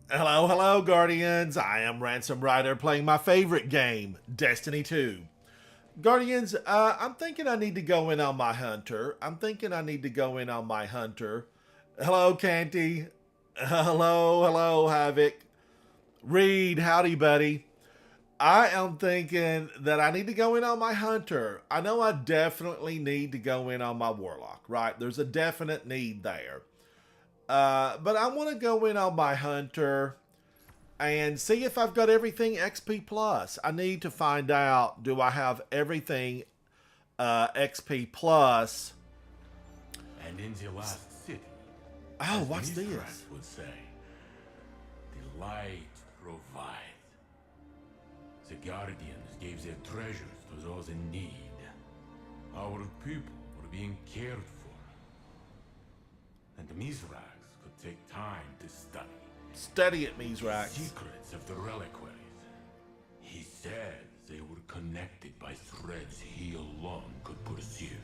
Hello, hello, Guardians. I am Ransom Rider playing my favorite game, Destiny 2. Guardians, I'm thinking I need to go in on my hunter. Hello, Canty. Hello, Havoc. Reed, howdy, buddy. I am thinking that I need to go in on my hunter. I know I definitely need to go in on my warlock, right? There's a definite need there. But I want to go in on my hunter and see if I've got everything XP plus. I need to find out, do I have everything XP plus? And in the last city, oh, what's this? Would say, the light provides. The Guardians gave their treasures to those in need. Our people were being cared for. And Mizrax could take time to study. Study it, Mizrax. Secrets of the reliquaries. He said they were connected by threads he alone could perceive.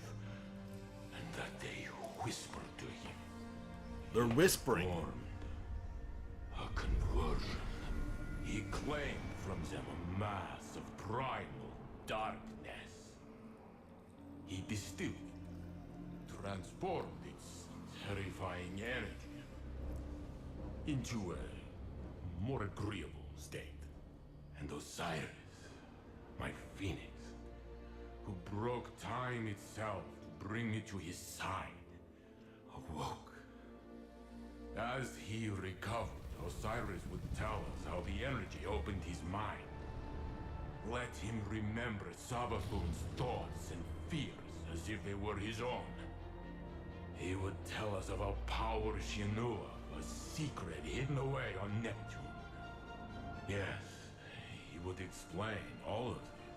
And that they whispered to him. They're whispering. A conversion. He claimed from them a mass of primal darkness. He distilled it, transformed its terrifying energy into a more agreeable state. And Osiris, my phoenix, who broke time itself to bring me to his side, awoke. As he recovered, Osiris would tell us how the energy opened his mind. Let him remember Sabathun's thoughts and fears as if they were his own. He would tell us of a power she knew of, a secret hidden away on Neptune. Yes, he would explain all of this.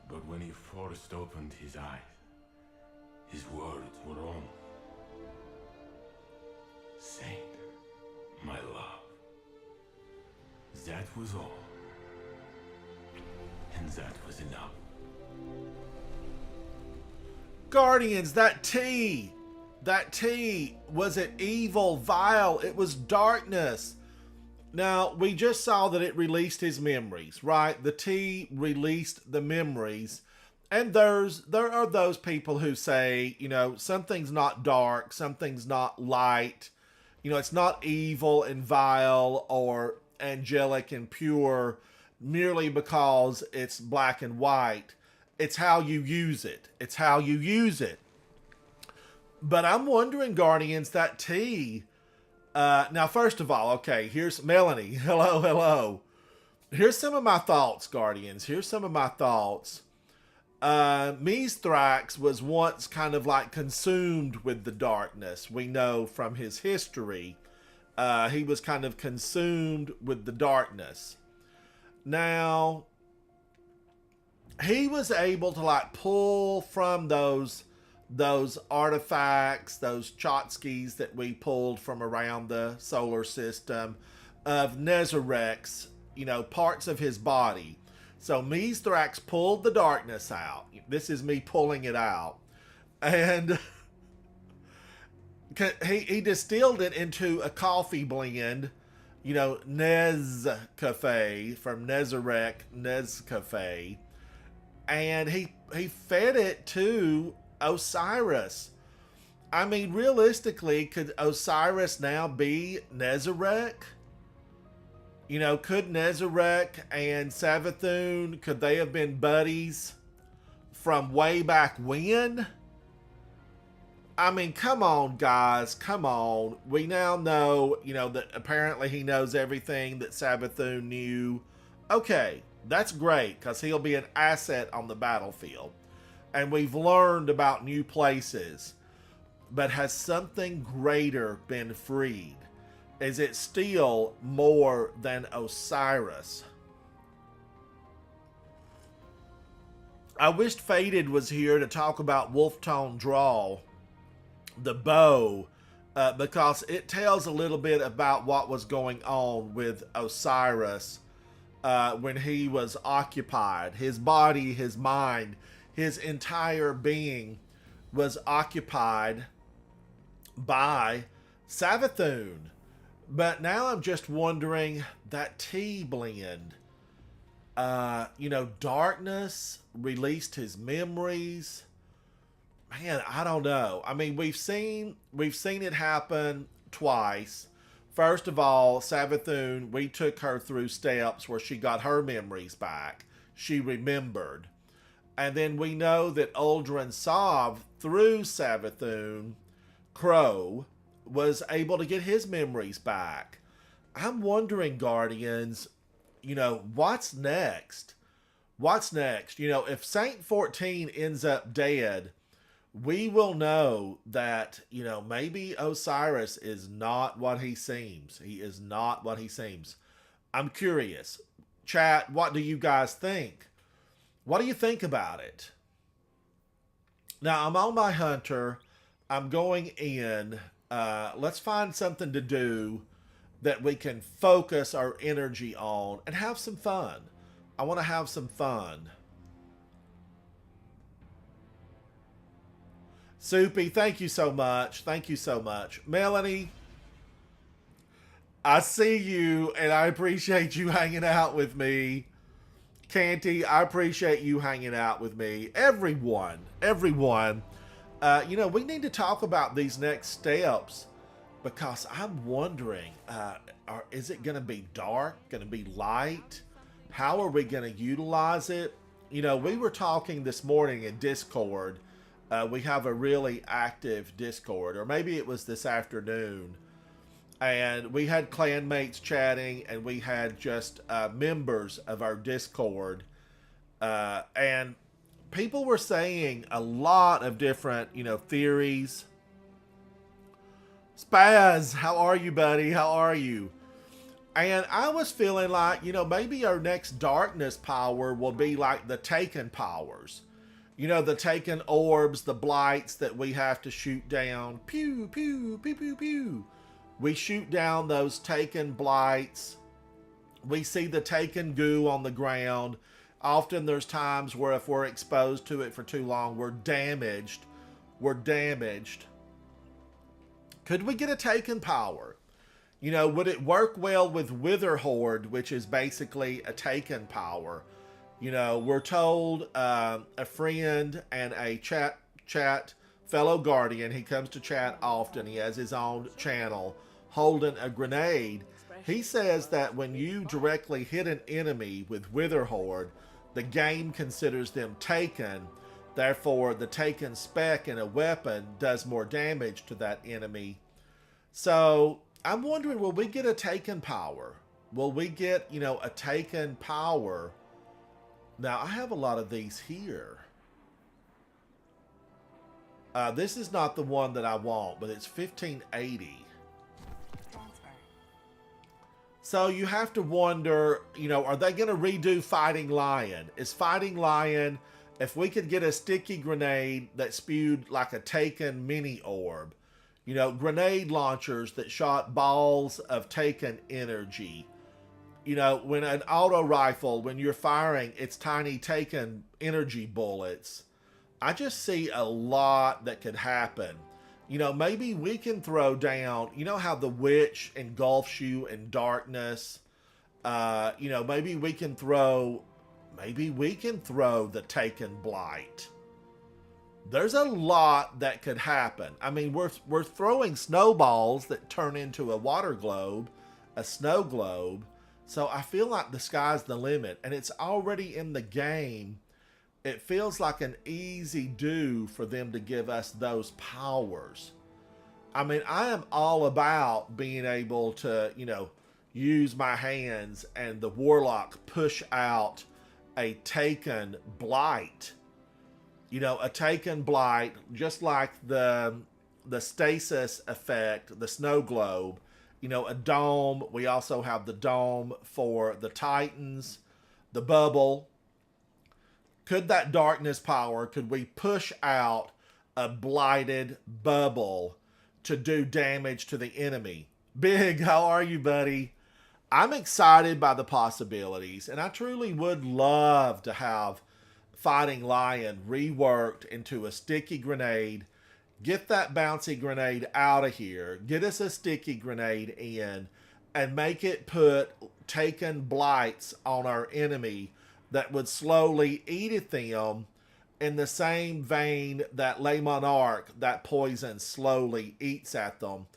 But when he first opened his eyes, his words were only, "Saint, my love." That was all. And that was enough. Guardians, that tea was it evil, vile? It was darkness. Now, we just saw that it released his memories, right? The tea released the memories. And there are those people who say, you know, something's not dark, something's not light. You know, it's not evil and vile or angelic and pure merely because it's black and white. It's how you use it. It's how you use it. But I'm wondering, Guardians, that tea, Now, first of all, okay, here's Melanie. Hello, hello. Here's some of my thoughts, Guardians. Here's some of my thoughts. Mithrax was once kind of like consumed with the darkness. We know from his history, he was kind of consumed with the darkness. Now, he was able to like pull from those artifacts, those tchotchkes that we pulled from around the solar system of Nezarek's, parts of his body. So Mithrax pulled the darkness out. This is me pulling it out. And he distilled it into a coffee blend, Nezcafe from Nezarek, Nezcafe. And he fed it to Osiris. I mean, realistically, could Osiris now be Nezarek? Could Nezarek and Savathun, could they have been buddies from way back when? I mean, come on, guys, come on. We now know, that apparently he knows everything that Savathun knew. Okay, that's great, because he'll be an asset on the battlefield. And we've learned about new places. But has something greater been freed? Is it still more than Osiris? I wished Faded was here to talk about Wolftone Draw, the bow, because it tells a little bit about what was going on with Osiris when he was occupied. His body, his mind, his entire being was occupied by Savathun. But now I'm just wondering, that tea blend, darkness released his memories. Man, I don't know. I mean, we've seen it happen twice. First of all, Savathun, we took her through steps where she got her memories back. She remembered. And then we know that Uldren Sov, through Savathun, Crow, was able to get his memories back. I'm wondering, Guardians, what's next? What's next? If Saint 14 ends up dead, we will know that, maybe Osiris is not what he seems. He is not what he seems. I'm curious. Chat, what do you guys think? What do you think about it? Now, I'm on my hunter. I'm going in. Let's find something to do that we can focus our energy on and have some fun. I want to have some fun. Soupy, thank you so much. Thank you so much. Melanie, I see you and I appreciate you hanging out with me. Canty, I appreciate you hanging out with me. Everyone. We need to talk about these next steps because I'm wondering, is it going to be dark? Going to be light? How are we going to utilize it? We were talking this morning in Discord. We have a really active Discord, or maybe it was this afternoon. And we had clanmates chatting, and we had just members of our Discord. And people were saying a lot of different, theories. Spaz, how are you, buddy? How are you? And I was feeling like, maybe our next darkness power will be like the Taken powers. The Taken orbs, the blights that we have to shoot down. Pew, pew, pew, pew, pew. We shoot down those Taken blights. We see the Taken goo on the ground. Often there's times where if we're exposed to it for too long, we're damaged. Could we get a Taken power? Would it work well with Witherhoard, which is basically a Taken power? We're told a friend and a chat fellow Guardian, he comes to chat often, he has his own channel, holding a grenade. He says that when you directly hit an enemy with Witherhoard, the game considers them taken. Therefore, the taken spec in a weapon does more damage to that enemy. So, I'm wondering, will we get a taken power? Will we get, a taken power? Now, I have a lot of these here. This is not the one that I want, but it's 1580. So you have to wonder, are they going to redo Fighting Lion? Is Fighting Lion, if we could get a sticky grenade that spewed like a taken mini orb, grenade launchers that shot balls of taken energy, when an auto rifle, when you're firing, it's tiny taken energy bullets. I just see a lot that could happen. Maybe we can throw down, how the witch engulfs you in darkness. Maybe we can throw the taken blight. There's a lot that could happen. I mean, we're throwing snowballs that turn into a water globe, a snow globe. So I feel like the sky's the limit, and it's already in the game. It feels like an easy do for them to give us those powers. I mean, I am all about being able to, use my hands and the warlock push out a taken blight. A taken blight, just like the stasis effect, the snow globe. A dome. We also have the dome for the Titans, the bubble. Could that darkness power, could we push out a blighted bubble to do damage to the enemy? Big, how are you, buddy? I'm excited by the possibilities, and I truly would love to have Fighting Lion reworked into a sticky grenade. Get that bouncy grenade out of here. Get us a sticky grenade in, and make it put taken blights on our enemy that would slowly eat at them in the same vein that Le Monarch, that poison, slowly eats at them.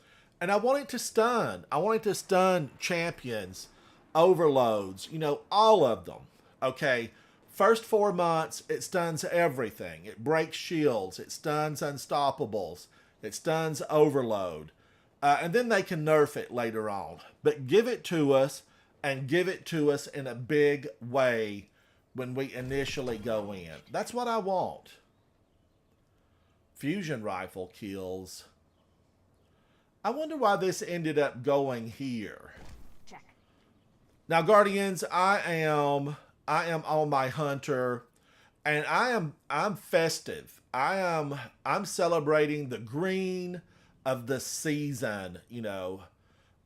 And I want it to stun. I want it to stun champions, overloads, all of them. Okay, first 4 months, it stuns everything. It breaks shields. It stuns unstoppables. It stuns overload. And then they can nerf it later on. But give it to us, and give it to us in a big way when we initially go in. That's what I want. Fusion rifle kills. I wonder why this ended up going here. Check. Now, Guardians, I am on my hunter, and I'm festive. I'm celebrating the green of the season.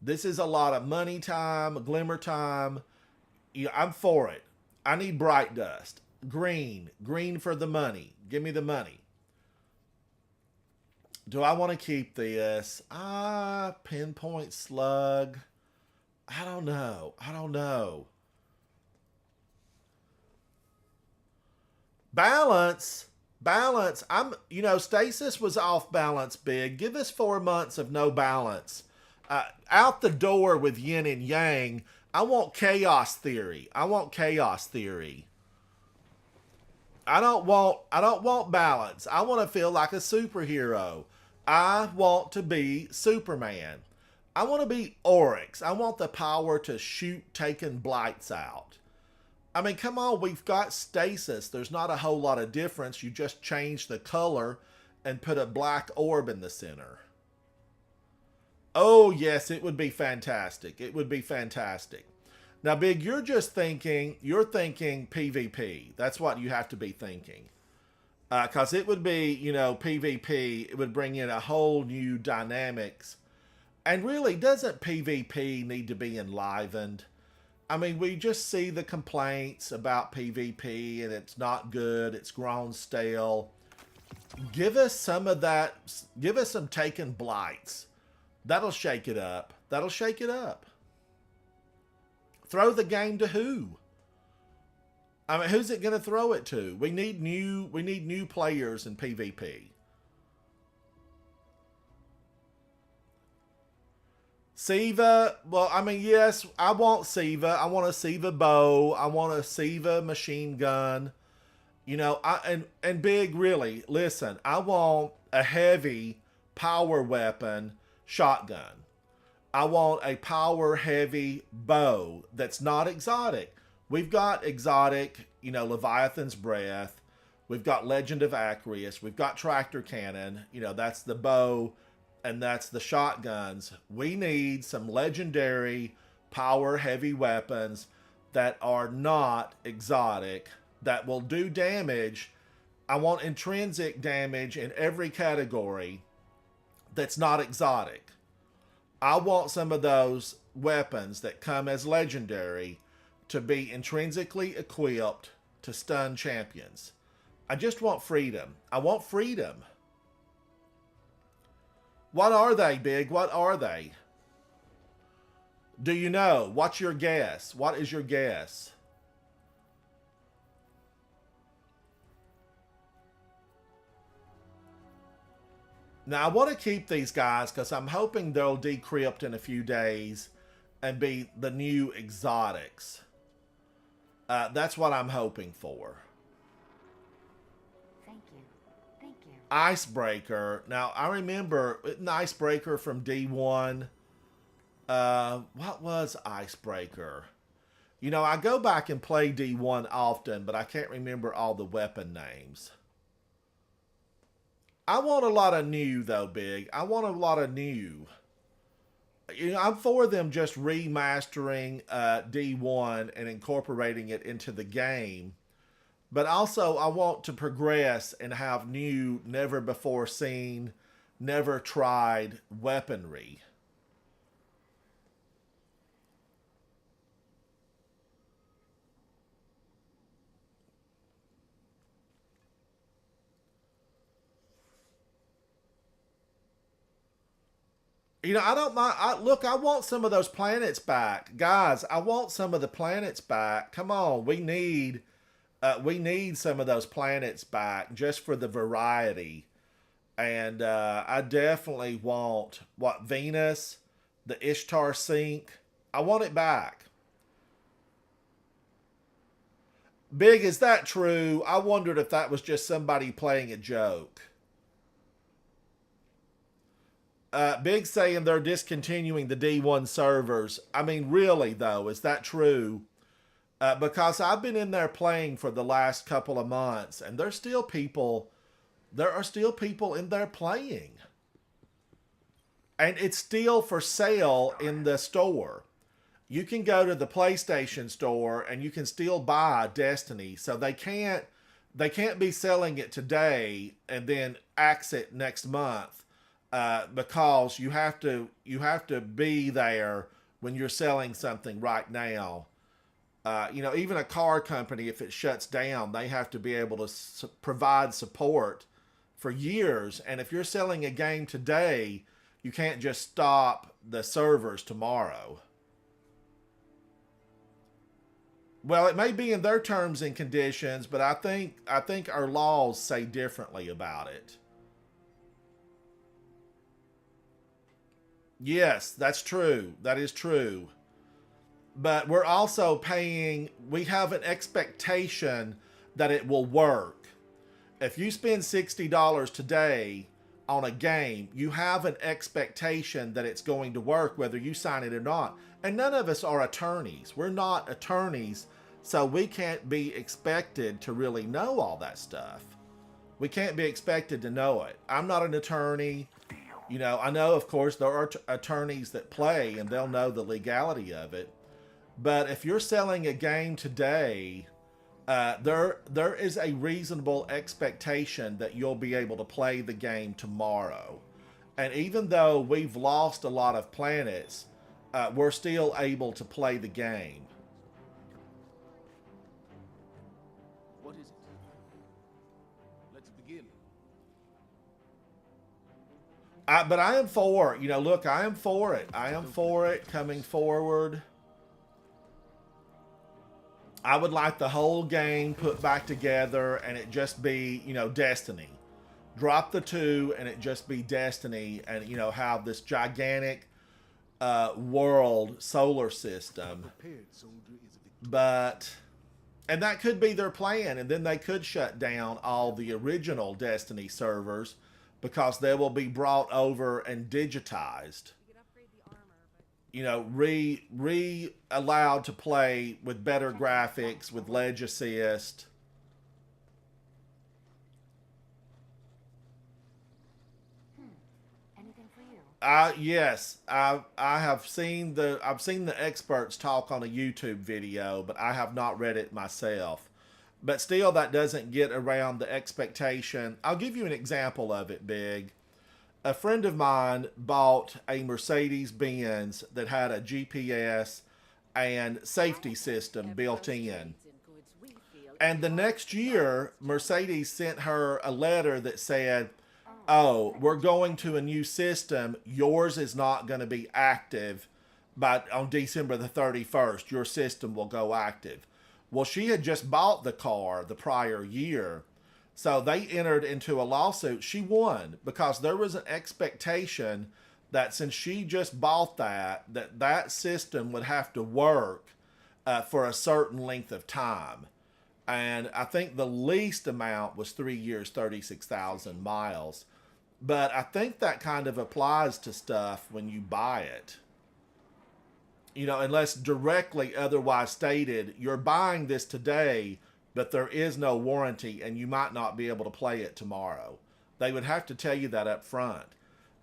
This is a lot of money time, glimmer time. I'm for it. I need bright dust. Green for the money. Give me the money. Do I want to keep this? Pinpoint slug. I don't know. Balance. Stasis was off balance big. Give us 4 months of no balance. Out the door with yin and yang. I want chaos theory. I don't want balance. I want to feel like a superhero. I want to be Superman. I want to be Oryx. I want the power to shoot taken blights out. I mean, come on, we've got stasis. There's not a whole lot of difference. You just change the color and put a black orb in the center. Oh, yes, it would be fantastic. Now, Big, you're thinking PvP. That's what you have to be thinking. Because it would be, PvP, it would bring in a whole new dynamics. And really, doesn't PvP need to be enlivened? I mean, we just see the complaints about PvP, and it's not good, it's grown stale. Give us some of that, give us some taken blights. That'll shake it up. Throw the game to who? I mean, who's it going to throw it to? We need new players in PvP. Siva, well, I mean, yes, I want Siva. I want a Siva bow. I want a Siva machine gun. And Big, really, listen, I want a heavy power weapon shotgun. I want a power heavy bow that's not exotic. We've got exotic, Leviathan's Breath. We've got Legend of Acreus. We've got Tractor Cannon. That's the bow and that's the shotguns. We need some legendary power heavy weapons that are not exotic, that will do damage. I want intrinsic damage in every category that's not exotic. I want some of those weapons that come as legendary to be intrinsically equipped to stun champions. I just want freedom. I want freedom. What are they, Big? What are they? Do you know? What's your guess? What is your guess? Now, I want to keep these guys because I'm hoping they'll decrypt in a few days and be the new exotics. That's what I'm hoping for. Thank you. Thank you. Icebreaker. Now, I remember an Icebreaker from D1. What was Icebreaker? I go back and play D1 often, but I can't remember all the weapon names. I want a lot of new, though, Big. I want a lot of new. I'm for them just remastering D1 and incorporating it into the game. But also, I want to progress and have new, never before seen, never tried weaponry. I don't mind. I want some of those planets back, guys. I want some of the planets back. Come on, we need some of those planets back just for the variety. And I definitely want Venus, the Ishtar Sink. I want it back. Big, is that true? I wondered if that was just somebody playing a joke. Big saying they're discontinuing the D1 servers. I mean, really, though, is that true? Because I've been in there playing for the last couple of months, and there are still people in there playing. And it's still for sale in the store. You can go to the PlayStation store and you can still buy Destiny. So they can't be selling it today and then axe it next month. Because you have to be there when you're selling something right now. Even a car company, if it shuts down, they have to be able to provide support for years. And if you're selling a game today, you can't just stop the servers tomorrow. Well, it may be in their terms and conditions, but I think our laws say differently about it. Yes, that's true. That is true. But we're also we have an expectation that it will work. If you spend $60 today on a game, you have an expectation that it's going to work whether you sign it or not. And none of us are attorneys. We're not attorneys, so we can't be expected to really know all that stuff. We can't be expected to know it. I'm not an attorney. I know, of course, there are attorneys that play and they'll know the legality of it. But if you're selling a game today, there is a reasonable expectation that you'll be able to play the game tomorrow. And even though we've lost a lot of planets, we're still able to play the game. What is it? Let's begin. But I am for, look, I am for it. I am for it coming forward. I would like the whole game put back together and it just be, Destiny. Drop the 2 and it just be Destiny and, have this gigantic world solar system. And that could be their plan. And then they could shut down all the original Destiny servers because they will be brought over and digitized. You can upgrade the armor, but re allowed to play with better graphics, with ledge assist. Anything for you? Yes, I've seen the experts talk on a YouTube video, but I have not read it myself. But still, that doesn't get around the expectation. I'll give you an example of it, Big. A friend of mine bought a Mercedes Benz that had a GPS and safety system built in. And the next year, Mercedes sent her a letter that said, "Oh, we're going to a new system. Yours is not going to be active, but on December the 31st, your system will go active." Well, she had just bought the car the prior year. So they entered into a lawsuit. She won because there was an expectation that since she just bought that system would have to work for a certain length of time. And I think the least amount was 3 years, 36,000 miles. But I think that kind of applies to stuff when you buy it. Unless directly otherwise stated, you're buying this today, but there is no warranty and you might not be able to play it tomorrow. They would have to tell you that up front.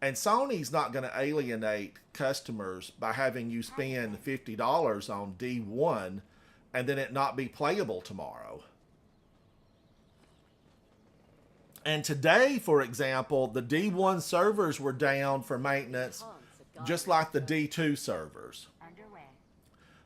And Sony's not going to alienate customers by having you spend $50 on D1 and then it not be playable tomorrow. And today, for example, the D1 servers were down for maintenance, just like the D2 servers.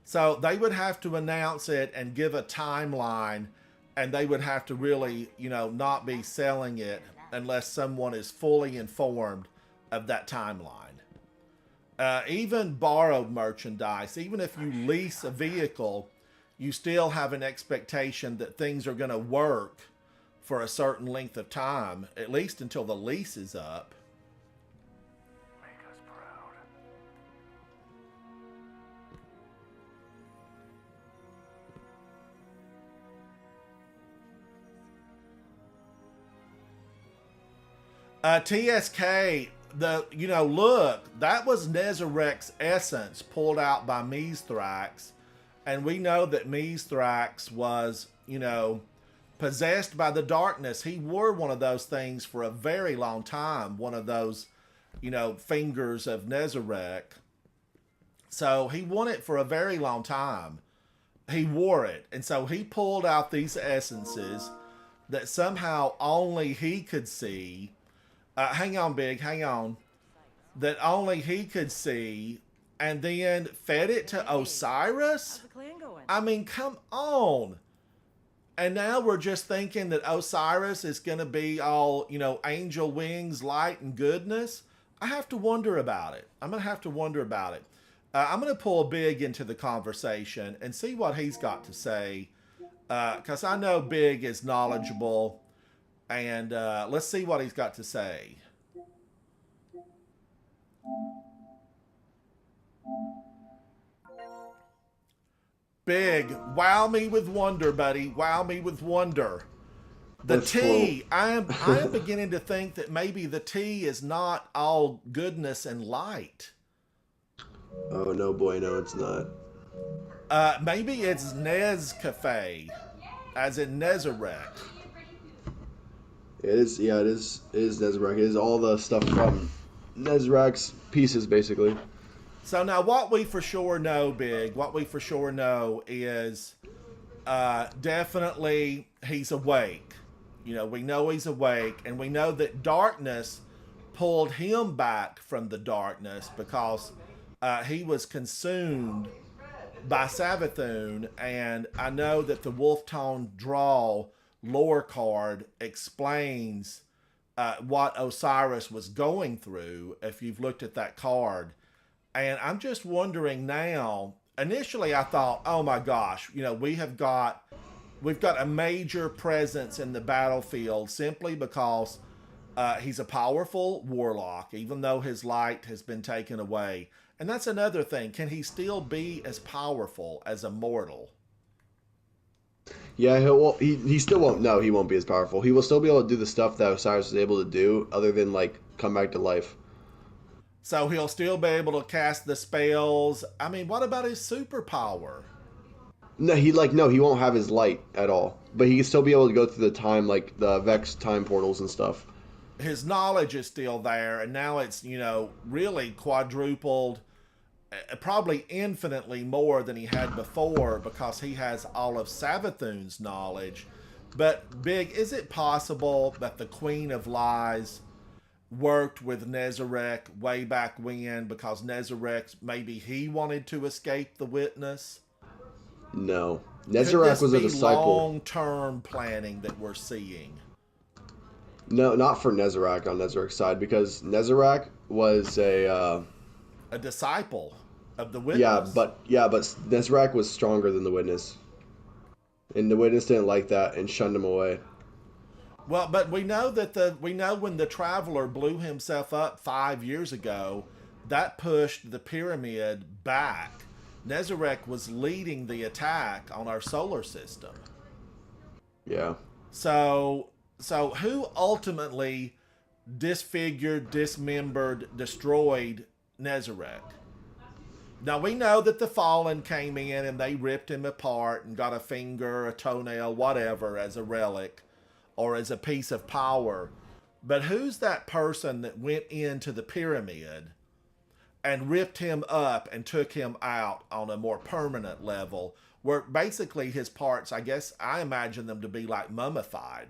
So they would have to announce it and give a timeline, and they would have to really, not be selling it unless someone is fully informed of that timeline. Even borrowed merchandise, even if you lease a vehicle, you still have an expectation that things are going to work for a certain length of time, at least until the lease is up. Make us proud. TSK, look, that was Nezarek's essence pulled out by Mithrax. And we know that Mithrax was, possessed by the darkness. He wore one of those things for a very long time, one of those, fingers of Nezarek. So he wore it for a very long time. He wore it. And so he pulled out these essences that somehow only he could see. Hang on, Big, hang on. That only he could see, and then fed it to Osiris? I mean, come on. And now we're just thinking that Osiris is going to be all, angel wings, light, and goodness. I have to wonder about it. I'm going to have to wonder about it. I'm going to pull Big into the conversation and see what he's got to say. Because I know Big is knowledgeable. And let's see what he's got to say. Big, wow me with wonder, buddy. Wow me with wonder. The tea. I am beginning to think that maybe the tea is not all goodness and light. Oh no, boy, no, it's not. Maybe it's Nezcafe, as in Nezarek. It is, yeah, it is Nezarek. It is all the stuff from Nezarek's pieces, basically. So now what we for sure know, Big, what we for sure know is definitely he's awake. We know he's awake, and we know that darkness pulled him back from the darkness because he was consumed by Savathun, and I know that the Wolf Tone Draw lore card explains what Osiris was going through if you've looked at that card. And I'm just wondering now, initially I thought, oh my gosh, we've got a major presence in the battlefield simply because he's a powerful warlock, even though his light has been taken away. And that's another thing. Can he still be as powerful as a mortal? Yeah, he still won't. No, he won't be as powerful. He will still be able to do the stuff that Osiris is able to do, other than come back to life. So he'll still be able to cast the spells. I mean, what about his superpower? No, he won't have his light at all. But he can still be able to go through the time, like the Vex time portals and stuff. His knowledge is still there, and now it's, really quadrupled, probably infinitely more than he had before because he has all of Savathun's knowledge. But, Big, is it possible that the Queen of Lies worked with Nezarec way back when because Nezarec, maybe he wanted to escape the Witness? No. Could Nezarec this was a be disciple. long-term planning that we're seeing? No, not for Nezarec on Nezarec's side, because Nezarec was A disciple of the Witness. but Nezarec was stronger than the Witness. And the Witness didn't like that and shunned him away. Well, but we know when the Traveler blew himself up 5 years ago, that pushed the pyramid back. Nezarec was leading the attack on our solar system. Yeah. So who ultimately disfigured, dismembered, destroyed Nezarec? Now, we know that the Fallen came in and they ripped him apart and got a finger, a toenail, whatever, as a relic or as a piece of power. But who's that person that went into the pyramid and ripped him up and took him out on a more permanent level, where basically his parts, I guess, I imagine them to be like mummified?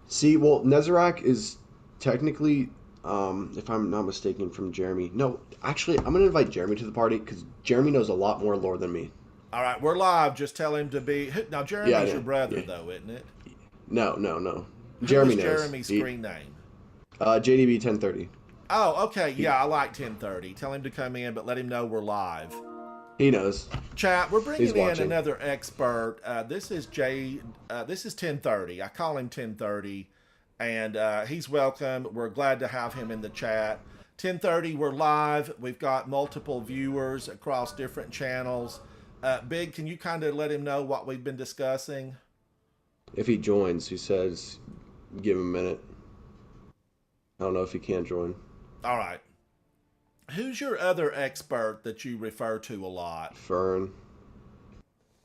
See, well, Nezarec is technically, if I'm not mistaken, from Jeremy. No, actually, I'm going to invite Jeremy to the party because Jeremy knows a lot more lore than me. All right, we're live. Just tell him to be... Now, Jeremy's your brother, though, isn't it? No. Jeremy knows. Jeremy's screen name? JDB 1030. Oh, okay. Yeah, I like 1030. Tell him to come in, but let him know we're live. He knows. Chat, we're He's bringing in watching. another expert. This is 1030. I call him 1030, and he's welcome. We're glad to have him in the chat. 1030, we're live. We've got multiple viewers across different channels. Big, can you kind of let him know what we've been discussing? If he joins, he says, give him a minute. I don't know if he can join. All right. Who's your other expert that you refer to a lot? Fern.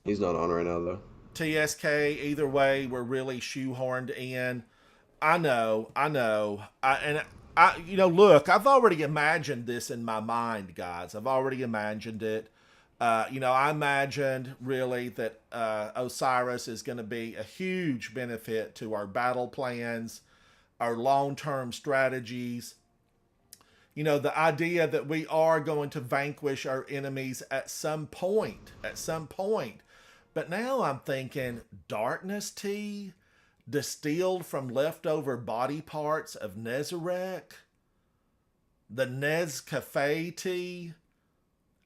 He's not on right now, though. TSK, either way, we're really shoehorned in. I know. Look, I've already imagined this in my mind, guys. I've already imagined it. I imagined really that Osiris is going to be a huge benefit to our battle plans, our long-term strategies. The idea that we are going to vanquish our enemies at some point. But now I'm thinking darkness tea distilled from leftover body parts of Nezarec, the Nezcafe tea,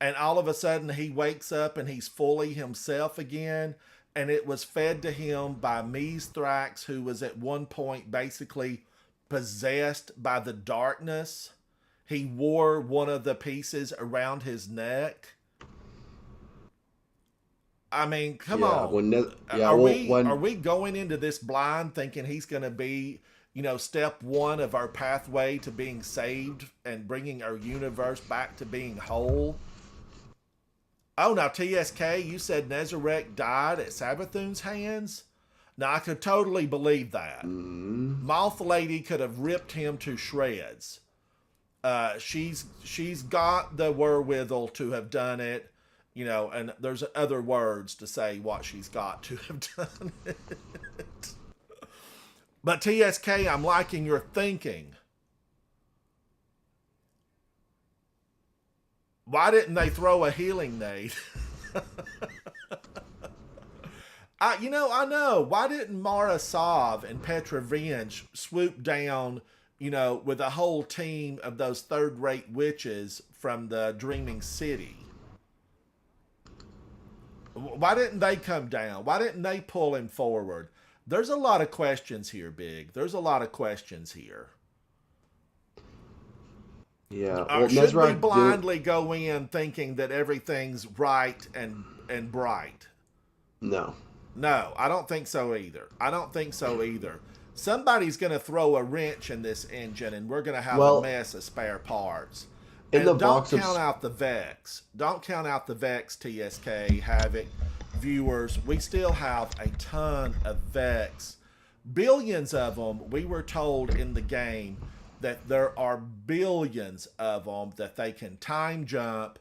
and all of a sudden he wakes up and he's fully himself again, and it was fed to him by Mithrax, who was at one point basically possessed by the darkness. He wore one of the pieces around his neck. I mean, come on. Are we going into this blind thinking he's going to be, step one of our pathway to being saved and bringing our universe back to being whole? Oh, now TSK, you said Nezarec died at Savathun's hands? Now, I could totally believe that. Moth Lady could have ripped him to shreds. She's got the wherewithal to have done it, and there's other words to say what she's got to have done it. But TSK, I'm liking your thinking. Why didn't they throw a healing nade? I know. Why didn't Mara Sav and Petra Venge swoop down, with a whole team of those third-rate witches from the Dreaming City? Why didn't they come down? Why didn't they pull him forward? There's a lot of questions here, Big. There's a lot of questions here. Yeah. Well, should we blindly go in thinking that everything's right and bright? No. No, I don't think so either. Somebody's going to throw a wrench in this engine, and we're going to have a Well, mess of spare parts. in the And don't box of count out the Vex. Don't count out the Vex, TSK, Havoc, viewers. We still have a ton of Vex. Billions of them. We were told in the game that there are billions of them, that they can time jump,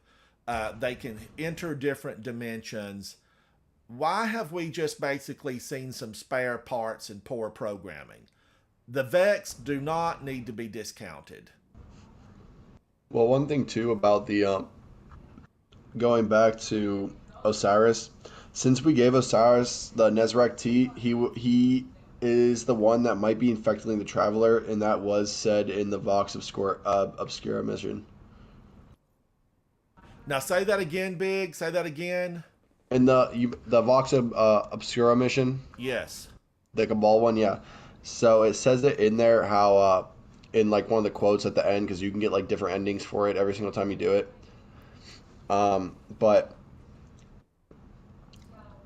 they can enter different dimensions. Why have we just basically seen some spare parts and poor programming? The Vex do not need to be discounted. well, one thing too about the going back to Osiris, since we gave Osiris the Nezarec T, he is the one that might be infecting the Traveler, and that was said in the Vox Obscura mission. Now say that again, Big. Say that again. In the Vox Obscura mission, Yes. the Cabal one, yeah. So it says it in there how in like one of the quotes at the end, because you can get like different endings for it every single time you do it. But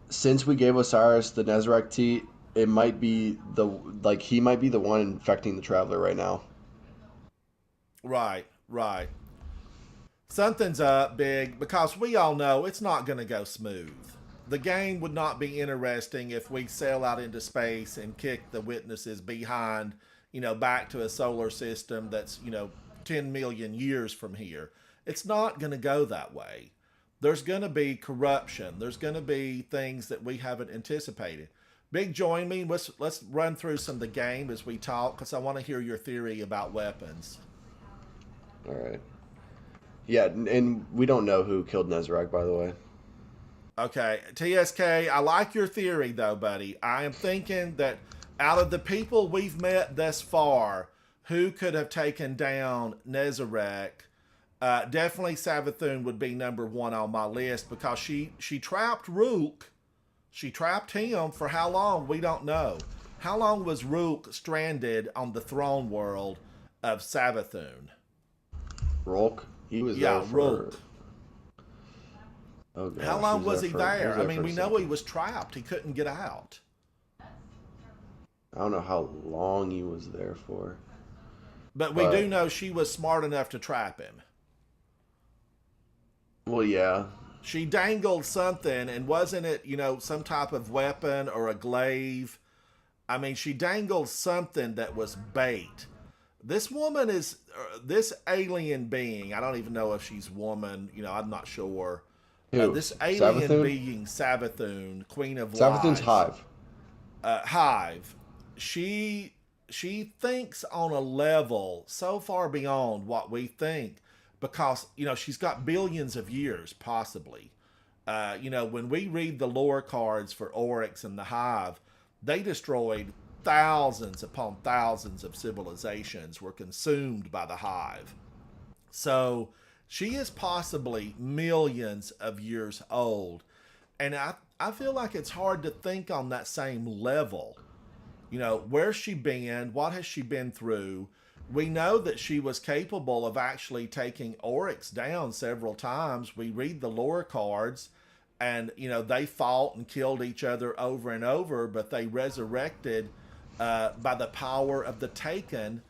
since we gave Osiris the Nezarec T, it might be he might be the one infecting the Traveler right now. Right, right. Something's up, Big, because we all know it's not going to go smooth. The game would not be interesting if we sail out into space and kick the witnesses behind, back to a solar system that's, 10 million years from here. It's not going to go that way. There's going to be corruption. There's going to be things that we haven't anticipated. Big, join me. Let's run through some of the game as we talk, because I want to hear your theory about weapons. All right. Yeah, and we don't know who killed Nezarec, by the way. Okay, TSK, I like your theory, though, buddy. I am thinking that out of the people we've met thus far, who could have taken down Nezarec, definitely Savathun would be number one on my list, because she trapped Rook. She trapped him for how long? We don't know. How long was Rook stranded on the throne world of Savathun? Rook? He was Yeah, there for... Rook. Oh, gosh, How long was he there? I mean, for we a know second. he was trapped. He couldn't get out. I don't know how long he was there for. But we do know she was smart enough to trap him. Well, yeah. She dangled something, and wasn't it, some type of weapon or a glaive? I mean, she dangled something that was bait. This woman is, this alien being, I don't even know if she's woman, I'm not sure. Who? This alien Savathun? being, Savathun, Queen of Savathun's Lies. Hive. Hive. She thinks on a level so far beyond what we think, because she's got billions of years possibly. When we read the lore cards for Oryx and the Hive, they destroyed thousands upon thousands of civilizations, were consumed by the Hive. So she is possibly millions of years old, and I feel like it's hard to think on that same level. Where's she been? What has she been through? We know that she was capable of actually taking Oryx down several times. We read the lore cards, and, they fought and killed each other over and over, but they resurrected by the power of the Taken.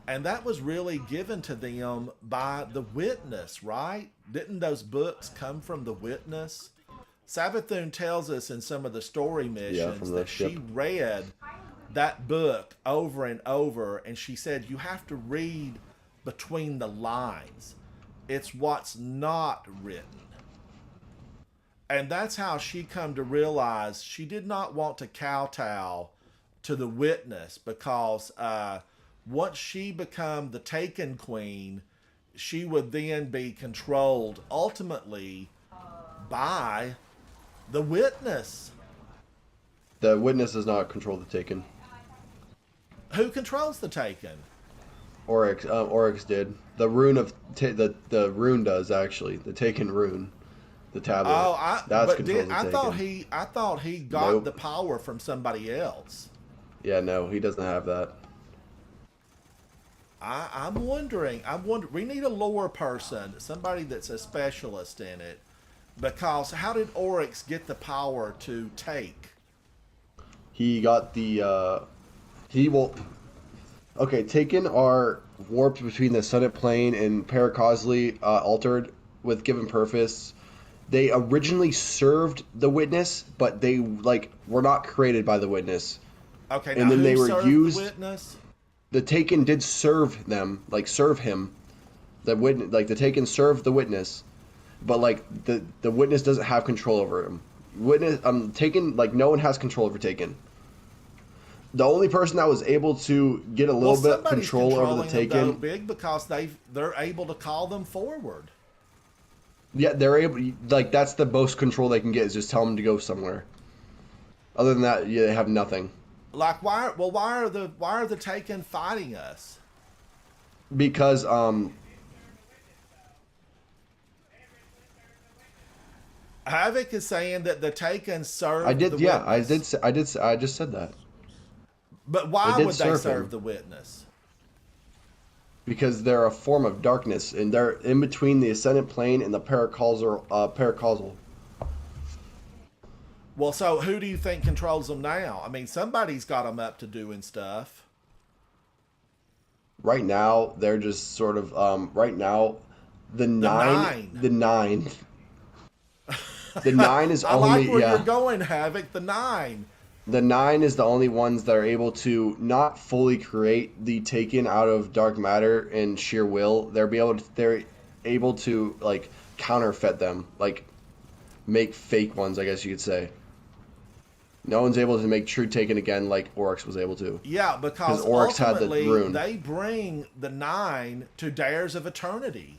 And that was really given to them by the Witness, right? Didn't those books come from the Witness? Savathun tells us in some of the story missions that she read that book over and over, and she said you have to read between the lines. It's what's not written. And that's how she come to realize she did not want to kowtow to the Witness, because once she become the Taken Queen, she would then be controlled ultimately by the Witness. The Witness does not control the Taken. Who controls the Taken? Oryx did. The rune of the rune does, actually. The Taken rune, the tablet. Oh, that's controlled the I Taken. thought he got Nope. the power from somebody else. Yeah, no, he doesn't have that. I'm wondering. We need a lore person, somebody that's a specialist in it, because how did Oryx get the power to take? He got He will. Okay, Taken are warped between the Senate plane and paracausally altered with given purpose. They originally served the witness, but they like were not created by the witness, Okay, and now then they who were served the used. witness? The Taken did serve them, like serve him. The witness, like the Taken served the witness, but like the witness doesn't have control over him. Witness, Taken, like no one has control over Taken. The only person that was able to get a little bit somebody's control over the controlling them, though, Taken, Big, because they're able to call them forward. yeah, they're able. Like that's the most control they can get is just tell them to go somewhere. Other than that, yeah, they have nothing. Like why? Well, why are the Taken fighting us? Because Havoc is saying that the Taken served I did, the yeah, witness. I just said that. But why did would they serve serve him. the witness? Because they're a form of darkness, and they're in between the ascendant plane and the paracausal. Well, so who do you think controls them now? I mean, somebody's got them up to doing stuff. Right now, they're just sort of right now, the nine. the nine, the nine is I like only where you're yeah. going, Havoc. The 9. The nine is the only ones that are able to not fully create the Taken out of dark matter and sheer will. They're able to like counterfeit them, like make fake ones, I guess you could say. No one's able to make true Taken again like Oryx was able to. Yeah, because Oryx had the ultimately rune. they bring the 9 to Dares of Eternity.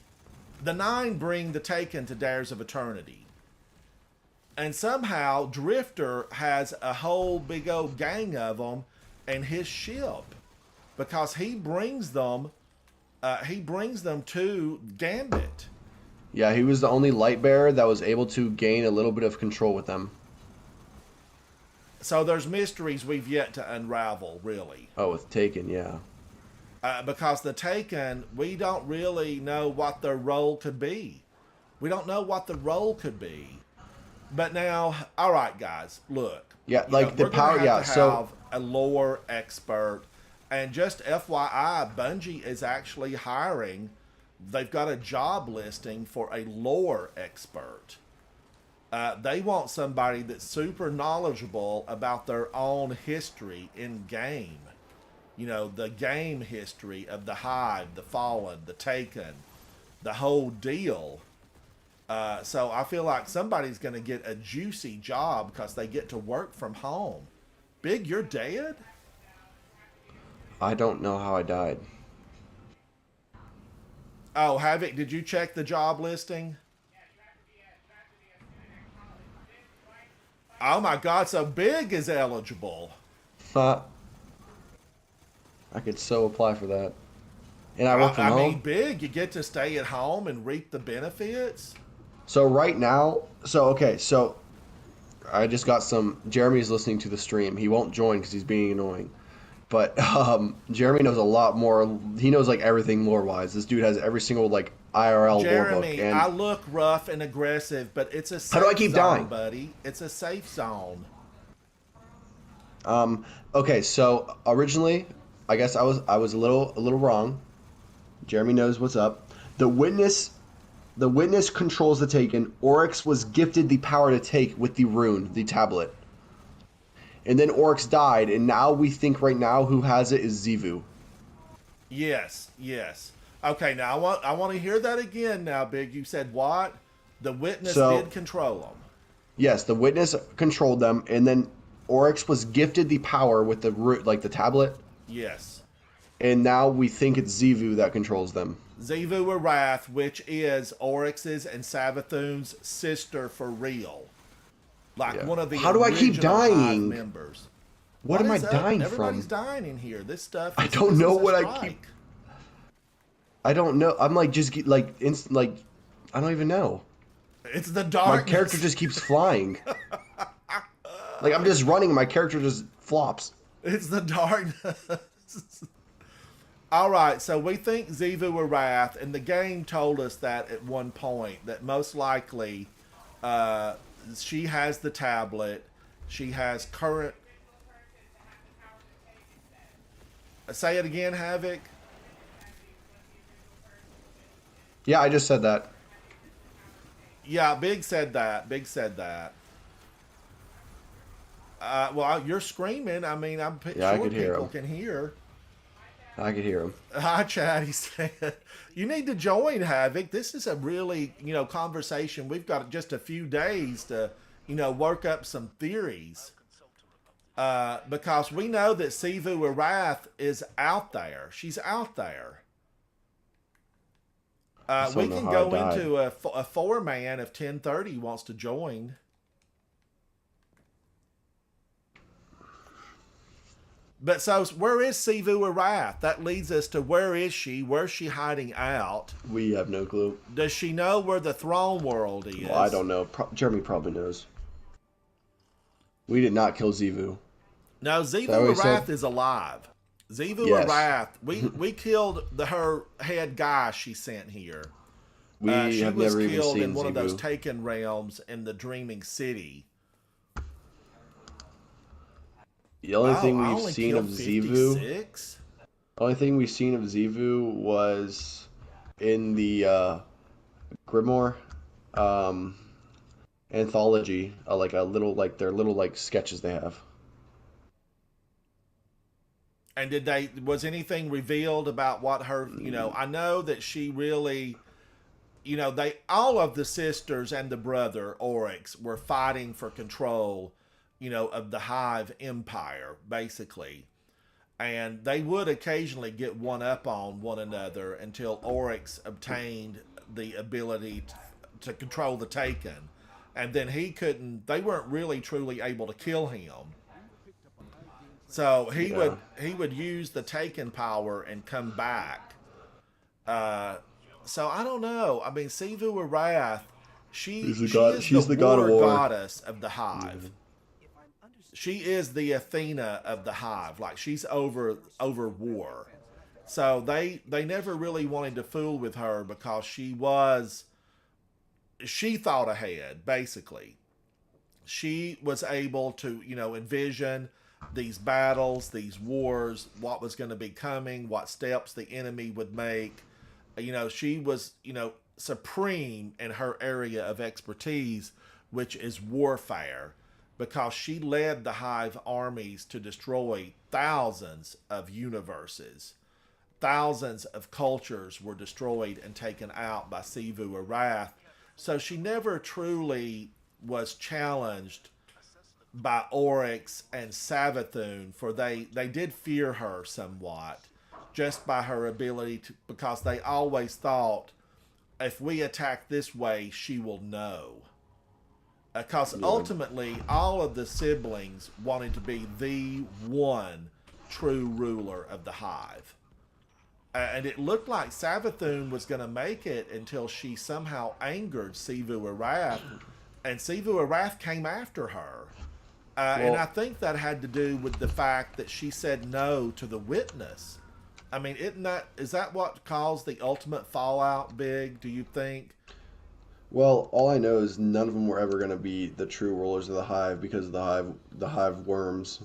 The 9 bring the Taken to Dares of Eternity. And somehow Drifter has a whole big old gang of them and his ship, because he brings them to Gambit. Yeah, he was the only light bearer that was able to gain a little bit of control with them. So there's mysteries we've yet to unravel, really. Oh, with Taken, yeah. Because the Taken, we don't really know what their role could be. We don't know what the role could be. But now, all right, guys, look. Yeah, like the power. Yeah, so have a lore expert, and just FYI, Bungie is actually hiring. They've got a job listing for a lore expert. They want somebody that's super knowledgeable about their own history in game. You know, the game history of the Hive, the Fallen, the Taken, the whole deal. So I feel like somebody's going to get a juicy job because they get to work from home. Big, you're dead? I don't know how I died. Oh, Havoc, did you check the job listing? Oh my God, so Big is eligible. I could so apply for that. And I work from I home. mean, Big, you get to stay at home and reap the benefits. So right now, so I just got some. Jeremy's listening to the stream. He won't join because he's being annoying. But Jeremy knows a lot more. He knows like everything lore wise. This dude has every single like IRL lore book. Jeremy, And I look rough and aggressive, but it's a safe How do I keep zone, dying? buddy. It's a safe zone. okay, so originally, I guess I was a little wrong. Jeremy knows what's up. The witness controls the Taken. Oryx was gifted the power to take with the rune, the tablet. And then Oryx died, and now we think right now who has it is Zivu. Yes, yes. Okay, now I want to hear that again now, Big. You said what? The witness did control them. Yes, the witness controlled them, and then Oryx was gifted the power with the tablet. Yes. And now we think it's Zivu that controls them. Zivu Arath, which is Oryx's and Savathun's sister for real. Like one of the How do I keep original Hive dying? members. What am I is up? dying Everybody's from? dying in here. This stuff. I don't know what I strike. keep. I don't know. I'm like just like I don't even know. It's the darkness. My character just keeps flying. Like I'm just running and my character just flops. It's the darkness. All right, so we think Zivu Arath, and the game told us that at one point, that most likely she has the tablet. She has current... Say it again, Havoc. Yeah, I just said that. Yeah, Big said that. Big said that. Well, you're screaming. I mean, I'm Yeah, I sure could hear people him. can hear. I could hear him. Hi, Chad. He said, "You need to join Havoc. This is a really, conversation. We've got just a few days to, work up some theories. Because we know that Sivu Arath is out there. She's out there. I We don't know can how go I died. into a 4-man if 1030 wants to join. But so, where is Sivu Arath? That leads us to where is she? Where's she hiding out? We have no clue. Does she know where the throne world is? Well, I don't know. Jeremy probably knows. We did not kill Zivu. No, that Zivu what he said? Arath is alive. Zivu Yes. Arath, we killed her head guy she sent here. We She have was never even killed seen in one of those Zivu. taken realms in the Dreaming City. The only thing I we've only seen of killed Zivu, 56? only thing we've seen of Zivu was in the Grimoire anthology, like a little, like their little like sketches they have. And was anything revealed about what her, I know that she really, all of the sisters and the brother, Oryx, were fighting for control, of the Hive Empire, basically. And they would occasionally get one up on one another until Oryx obtained the ability to control the Taken. And then they weren't really truly able to kill him. So he would use the Taken power and come back. So I don't know. I mean, Sivu Arath, She's the she god- is she's the the god of war war. goddess of the Hive. She is the Athena of the Hive. Like, she's over war. So they never really wanted to fool with her because she thought ahead, basically. She was able to, envision these battles, these wars, what was going to be coming, what steps the enemy would make. She was, supreme in her area of expertise, which is warfare, because she led the Hive armies to destroy thousands of universes. Thousands of cultures were destroyed and taken out by Sivu Arath. So she never truly was challenged by Oryx and Savathun, for they did fear her somewhat just by her ability to, because they always thought, if we attack this way, she will know. Because ultimately, all of the siblings wanted to be the one true ruler of the Hive. And it looked like Savathun was going to make it until she somehow angered Sivu Arath, and Sivu Arath came after her. And I think that had to do with the fact that she said no to the witness. I mean, is that what caused the ultimate fallout, Big, do you think? Well, all I know is none of them were ever going to be the true rulers of the Hive because of the Hive worms.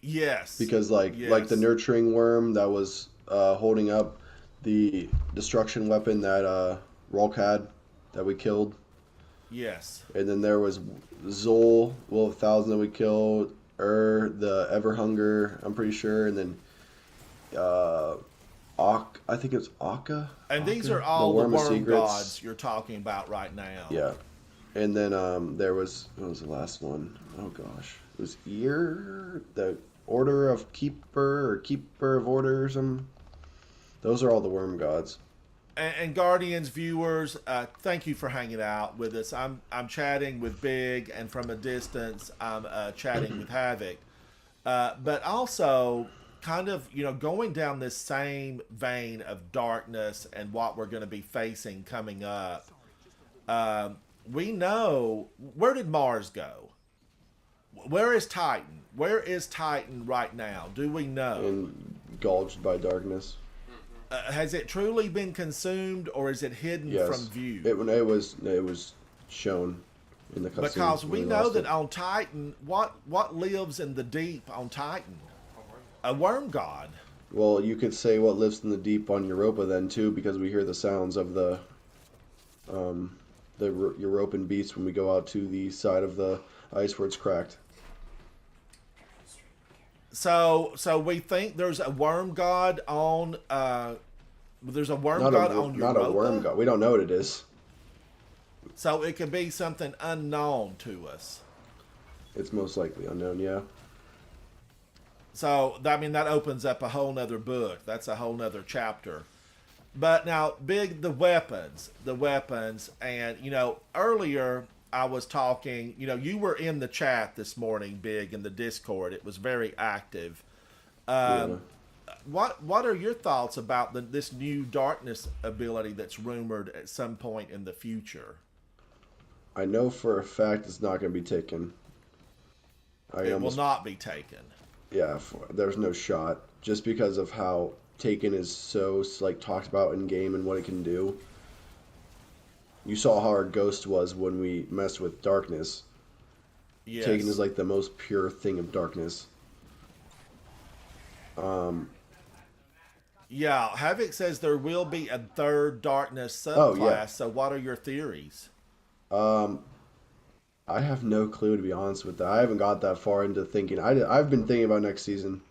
Yes. Because like Yes. the nurturing worm that was holding up the destruction weapon that Rolk had that we killed. Yes. And then there was Zol, Will of Thousand that we killed, the Everhunger, I'm pretty sure, and then I think it was Akka. And these Akka? are all the of worm Secrets. gods you're talking about right now. Yeah. And then there was, what was the last one? Oh gosh. It was the Order of Keeper or Keeper of Order or something. Those are all the worm gods. And Guardians viewers, thank you for hanging out with us. I'm chatting with Big, and from a distance, I'm chatting with Havoc. But also, kind of, going down this same vein of darkness and what we're going to be facing coming up. We know, where did Mars go? Where is Titan? Where is Titan right now? Do we know? Engulfed by darkness. Has it truly been consumed, or is it hidden Yes. from view? It was shown. in the cutscene. Because we Really know lost that it. on Titan, what lives in the deep on Titan? A worm god. Well, you could say what lives in the deep on Europa then too, because we hear the sounds of the European beast when we go out to the side of the ice where it's cracked. So we think there's a worm god on. There's a worm god on Not Europa. a worm god. We don't know what it is. So it could be something unknown to us. It's most likely unknown. Yeah. So I mean that opens up a whole nother book. That's a whole nother chapter. But now, Big, the weapons, and earlier I was talking. You were in the chat this morning, Big, in the Discord. It was very active. Yeah. What are your thoughts about this new darkness ability that's rumored at some point in the future? I know for a fact it's not going to be taken. It will not be taken. Yeah, there's no shot. Just because of how Taken is so talked about in game and what it can do. You saw how our Ghost was when we messed with darkness. Yes. Taken is like the most pure thing of darkness. Yeah, Havoc says there will be a third darkness subclass. Oh, yeah. So what are your theories? I have no clue, to be honest with that. I haven't got that far into thinking. I've been thinking about next season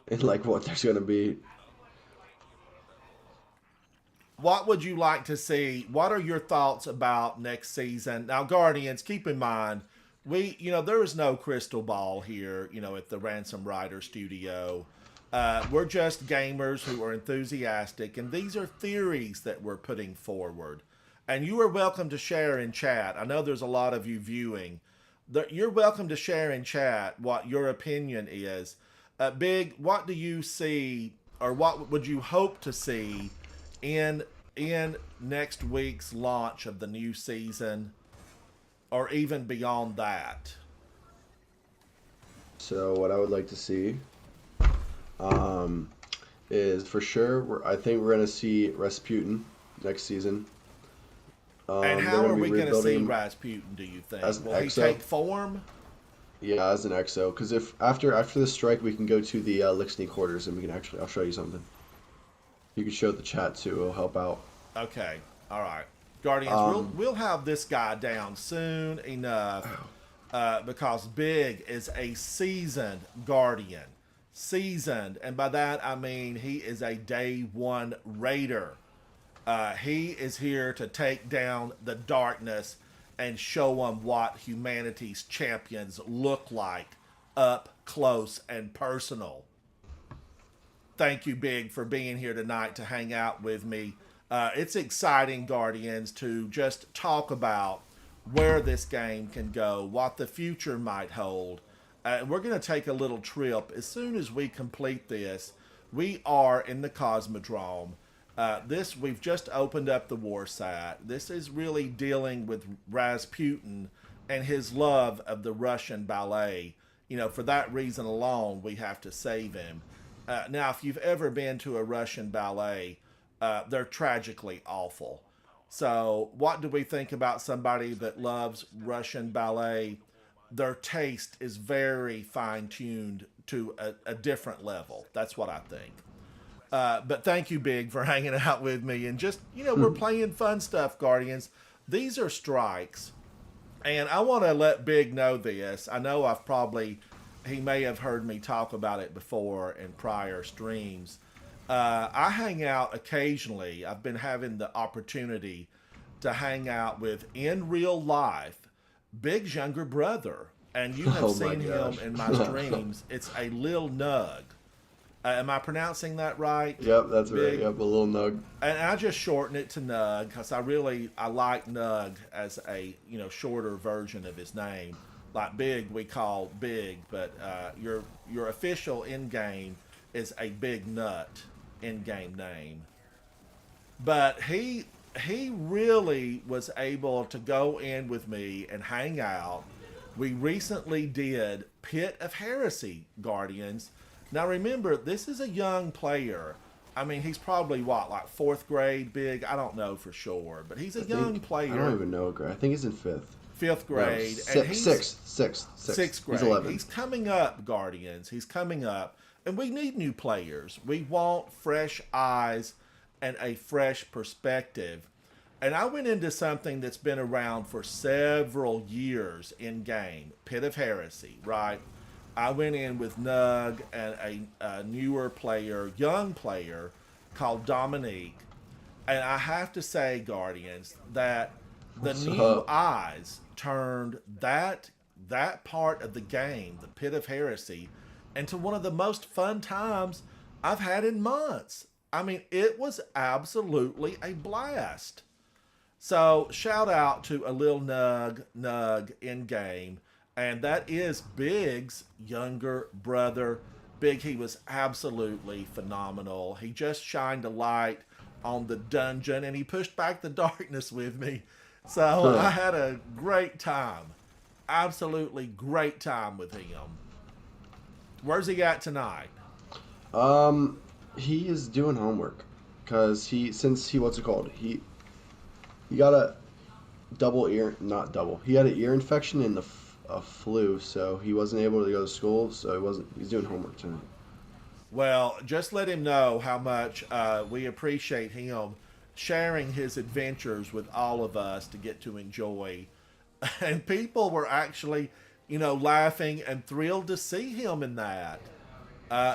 and what there's going to be. What would you like to see? What are your thoughts about next season? Now, Guardians, keep in mind, there is no crystal ball here, at the Ransom Rider Studio. We're just gamers who are enthusiastic, and these are theories that we're putting forward. And you are welcome to share in chat. I know there's a lot of you viewing. You're welcome to share in chat what your opinion is. Big, what do you see, or what would you hope to see in next week's launch of the new season, or even beyond that? So what I would like to see is for sure, I think we're going to see Rasputin next season. And how are we going to see Rasputin, do you think? As an Will he exo? take form? Yeah, as an exo. Because if after the strike, we can go to the Lixney quarters and we can I'll show you something. You can show the chat too. It'll help out. Okay. All right. Guardians, we'll have this guy down soon enough because Big is a seasoned Guardian. Seasoned. And by that, I mean he is a day one raider. He is here to take down the darkness and show them what humanity's champions look like up close and personal. Thank you, Big, for being here tonight to hang out with me. It's exciting, Guardians, to just talk about where this game can go, what the future might hold. We're going to take a little trip. As soon as we complete this, we are in the Cosmodrome. We've just opened up the Warsat. This is really dealing with Rasputin and his love of the Russian ballet. For that reason alone, we have to save him. Now, if you've ever been to a Russian ballet, they're tragically awful. So what do we think about somebody that loves Russian ballet? Their taste is very fine-tuned to a different level. That's what I think. But thank you, Big, for hanging out with me. And just, we're playing fun stuff, Guardians. These are strikes. And I want to let Big know this. I know he may have heard me talk about it before in prior streams. I hang out occasionally. I've been having the opportunity to hang out with, in real life, Big's younger brother. And you have seen him in my streams. It's a Lil Nug. Am I pronouncing that right? Yep, that's Big? right. Yep, a little Nug. And I just shorten it to Nug because I like Nug as a shorter version of his name. Like Big, we call Big, but your official in-game is a Big Nut in-game name. But he really was able to go in with me and hang out. We recently did Pit of Heresy, Guardians. Now remember, this is a young player. I mean, he's probably like 4th grade, Big? I don't know for sure, but he's a young player. I don't even know. I think he's in 5th. fifth No, grade, and he's sixth He's grade. 11. He's coming up, Guardians. He's coming up, and we need new players. We want fresh eyes and a fresh perspective. And I went into something that's been around for several years in game, Pit of Heresy, right? I went in with Nug and a newer player, young player called Dominique. And I have to say, Guardians, that the What's new up? eyes turned that part of the game, the Pit of Heresy, into one of the most fun times I've had in months. I mean, it was absolutely a blast. So shout out to a little Nug in game, and that is Big's younger brother. Big, he was absolutely phenomenal. He just shined a light on the dungeon, and he pushed back the darkness with me. So I had a great time, absolutely great time with him. Where's he at tonight? He is doing homework because what's it called? He got a double ear, not double. He had an ear infection and a flu, so he wasn't able to go to school. So he's doing homework tonight. Well, just let him know how much we appreciate him sharing his adventures with all of us to get to enjoy. And people were actually, laughing and thrilled to see him in that.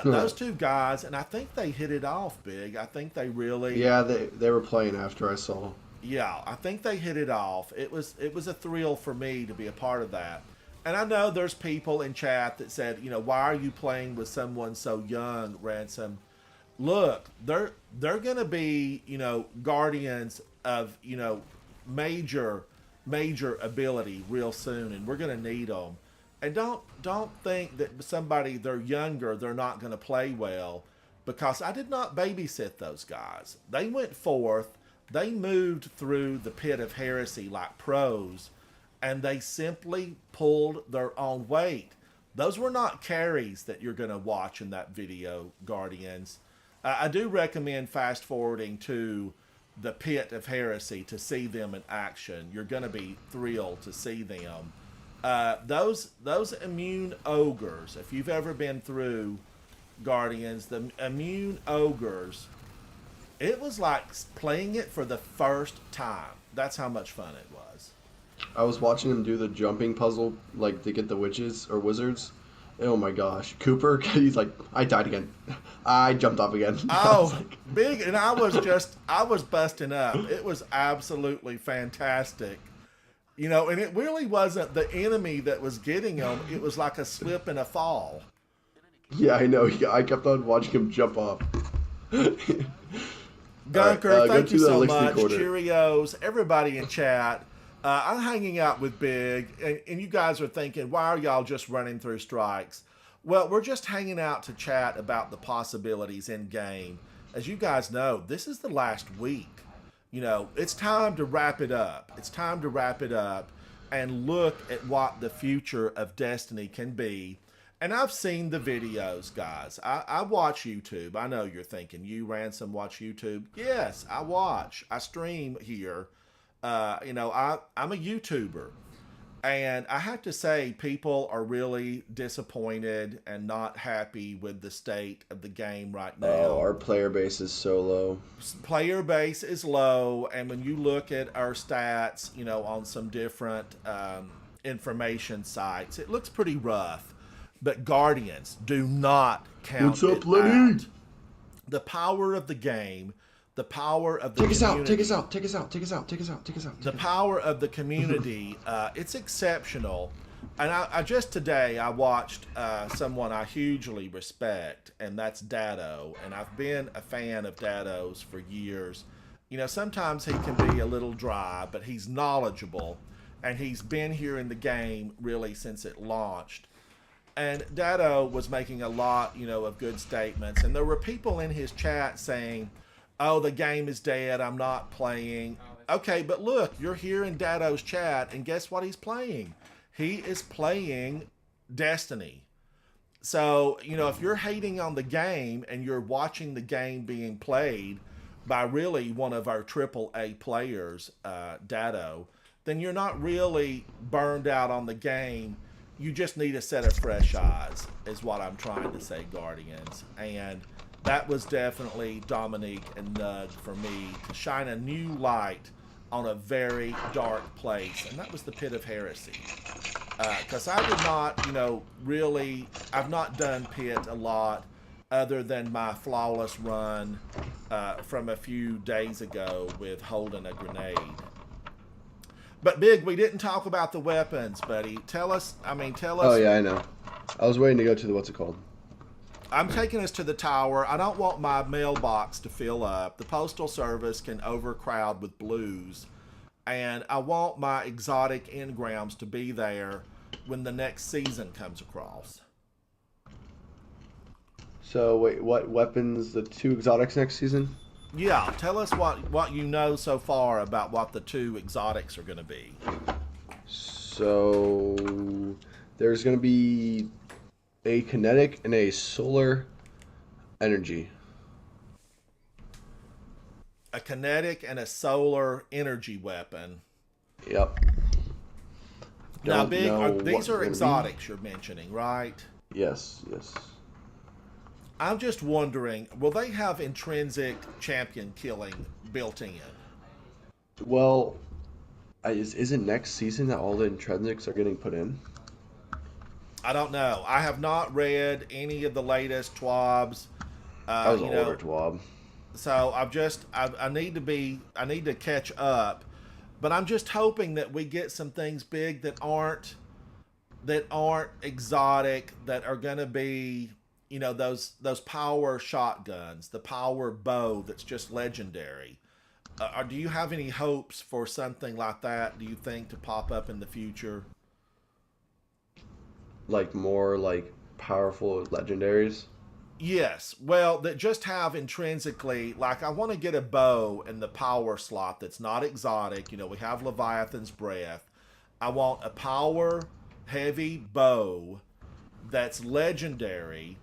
Those two guys, and I think they hit it off, Big. I think they really. Yeah, they were playing after I saw. Yeah, I think they hit it off. It was a thrill for me to be a part of that. And I know there's people in chat that said, why are you playing with someone so young, Ransom? Look, they're gonna be, guardians of, major ability real soon, and we're gonna need them. And don't think that they're younger, they're not gonna play well, because I did not babysit those guys. They went forth. They moved through the Pit of Heresy like pros, and they simply pulled their own weight. Those were not carries that you're going to watch in that video, Guardians. I do recommend fast forwarding to the Pit of Heresy to see them in action. You're going to be thrilled to see them. Those immune ogres, if you've ever been through, Guardians, the immune ogres, it was like playing it for the first time. That's how much fun it was. I was watching him do the jumping puzzle, like to get the witches or wizards. Oh my gosh, Cooper, he's like, I died again. I jumped off again. Oh, Big, and I was busting up. It was absolutely fantastic. And it really wasn't the enemy that was getting him. It was like a slip and a fall. Yeah, I know. I kept on watching him jump off. Gunker, thank you so much. Quarter. Cheerios, everybody in chat. I'm hanging out with Big, and you guys are thinking, why are y'all just running through strikes? Well, we're just hanging out to chat about the possibilities in game. As you guys know, this is the last week. It's time to wrap it up. It's time to wrap it up and look at what the future of Destiny can be. And I've seen the videos, guys. I watch YouTube. I know you're thinking, you, Ransom, watch YouTube. Yes, I watch. I stream here. I'm a YouTuber. And I have to say, people are really disappointed and not happy with the state of the game right now. Oh, our player base is so low. Player base is low. And when you look at our stats, on some different information sites, it looks pretty rough. But Guardians, do not count What's up, it Lenny? out. The power of the game, the power of the Take us out, community. take us out, take us out, take us out, take us out, take us out. The power of the community, it's exceptional. And I just today, I watched someone I hugely respect, and that's Dado. And I've been a fan of Dado's for years. Sometimes he can be a little dry, but he's knowledgeable. And he's been here in the game really since it launched. And Dado was making a lot, of good statements. And there were people in his chat saying, oh, the game is dead, I'm not playing. Okay, but look, you're here in Dado's chat, and guess what he's playing? He is playing Destiny. So, if you're hating on the game and you're watching the game being played by really one of our AAA players, Dado, then you're not really burned out on the game. You just need a set of fresh eyes, is what I'm trying to say, Guardians. And that was definitely Dominique and Nug for me to shine a new light on a very dark place, and that was the Pit of Heresy. Because I did not, really, I've not done Pit a lot other than my flawless run from a few days ago with holding a grenade. But Big, we didn't talk about the weapons, buddy. Tell us. Oh yeah, I know. I was waiting to go to the what's it called. I'm taking us to the tower. I don't want my mailbox to fill up. The Postal Service can overcrowd with blues. And I want my exotic engrams to be there when the next season comes across. So wait, what weapons? The 2 exotics next season? Yeah, tell us what you know so far about what the 2 exotics are going to be. So there's going to be a kinetic and a solar energy. A kinetic and a solar energy weapon. Yep. Now, Don't Big, know these what are they're gonna exotics you're mentioning, right? be. Yes, yes. I'm just wondering, will they have intrinsic champion killing built in? Well, isn't next season that all the intrinsics are getting put in? I don't know. I have not read any of the latest TWABs. That was an older TWAB. So I need to catch up, but I'm just hoping that we get some things big that aren't exotic, that are going to be, those power shotguns, the power bow that's just legendary. Do you have any hopes for something like that, do you think, to pop up in the future? Like more like powerful legendaries? Yes. Well, that just have intrinsically, like, I want to get a bow in the power slot that's not exotic. We have Leviathan's Breath. I want a power heavy bow that's legendary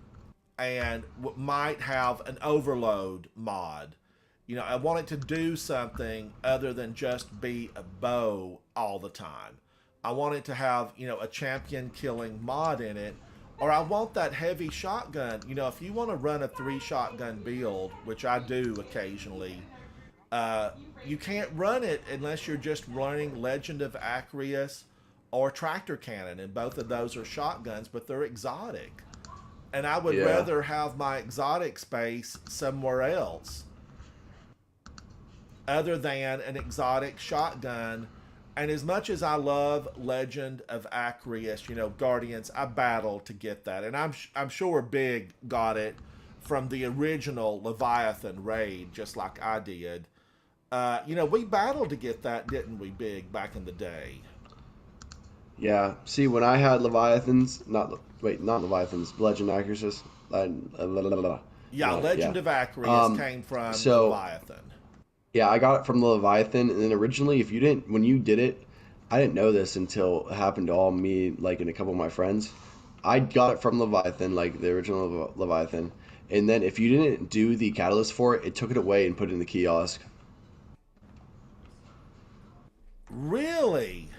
and might have an overload mod. I want it to do something other than just be a bow all the time. I want it to have, a champion killing mod in it. Or I want that heavy shotgun. If you want to run a 3 shotgun build, which I do occasionally, you can't run it unless you're just running Legend of Acreus or Tractor Cannon. And both of those are shotguns, but they're exotic. And I would rather have my exotic space somewhere else other than an exotic shotgun. And as much as I love Legend of Acreus, Guardians, I battled to get that. And I'm sure Big got it from the original Leviathan raid, just like I did. We battled to get that, didn't we, Big, back in the day? Yeah. See, when I had Leviathans, not Leviathans, Legend Acreus. Legend of Acreus came from Leviathan. Yeah, I got it from the Leviathan, and then originally, when you did it, I didn't know this until it happened to all me, like, and a couple of my friends. I got it from Leviathan, like, the original Leviathan, and then if you didn't do the catalyst for it, it took it away and put it in the kiosk. Really?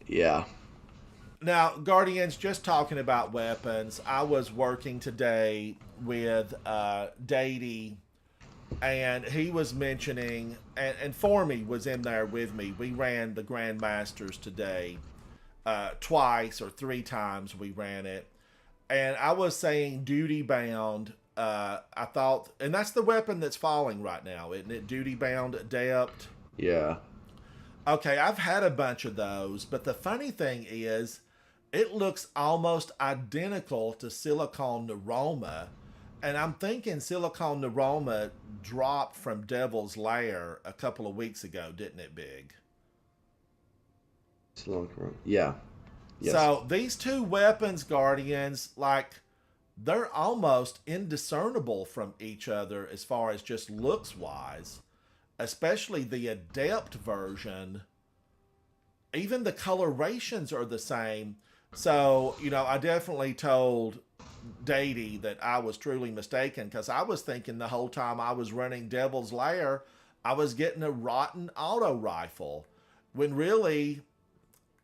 Yeah. Now, Guardians, just talking about weapons, I was working today with Dady, and he was mentioning, and Formy was in there with me. We ran the Grandmasters today. Twice or 3 times we ran it. And I was saying duty bound. I thought, and that's the weapon that's falling right now, isn't it? Duty bound adept. Yeah. Okay, I've had a bunch of those, but the funny thing is, it looks almost identical to Silicon Neuroma. And I'm thinking Silicon Neuroma dropped from Devil's Lair a couple of weeks ago, didn't it, Big? Yeah. Yes. So these 2 weapons, Guardians, like, they're almost indiscernible from each other as far as just looks-wise. Especially the Adept version. Even the colorations are the same. So, I definitely told Dady that I was truly mistaken, because I was thinking the whole time I was running Devil's Lair, I was getting a rotten auto rifle. when really,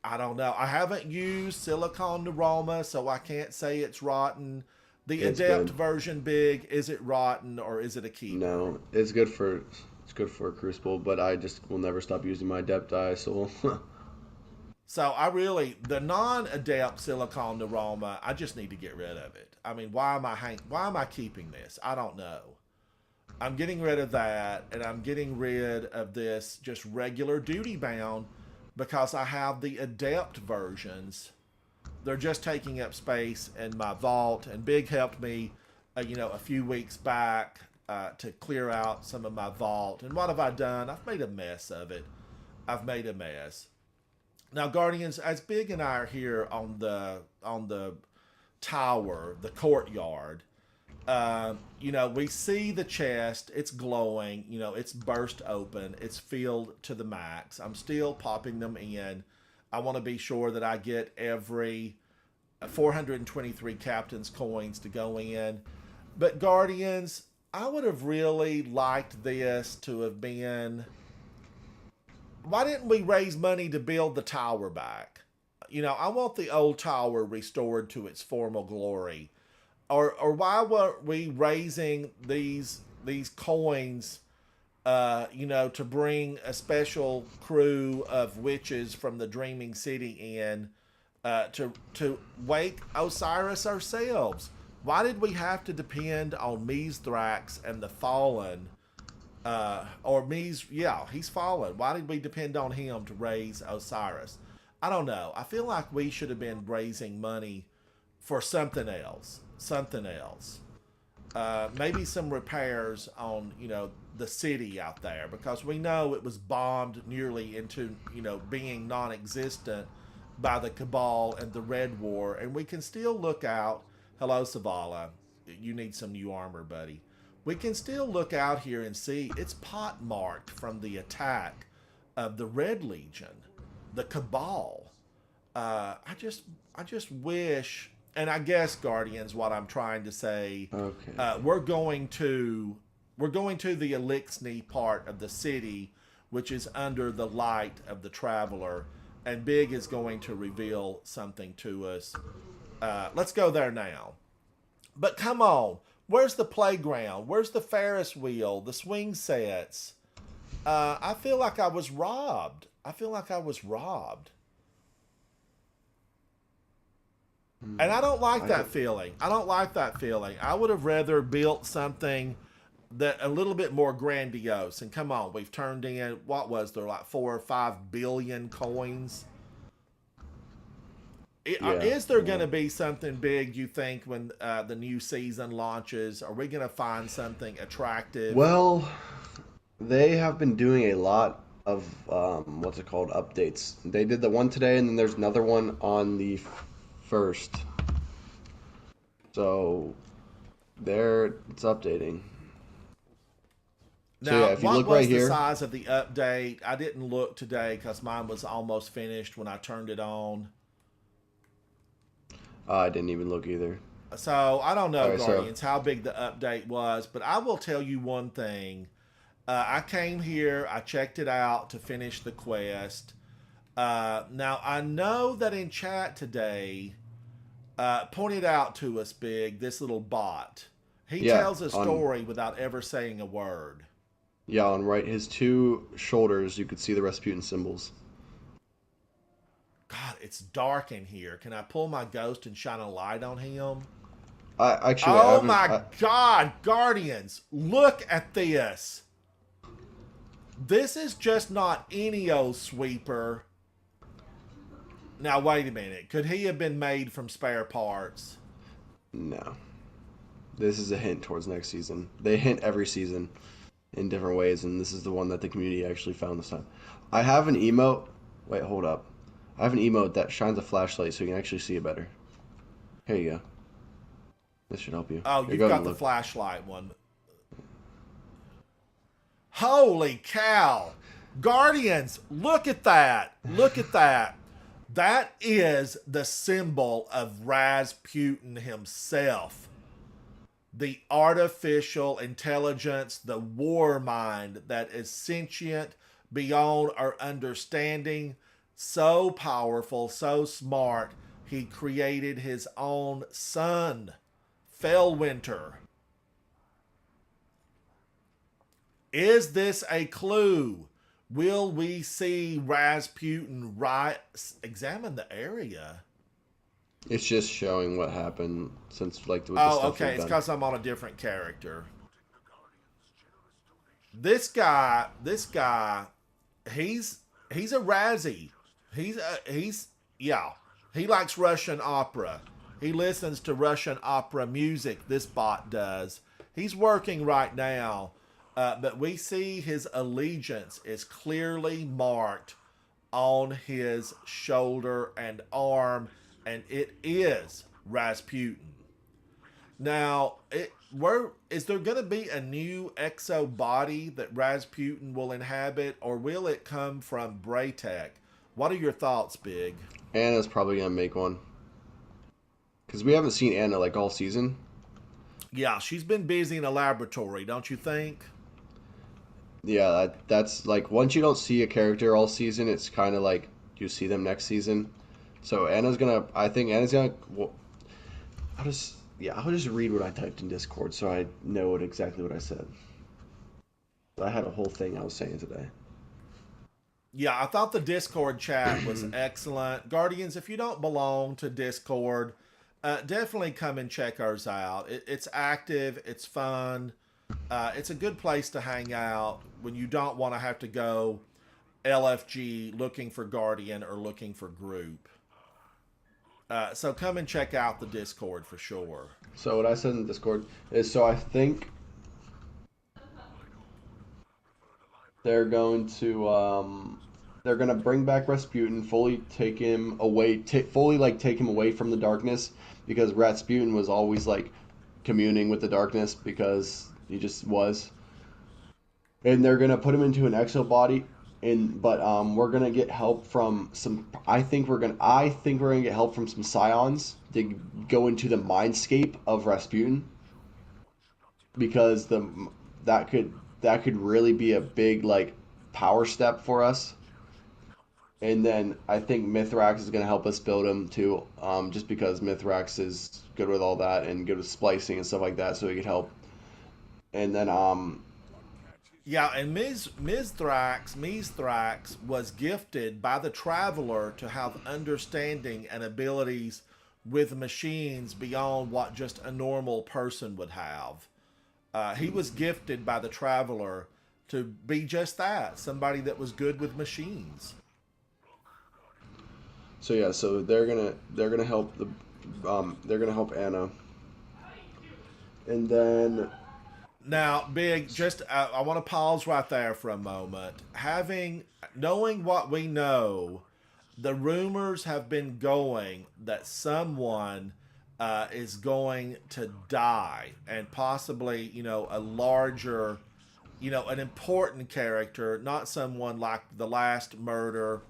I don't know. I haven't used silicone aroma, so I can't say it's rotten. The It's Adept good. version, Big, is it rotten or is it a keeper? No, it's good for a crucible, but I just will never stop using my adept eye, so So I really, the non-adept silicone aroma, I just need to get rid of it. I mean, why am I keeping this? I don't know. I'm getting rid of that, and I'm getting rid of this just regular duty bound because I have the adept versions. They're just taking up space in my vault, and Big helped me, a few weeks back to clear out some of my vault. And what have I done? I've made a mess of it. I've made a mess. Now, Guardians, as Big and I are here on the tower, the courtyard, we see the chest. It's glowing. It's burst open. It's filled to the max. I'm still popping them in. I want to be sure that I get every 423 captain's coins to go in. But Guardians, I would have really liked this to have been. Why didn't we raise money to build the tower back? I want the old tower restored to its former glory. Or why weren't we raising these coins, to bring a special crew of witches from the Dreaming City in to wake Osiris ourselves? Why did we have to depend on Mithrax and the Fallen? He's fallen. Why did we depend on him to raise Osiris? I don't know. I feel like we should have been raising money for something else. Maybe some repairs on, the city out there, because we know it was bombed nearly into, being non-existent by the Cabal and the Red War. And we can still look out. Hello, Savala. You need some new armor, buddy. We can still look out here and see it's pot-marked from the attack of the Red Legion, the Cabal. I just wish, and I guess, Guardians, what I'm trying to say, okay. we're going to the Elixni part of the city, which is under the light of the Traveler, and Big is going to reveal something to us. Let's go there now. But come on. Where's the playground? Where's the Ferris wheel? The swing sets? I feel like I was robbed. And I don't like that feeling. I would have rather built something that a little bit more grandiose. And come on, we've turned in, what was there, like 4 or 5 billion coins? Is there going to be something big, you think, when the new season launches? Are we going to find something attractive? Well, they have been doing a lot of updates. They did the one today, and then there's another one on the first. So it's updating. Now, So yeah, if you what look was right the here, size of the update? I didn't look today because mine was almost finished when I turned it on. I didn't even look either. So I don't know, All right, Guardians, how big the update was, but I will tell you one thing. I came here, I checked it out to finish the quest. Now, I know that in chat today, pointed out to us, Big, this little bot. He tells a story without ever saying a word. Yeah, on his two shoulders, you could see the Rasputin symbols. God, it's dark in here. Can I pull my ghost and shine a light on him? God, Guardians, look at this. This is just not any old sweeper. Now, wait a minute. Could he have been made from spare parts? No. This is a hint towards next season. They hint every season in different ways, and this is the one that the community actually found this time. I have an emote. Wait, hold up. I have an emote that shines a flashlight so you can actually see it better. Here you go. This should help you. Oh, you've got the flashlight one. Holy cow. Guardians, look at that. Look at that. That is the symbol of Rasputin himself. The artificial intelligence, the war mind that is sentient beyond our understanding, so powerful, so smart, he created his own son, Fellwinter. Is this a clue? Will we see Rasputin examine the area? It's just showing what happened since like with the Oh, stuff okay. we've It's done. because I'm on a different character. This guy, he's a Razzie. He's yeah. He likes Russian opera. He listens to Russian opera music. This bot does. He's working right now, but we see his allegiance is clearly marked on his shoulder and arm, and it is Rasputin. Now, is there going to be a new exo body that Rasputin will inhabit, or will it come from Braytech? What are your thoughts, Big? Anna's probably gonna make one because we haven't seen Anna like all season. Yeah, she's been busy in a laboratory, don't you think? Yeah, that's like once you don't see a character all season, it's kind of like you see them next season. So Anna's gonna. I think Anna's gonna. Well, I'll just read what I typed in Discord so I know exactly what I said. I had a whole thing I was saying today. Yeah, I thought the Discord chat was excellent. Guardians, if you don't belong to Discord, definitely come and check ours out. It's active, it's fun, it's a good place to hang out when you don't want to have to go LFG looking for Guardian or looking for group. So come and check out the Discord for sure. So what I said in Discord is so I think they're going to bring back Rasputin, fully take him away, fully like take him away from the darkness because Rasputin was always like communing with the darkness because he just was, and they're gonna put him into an exo body. But we're gonna get help from some. I think we're gonna get help from some scions to go into the mindscape of Rasputin because that could really be a big like power step for us. And then I think Mithrax is gonna help us build him too, just because Mithrax is good with all that and good with splicing and stuff like that, so he could help. And then Yeah, and Mithrax was gifted by the Traveler to have understanding and abilities with machines beyond what just a normal person would have. He was gifted by the Traveler to be just that, somebody that was good with machines. so yeah, so they're gonna help Anna, and then Now, Big, just I want to pause right there for a moment. Knowing what we know, the rumors have been going that someone is going to die, and possibly, a larger, an important character, not someone like the last murder.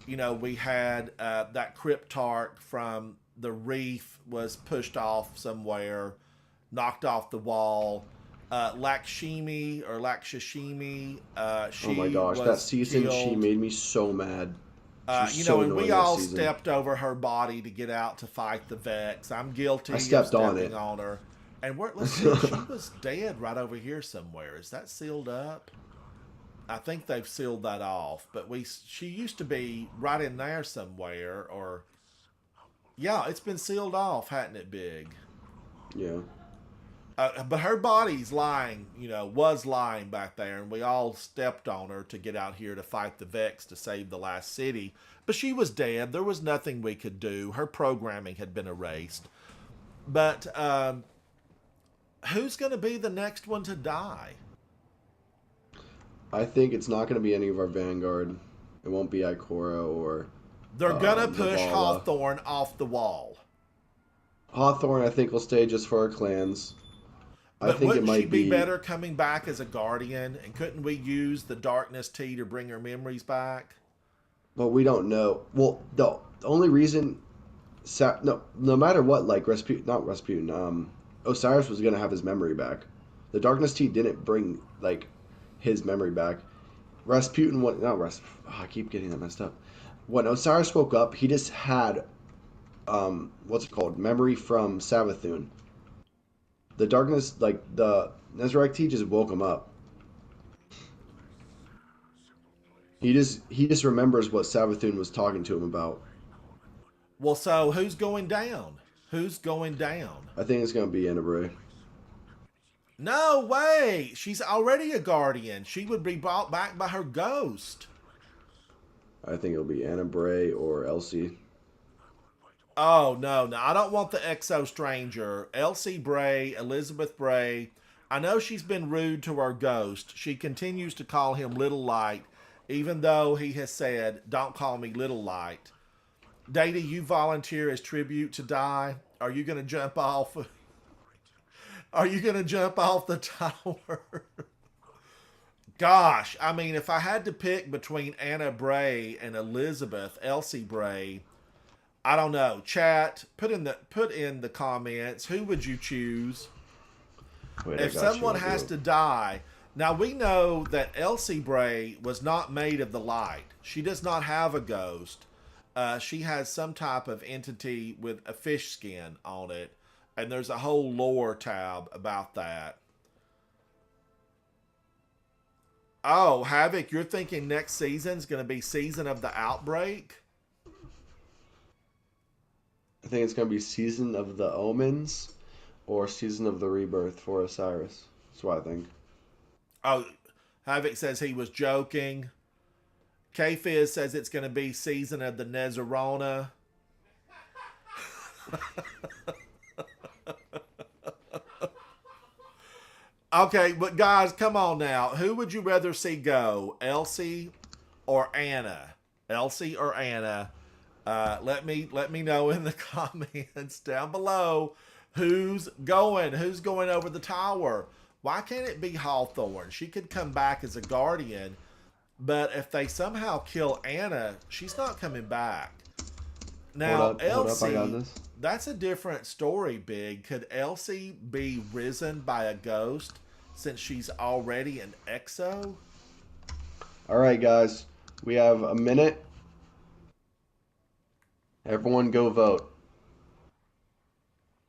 We had that Cryptarch from the Reef was pushed off somewhere, knocked off the wall. Lakshmi or Lakshashimi, she oh my gosh, that was season killed. she made me so mad. She was so And annoying we that all season. stepped over her body to get out to fight the Vex. I'm guilty I of stepped on stepping it. on her. And let's see, she was dead right over here somewhere. Is that sealed up? I think they've sealed that off. But she used to be right in there somewhere. Or yeah, it's been sealed off, hadn't it, Big? Yeah. But her body's lying, was lying back there, and we all stepped on her to get out here to fight the Vex to save the last city. But she was dead. There was nothing we could do. Her programming had been erased. But who's going to be the next one to die? I think it's not going to be any of our Vanguard. It won't be Ikora or They're going to push Zavala. Hawthorne off the wall. Hawthorne, I think, will stay just for our clans. I But think it wouldn't might she be better coming back as a Guardian? And couldn't we use the Darkness Tea to bring her memories back? But we don't know. Well, the only reason, no matter what, like not Rasputin, Osiris was gonna have his memory back. The Darkness Tea didn't bring like his memory back. Rasputin, what? Not Ras. Oh, I keep getting that messed up. When Osiris woke up, he just had what's it called? Memory from Savathun. The darkness, like the Nezarec just woke him up. He just remembers what Savathun was talking to him about. Well, so who's going down? Who's going down? I think it's gonna be Annabray. No way! She's already a guardian. She would be brought back by her ghost. I think it'll be Annabray or Elsie. Oh, no. I don't want the Exo Stranger. Elsie Bray, Elizabeth Bray. I know she's been rude to her ghost. She continues to call him Little Light, even though he has said, don't call me Little Light. Data, you volunteer as tribute to die. Are you going to jump off? Are you going to jump off the tower? Gosh, I mean, if I had to pick between Anna Bray and Elsie Bray, I don't know. Chat, put in the comments, who would you choose? Wait, If someone has to die, now we know that Elsie Bray was not made of the light. She does not have a ghost. She has some type of entity with a fish skin on it, and there's a whole lore tab about that. Oh, Havoc, you're thinking next season's going to be Season of the Outbreak? I think it's gonna be Season of the Omens or Season of the Rebirth for Osiris. That's what I think. Oh, Havoc says he was joking. K-Fizz says it's going to be Season of the Nezarona. Okay, but guys, come on now. Who would you rather see go? Elsie or Anna? Elsie or Anna? Let me know in the comments down below who's going over the tower. Why can't it be Hawthorne? She could come back as a guardian, but if they somehow kill Anna, she's not coming back. Now, Elsie, I got this. that's a different story, Big. Could Elsie be risen by a ghost since she's already an exo? All right, guys, we have a minute. Everyone go vote.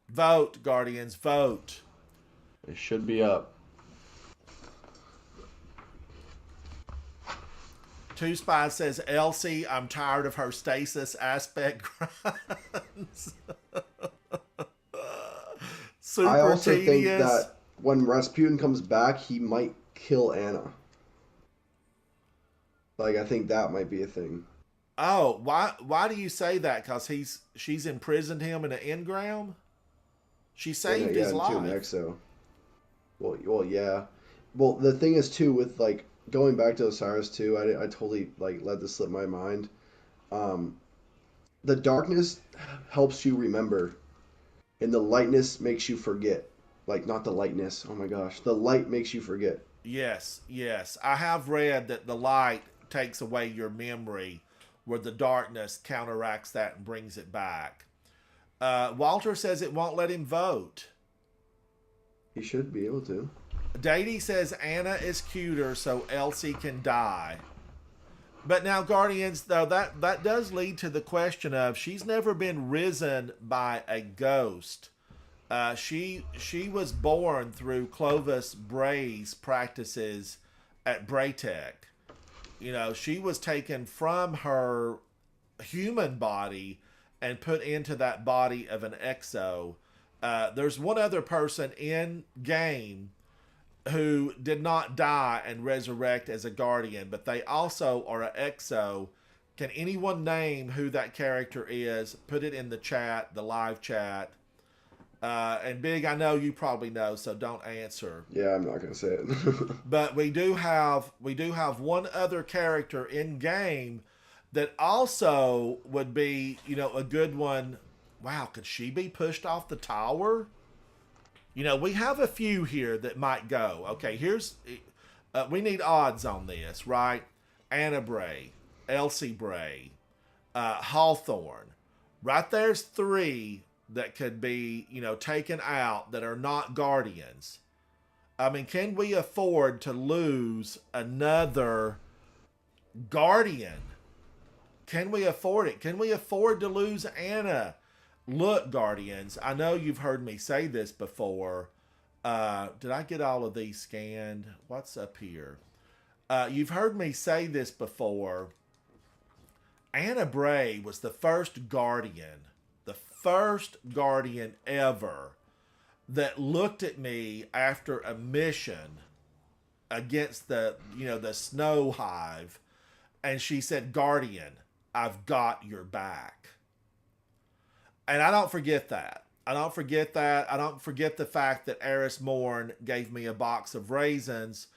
Vote, Guardians, vote. It should be up. Two Spies says, Elsie, I'm tired of her stasis aspect grinds. Super I also tedious. think that when Rasputin comes back, he might kill Anna. Like, I think that might be a thing. Oh, why do you say that? Because she's imprisoned him in an engram? She saved his life. Into an exo. Well, yeah. Well, the thing is too with like going back to Osiris too. I totally like let this slip my mind. The darkness helps you remember, and the lightness makes you forget. Like not the lightness. Oh my gosh, the light makes you forget. Yes. I have read that the light takes away your memory, where the darkness counteracts that and brings it back. Walter says it won't let him vote. He should be able to. Dady says Anna is cuter, so Elsie can die. But now, Guardians, though, that does lead to the question of she's never been risen by a ghost. She was born through Clovis Bray's practices at Braytech. You know, she was taken from her human body and put into that body of an exo. There's one other person in game who did not die and resurrect as a guardian, but they also are an exo. Can anyone name who that character is? Put it in the chat, the live chat. And Big, I know you probably know, so don't answer. Yeah, I'm not gonna say it. But we do have one other character in game that also would be, a good one. Wow, could she be pushed off the tower? We have a few here that might go. Okay, we need odds on this, right? Anna Bray, Elsie Bray, Hawthorne. Right there's three that could be, taken out that are not guardians. I mean, can we afford to lose another Guardian. Can we afford it? Can we afford to lose Anna? Look, Guardians, I know you've heard me say this before. Did I get all of these scanned? What's up here? You've heard me say this before. Anna Bray was the first Guardian ever that looked at me after a mission against the snow hive, and she said, "Guardian, I've got your back." And I don't forget that. I don't forget the fact that Eris Morn gave me a box of raisins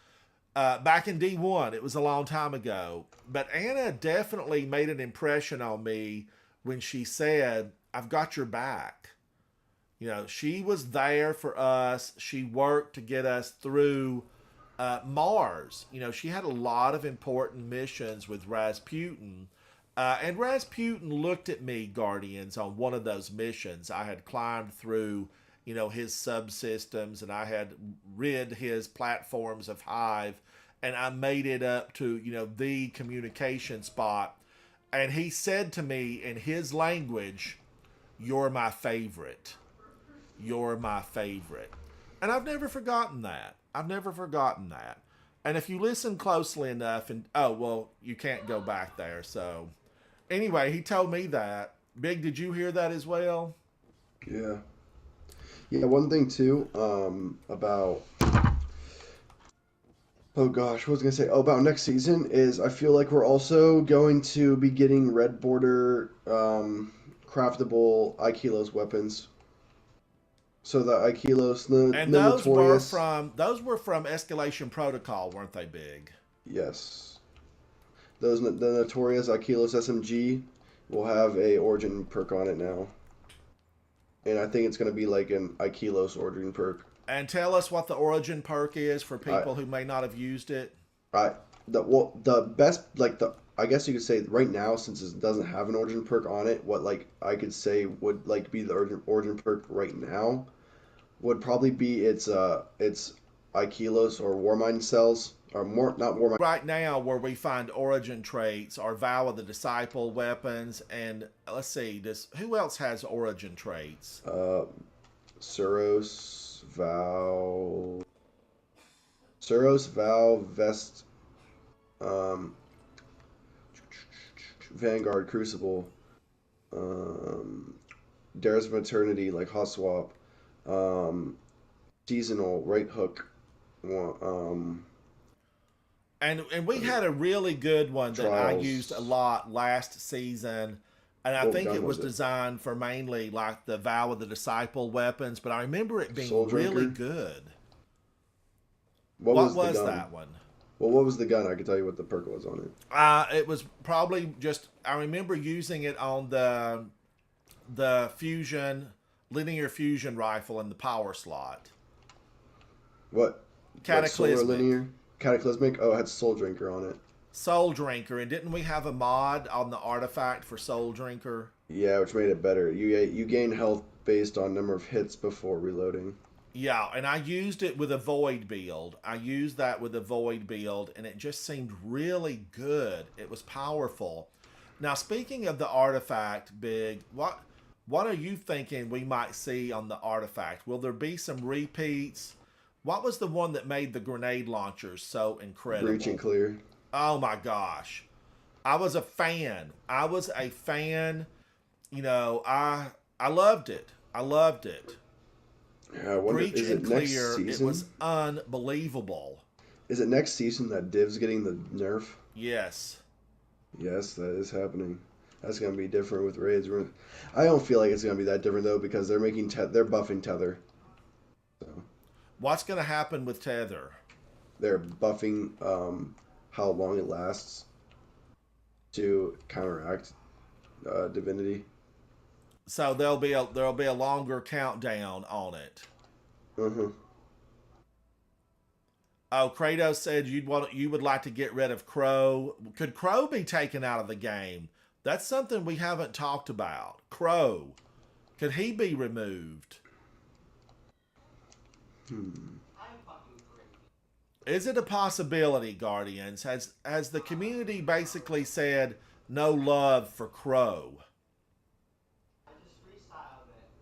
back in D1. It was a long time ago. But Anna definitely made an impression on me when she said, "I've got your back." She was there for us. She worked to get us through Mars. She had a lot of important missions with Rasputin. And Rasputin looked at me, Guardians, on one of those missions. I had climbed through, his subsystems, and I had rid his platforms of Hive, and I made it up to, the communication spot. And he said to me in his language, "You're my favorite. You're my favorite." And I've never forgotten that. And if you listen closely enough, you can't go back there, so... Anyway, he told me that. Big, did you hear that as well? Yeah. Yeah, one thing too, about, oh gosh, what was I gonna say? Oh, about next season is I feel like we're also going to be getting red border, craftable Aikilos weapons. So the Aikilos, And the those Notorious, were from Escalation Protocol, weren't they, Big? yes. The Notorious Aikilos SMG will have a origin perk on it now. And I think it's going to be like an Aikilos origin perk. And tell us what the origin perk is for I, people who may not have used it. the best, like, I guess you could say right now, since it doesn't have an origin perk on it, what, like, I could say would, like, be the origin perk right now would probably be its Aikilos or Warmind cells, or more, not Warmind. Right now, where we find origin traits are Vow of the Disciple weapons, and let's see, who else has origin traits? Suros, Val, Vest, Vanguard, Crucible, Dares of Eternity, like Hot Swap, Seasonal, Right Hook, And we had a really good one that I Trials. used a lot last season. And I What think gun it was was it? designed for mainly like the Vow of the Disciple weapons, but I remember it being Soul really Drinker? good. What What was the was gun? that one? Well, what was the gun? I can tell you what the perk was on it. It was probably just, I remember using it on the linear fusion rifle in the power slot. What? Cataclysmic. Solar linear? Cataclysmic? Oh, it had Soul Drinker on it. Soul Drinker, and didn't we have a mod on the artifact for Soul Drinker? Yeah, which made it better. You gain health based on number of hits before reloading. Yeah, and I used it with a Void build. And it just seemed really good. It was powerful. Now, speaking of the artifact, Big, what are you thinking we might see on the artifact? Will there be some repeats? What was the one that made the grenade launchers so incredible? Breach and clear. Oh my gosh. I was a fan. I loved it. Yeah, I wonder, Breach is and it next clear. It season? was unbelievable. Is it next season that Div's getting the nerf? Yes. Yes, that is happening. That's gonna be different with raids. I don't feel like it's gonna be that different though because they're buffing tether. So What's going to happen with Tether? they're buffing how long it lasts to counteract divinity. So there'll be a longer countdown on it. Mm-hmm. Oh, Kratos said you would like to get rid of Crow. Could Crow be taken out of the game? That's something we haven't talked about. Crow. Could he be removed? Is it a possibility, Guardians? Has the community basically said no love for Crow?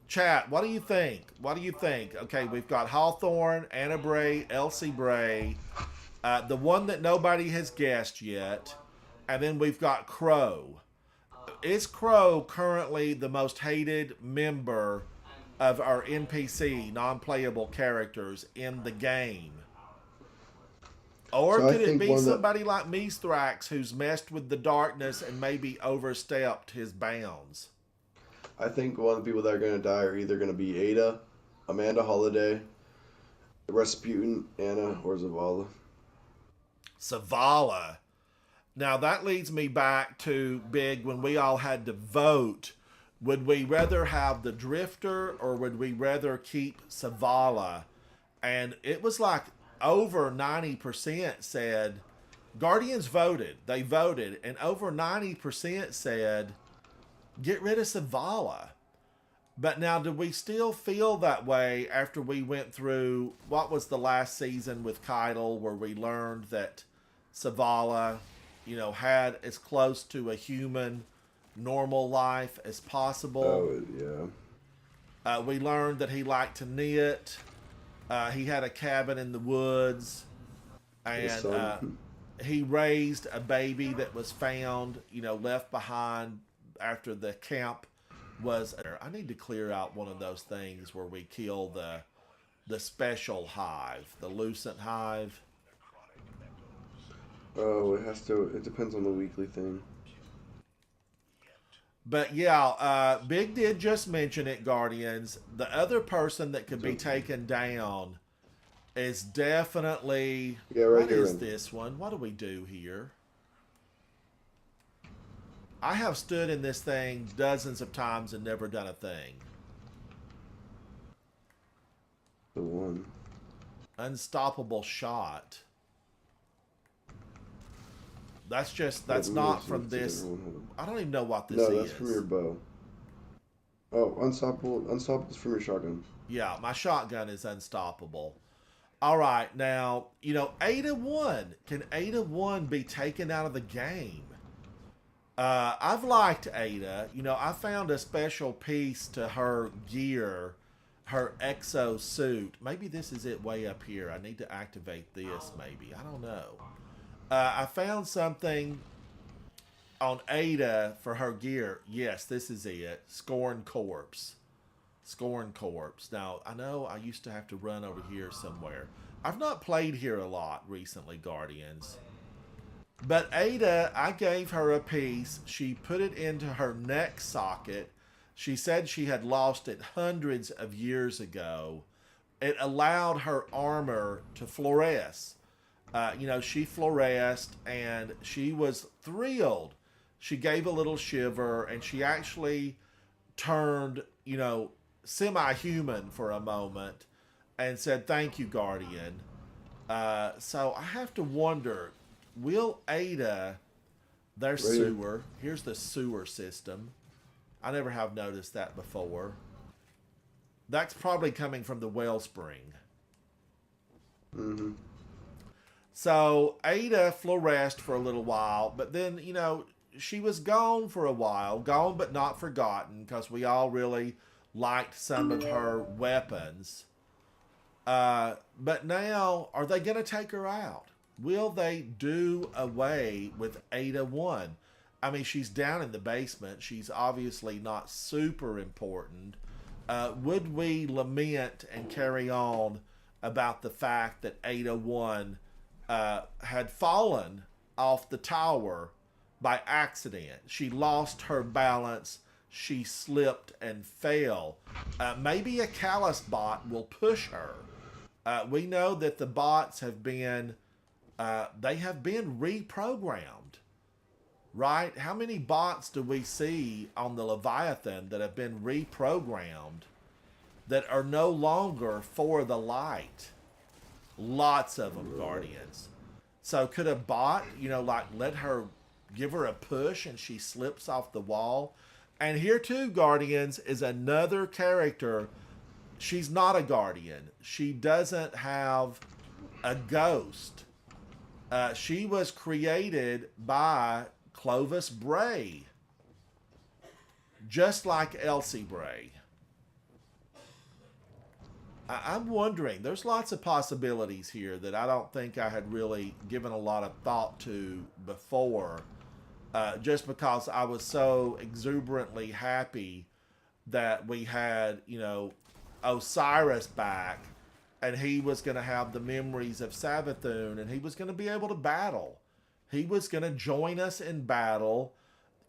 Chat, what do you think? What do you think? Okay, we've got Hawthorne, Anna Bray, Elsie Bray, the one that nobody has guessed yet, and then we've got Crow. Is Crow currently the most hated member of our NPC, non-playable characters in the game? Or So I could it think be one that somebody like Mithrax who's messed with the darkness and maybe overstepped his bounds? I think one of the people that are going to die are either going to be Ada, Amanda Holiday, Rasputin, Anna, or Zavala. Zavala. Now that leads me back to Big when we all had to vote. Would we rather have the Drifter or would we rather keep Zavala? And it was like over 90% said, Guardians voted. They voted. And over 90% said, get rid of Zavala. But now, do we still feel that way after we went through, what was the last season with Keitel, where we learned that Zavala, had as close to a human, normal life as possible? Oh, yeah. We learned that he liked to knit. He had a cabin in the woods. And he raised a baby that was found, left behind after the camp was. I need to clear out one of those things where we kill the special hive, the lucent hive. Oh, it depends on the weekly thing. But yeah, Big did just mention it, Guardians. The other person that could be taken down is definitely... Yeah, right what here. is this one? What do we do here? I have stood in this thing dozens of times and never done a thing. The one. Unstoppable shot. That's not from this. I don't even know what this is. No, that's from your bow. Oh, unstoppable is from your shotgun. Yeah, my shotgun is unstoppable. All right, now, Ada 1. Can Ada 1 be taken out of the game? I've liked Ada. I found a special piece to her gear, her exo suit. Maybe this is it way up here. I need to activate this, maybe. I don't know. I found something on Ada for her gear. Yes, this is it. Scorn Corpse. Scorn Corpse. Now, I know I used to have to run over here somewhere. I've not played here a lot recently, Guardians. But Ada, I gave her a piece. She put it into her neck socket. She said she had lost it hundreds of years ago. It allowed her armor to fluoresce. She fluoresced and she was thrilled. She gave a little shiver and she actually turned, semi-human for a moment and said, thank you, Guardian. So I have to wonder, will Ada, there's sewer. Here's the sewer system. I never have noticed that before. That's probably coming from the wellspring. Mm-hmm. So Ada fluoresced for a little while, but then, she was gone for a while. Gone but not forgotten, because we all really liked some of her weapons. But now, are they going to take her out? Will they do away with Ada 1? I mean, she's down in the basement. She's obviously not super important. Would we lament and carry on about the fact that Ada 1 had fallen off the tower by accident? She lost her balance. She slipped and fell. Maybe a callous bot will push her. We know that the bots have been... they have been reprogrammed, right? How many bots do we see on the Leviathan that have been reprogrammed that are no longer for the light? Lots of them, Guardians. So could a bot, give her a push and she slips off the wall? And here too, Guardians, is another character. She's not a Guardian. She doesn't have a ghost. She was created by Clovis Bray, just like Elsie Bray. I'm wondering, there's lots of possibilities here that I don't think I had really given a lot of thought to before, just because I was so exuberantly happy that we had, Osiris back, and he was going to have the memories of Savathun, and he was going to be able to battle. He was going to join us in battle,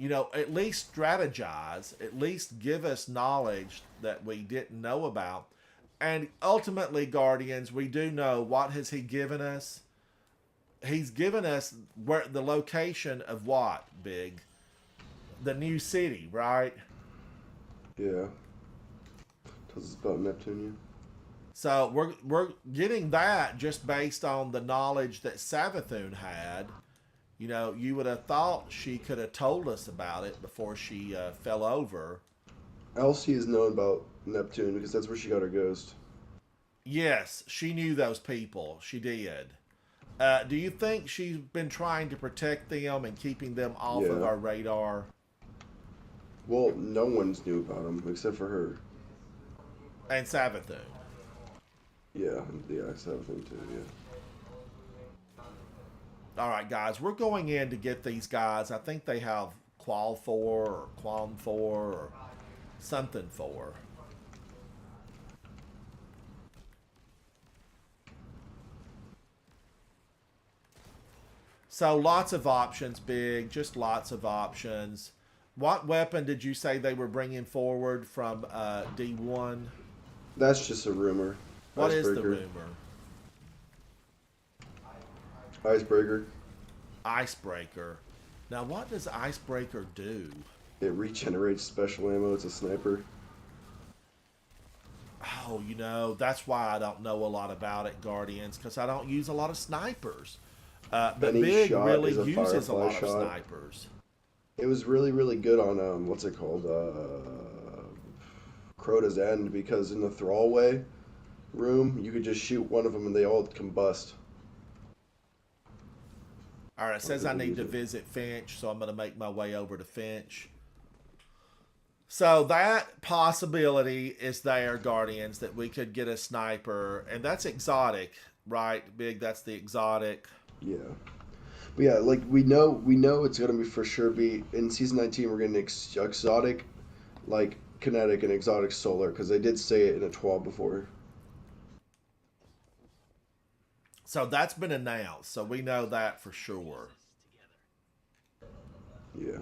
at least strategize, at least give us knowledge that we didn't know about. And ultimately, Guardians, we do know, what has he given us? He's given us the location of what, Big? The new city, right? Yeah. Tells us about Neptune. So we're getting that just based on the knowledge that Savathun had. You would have thought she could have told us about it before she fell over. Elsie is known about Neptune because that's where she got her ghost. Yes, she knew those people. She did. Do you think she's been trying to protect them and keeping them off of our radar? Well, no one's knew about them except for her. And Savathun. Yeah, Savathun too, yeah. All right, guys, we're going in to get these guys. I think they have Qual 4 or Qualm 4 or something 4. So lots of options, Big. Just lots of options. What weapon did you say they were bringing forward from D1? That's just a rumor. What is the Icebreaker. rumor? Icebreaker. Icebreaker. Now, what does Icebreaker do? It regenerates special ammo. It's a sniper. Oh, that's why I don't know a lot about it, Guardians, because I don't use a lot of snipers. But Any Big shot really is a uses a firefly lot shot. of snipers. It was really, really good on what's it called? Crota's End, because in the thrallway room you could just shoot one of them and they all combust. All right, it says I need to visit Finch, so I'm going to make my way over to Finch. So that possibility is there, Guardians, that we could get a sniper, and that's exotic, right, Big? That's the exotic. Yeah. But yeah, like we know it's gonna be for sure be in season 19. We're getting exotic, like kinetic and exotic solar, because they did say it in a 12 before. So that's been announced, so we know that for sure. Yeah.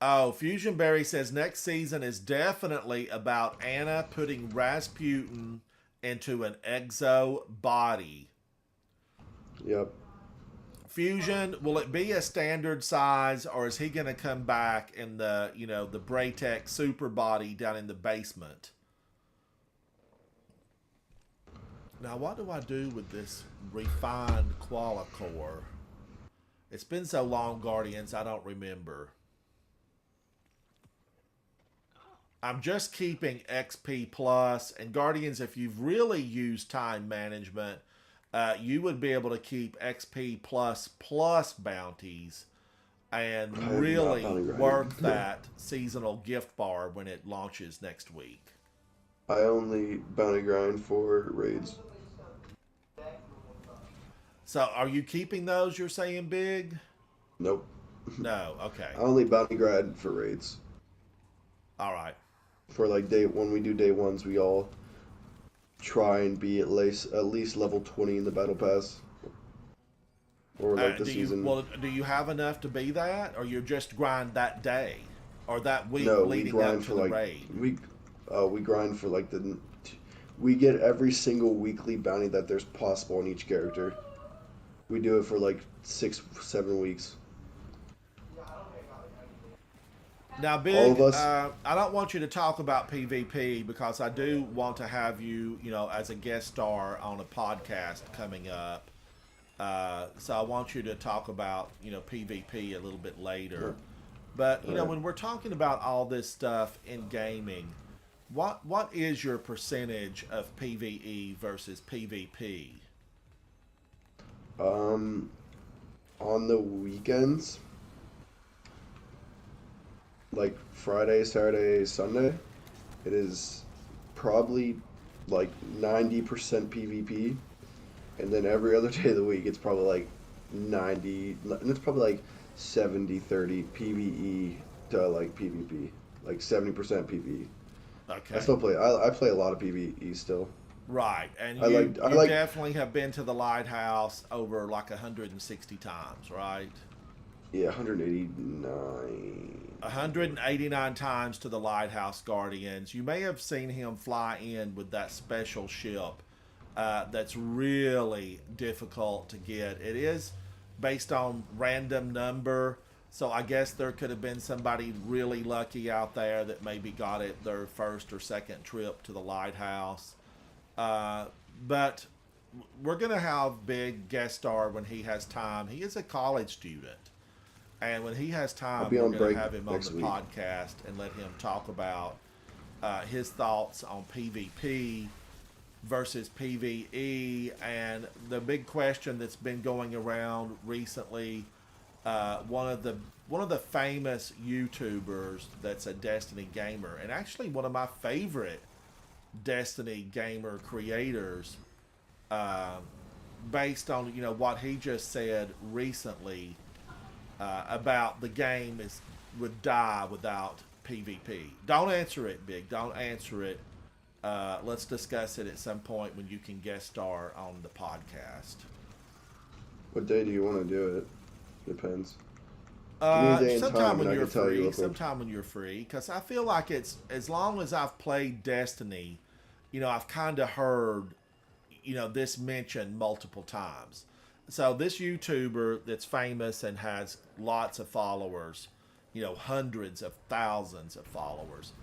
Oh, Fusion Berry says next season is definitely about Anna putting Rasputin into an exo body. Yep. Fusion, will it be a standard size, or is he going to come back in the, the Braytech super body down in the basement? Now, what do I do with this refined Qualicore? It's been so long, Guardians, I don't remember. I'm just keeping XP Plus, and Guardians, if you've really used time management, you would be able to keep XP plus bounties and really work that seasonal gift bar when it launches next week. I only bounty grind for raids. So are you keeping those, you're saying, Big? Nope. No, okay. I only bounty grind for raids. All right. For like when we do day ones, we all try and be at least level 20 in the battle pass. Or like the season. Do you have enough to be that, or you just grind that day or that week No, leading up to the raid? We grind for like we get every single weekly bounty that there's possible on each character. We do it for like 6-7 weeks. Now, Big, all of us, I don't want you to talk about PvP because I do want to have you, as a guest star on a podcast coming up. So I want you to talk about, PvP a little bit later. Sure. But, when we're talking about all this stuff in gaming, What is your percentage of PvE versus PvP? Um, on the weekends, like Friday, Saturday, Sunday, it is probably like 90% PvP, and then every other day of the week, it's probably like 90, and it's probably like 70-30 PvE to like PvP, like 70% PvE. I Okay. still play. I play a lot of PvE still. Right, and I like I you like definitely have been to the lighthouse over like 160 times, right? yeah 189. 189 times to the lighthouse guardians. You may have seen him fly in with that special ship that's really difficult to get. It is based on random number, so I guess there could have been somebody really lucky out there that maybe got it their first or second trip to the lighthouse. Uh, but we're going to have Big guest star when he has time. He is a college student. And when he has I'll time, be we're on going to break have him on the next week. podcast and let him talk about his thoughts on PvP versus PvE. And the big question that's been going around recently, one of the famous YouTubers that's a Destiny gamer, and actually one of my favorite Destiny gamer creators, uh, based on what he just said recently about the game is would die without PvP. Don't answer it, Big. Don't answer it. Let's discuss it at some point when you can guest star on the podcast. What day do you want to do it? Depends. Give me a day and Sometime time, when and I you're can tell you free. real quick. Sometime when you're free, because I feel like it's as long as I've played Destiny, I've kind of heard, this mentioned multiple times. So this YouTuber that's famous and has lots of followers, hundreds of thousands of followers.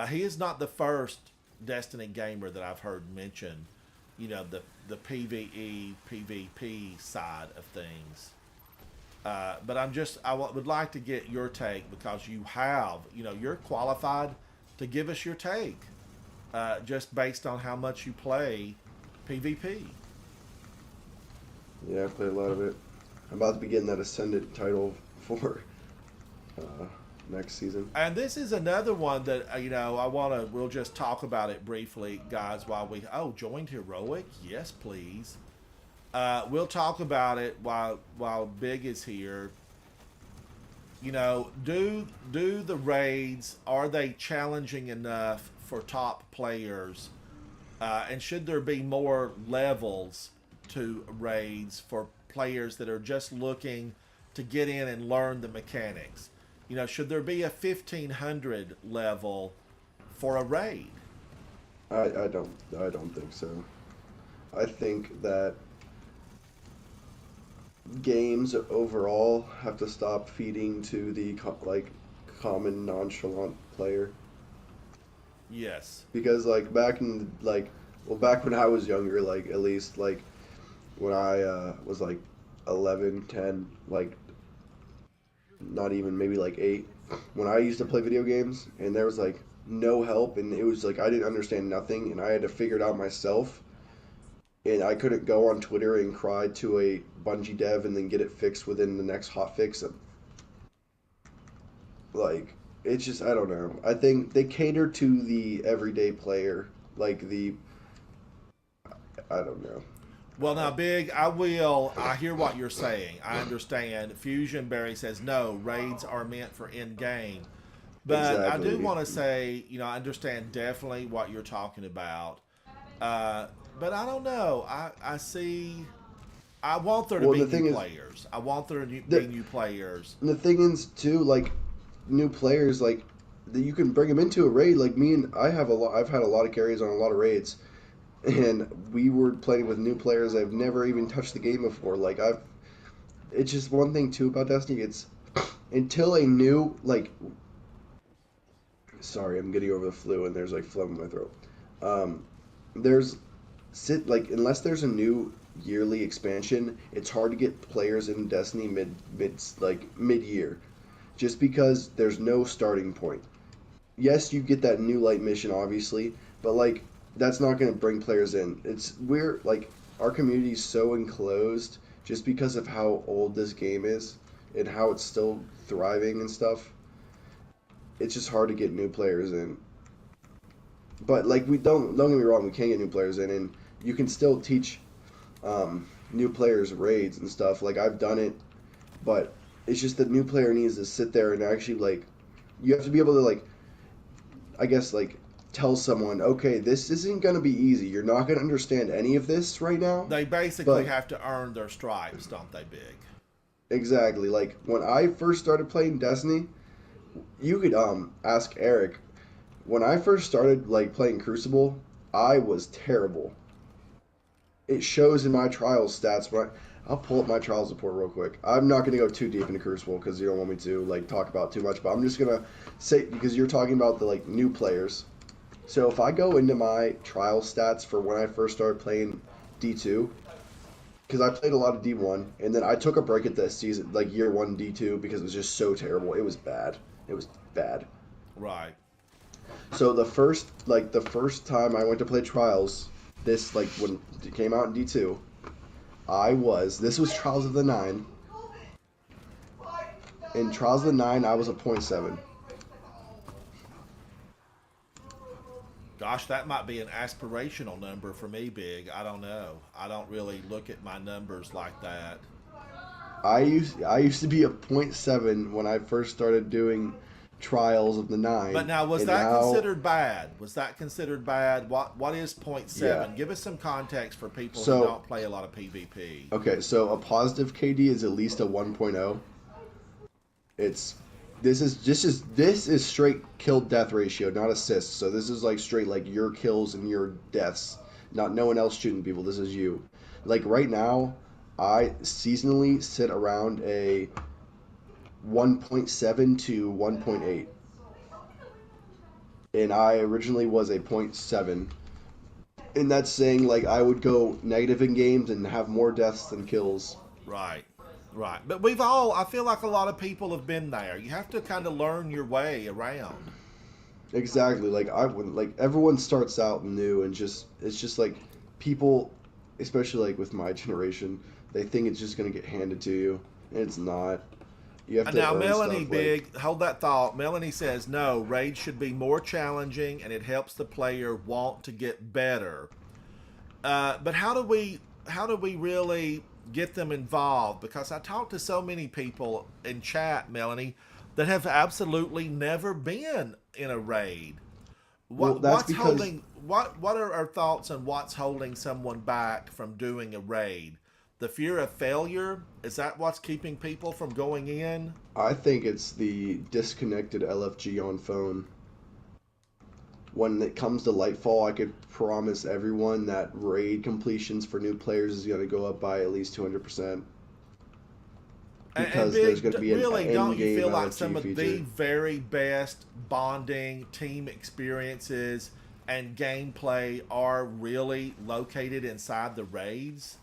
He is not the first Destiny gamer that I've heard mention, the PVE PvP side of things. But would like to get your take because you're qualified to give us your take, just based on how much you play PvP. Yeah, I played a lot of it. I'm about to be getting that Ascendant title for next season. And this is another one that we'll just talk about it briefly, guys. While joined heroic, yes, please. We'll talk about it while Big is here. Do the raids, are they challenging enough for top players? And should there be more levels to raids for players that are just looking to get in and learn the mechanics? Should there be a 1500 level for a raid? I don't think so. I think that games overall have to stop feeding to the common nonchalant player, Yes. because back when I was younger, like at least like when I was like 11, 10, like not even, maybe like 8, when I used to play video games and there was like no help, and it was like I didn't understand nothing and I had to figure it out myself, and I couldn't go on Twitter and cry to a Bungie dev and then get it fixed within the next hot fix. Like, it's just, I don't know. I think they cater to the everyday player, like I don't know. Well, now, Big, I hear what you're saying. I understand. Fusion Berry says, no, raids are meant for in game. But I do Exactly. want to say, I understand definitely what you're talking about. But I don't know. I want there to Well, be the new thing is, players. I want there to be the new players. the thing is too, like new players, like that you can bring them into a raid. Like me and I have a lot. I've had a lot of carries on a lot of raids, and we were playing with new players that have never even touched the game before. It's just one thing too about Destiny. It's until a new sorry, I'm getting over the flu and there's like phlegm in my throat. Um, there's unless there's a new yearly expansion, it's hard to get players in Destiny mid year, just because there's no starting point. yes, you get that new light mission, obviously, but like that's not going to bring players in. We're like our community is so enclosed just because of how old this game is and how it's still thriving and stuff. It's just hard to get new players in. But like we don't get me wrong, we can get new players in, and you can still teach new players raids and stuff. Like I've done it, but it's just the new player needs to sit there and actually like you have to be able to like I guess like tell someone, okay, this isn't gonna be easy. You're not gonna understand any of this right now. They basically But have to earn their stripes, don't they, Big? exactly, like when I first started playing Destiny, you could ask Eric. When I first started like playing Crucible, I was terrible. It shows in my trials stats. I'll pull up my trials report real quick. I'm not gonna go too deep into Crucible because you don't want me to like talk about too much. But I'm just gonna say because you're talking about the like new players. So if I go into my trial stats for when I first started playing D2, because I played a lot of D1, and then I took a break at the season, like year one D2, because it was just so terrible. It was bad. It was bad. Right. So the first time I went to play trials, this like when it came out in D2, this was Trials of the Nine. In Trials of the Nine, I was a .7. Gosh, that might be an aspirational number for me, Big. I don't know. I don't really look at my numbers like that. I used to be a .7 when I first started doing Trials of the Nine, But now, was and that now considered bad? Was that considered bad? What is point yeah. seven? Give us some context for people who So don't play a lot of PvP. okay, so a positive KD is at least a 1.0. It's this is straight kill death ratio, not assists. So this is like straight like your kills and your deaths, not no one else shooting people. This is you. Like right now, I seasonally sit around a 1.7 to 1.8, and I originally was a .7. And that's saying like I would go negative in games and have more deaths than kills. Right. Right. But I feel like a lot of people have been there. You have to kind of learn your way around. Exactly. Like I would like everyone starts out new and just it's just like people, especially like with my generation, they think it's just gonna get handed to you, and it's not. You have And to now, earn Melanie, stuff. Like Big, hold that thought. Melanie says, no, raids should be more challenging and it helps the player want to get better. But how do we really get them involved? Because I talk to so many people in chat, Melanie, that have absolutely never been in a raid. well, What that's what's because holding what are our thoughts on what's holding someone back from doing a raid? The fear of failure? Is that what's keeping people from going in? I think it's the disconnected LFG on phone. When it comes to Lightfall, I could promise everyone that raid completions for new players is going to go up by at least 200% And because there's Big, going to be an really, don't you in-game feel like LFG some of the feature. very best bonding team experiences and gameplay are really located inside the raids?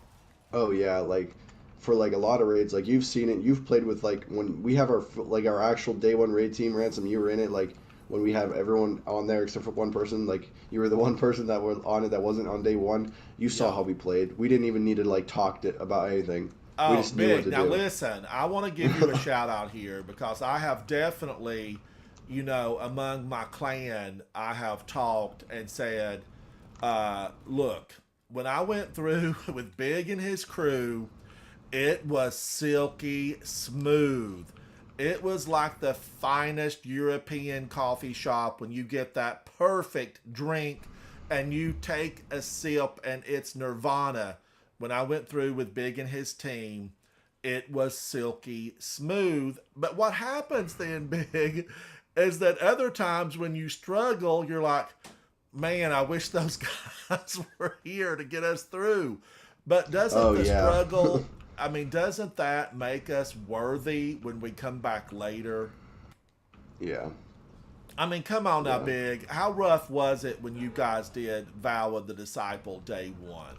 Oh yeah, like for like a lot of raids, like you've seen it, you've played with like when we have our actual day one raid team, Ransom, you were in it, like when we have everyone on there except for one person, like you were the one person that was on it that wasn't on day one. You saw Yeah. how we played. We didn't even need to like talk about anything. We Oh, just knew what Big. to Now do. listen, I want to give you a shout out here because I have definitely, among my clan, I have talked and said, look, when I went through with Big and his crew, it was silky smooth. It was like the finest European coffee shop when you get that perfect drink and you take a sip and it's nirvana. When I went through with Big and his team, it was silky smooth. But what happens then, Big, is that other times when you struggle, you're like, man, I wish those guys were here to get us through. But doesn't Oh the yeah. struggle, I mean, doesn't that make us worthy when we come back later? Yeah. I mean, come on now, Yeah. Big. How rough was it when you guys did Vow of the Disciple day one?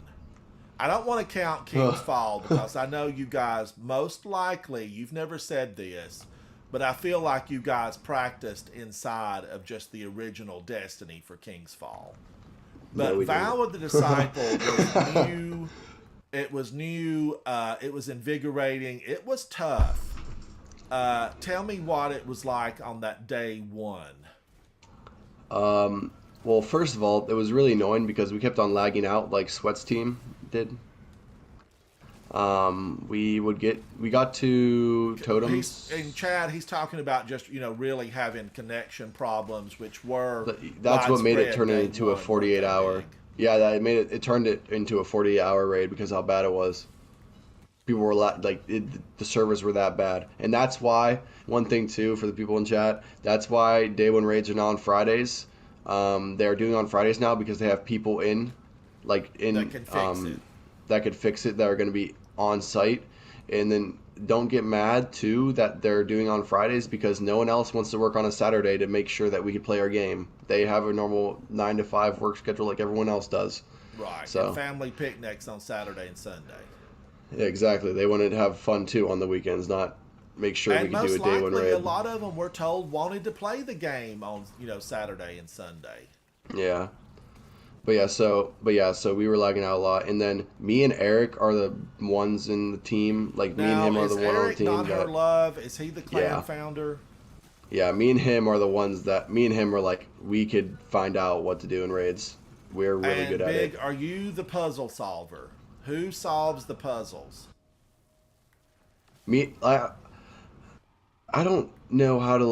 I don't want to count King's Fall because I know you guys, most likely, you've never said this, but I feel like you guys practiced inside of just the original Destiny for King's Fall. No, But we didn't. Vow of the Disciple was new. It was new. It was invigorating. It was tough. Tell me what it was like on that day one. Well, first of all, it was really annoying because we kept on lagging out like Sweat's team did. We got to totems. And Chad, he's talking about just really having connection problems, which were That's what made it widespread turn it day into a one, weren't 48 they, hour. big? Yeah, that made it. It turned it into a 48-hour raid because how bad it was. People were the servers were that bad, and that's why one thing too for the people in chat. That's why day one raids are not on Fridays. They're doing on Fridays now because they have people that can fix it. That could fix it. That are going to be on site, and then don't get mad too that they're doing on Fridays because no one else wants to work on a Saturday to make sure that we can play our game. They have a normal 9 to 5 work schedule like everyone else does. Right. So And family picnics on Saturday and Sunday. yeah, exactly. They wanted to have fun too on the weekends, not make sure And we could do a most day one likely, raid. a lot of them were told wanted to play the game on Saturday and Sunday. Yeah. So we were lagging out a lot, and then me and Eric are the ones in the team. Like me and him are the one on the Eric team not her that. love? Is he the clan Yeah. founder? Yeah, me and him are the ones that. Me and him are like we could find out what to do in raids. We're really And good at Big, it. are you the puzzle solver? Who solves the puzzles? Me, I don't know how to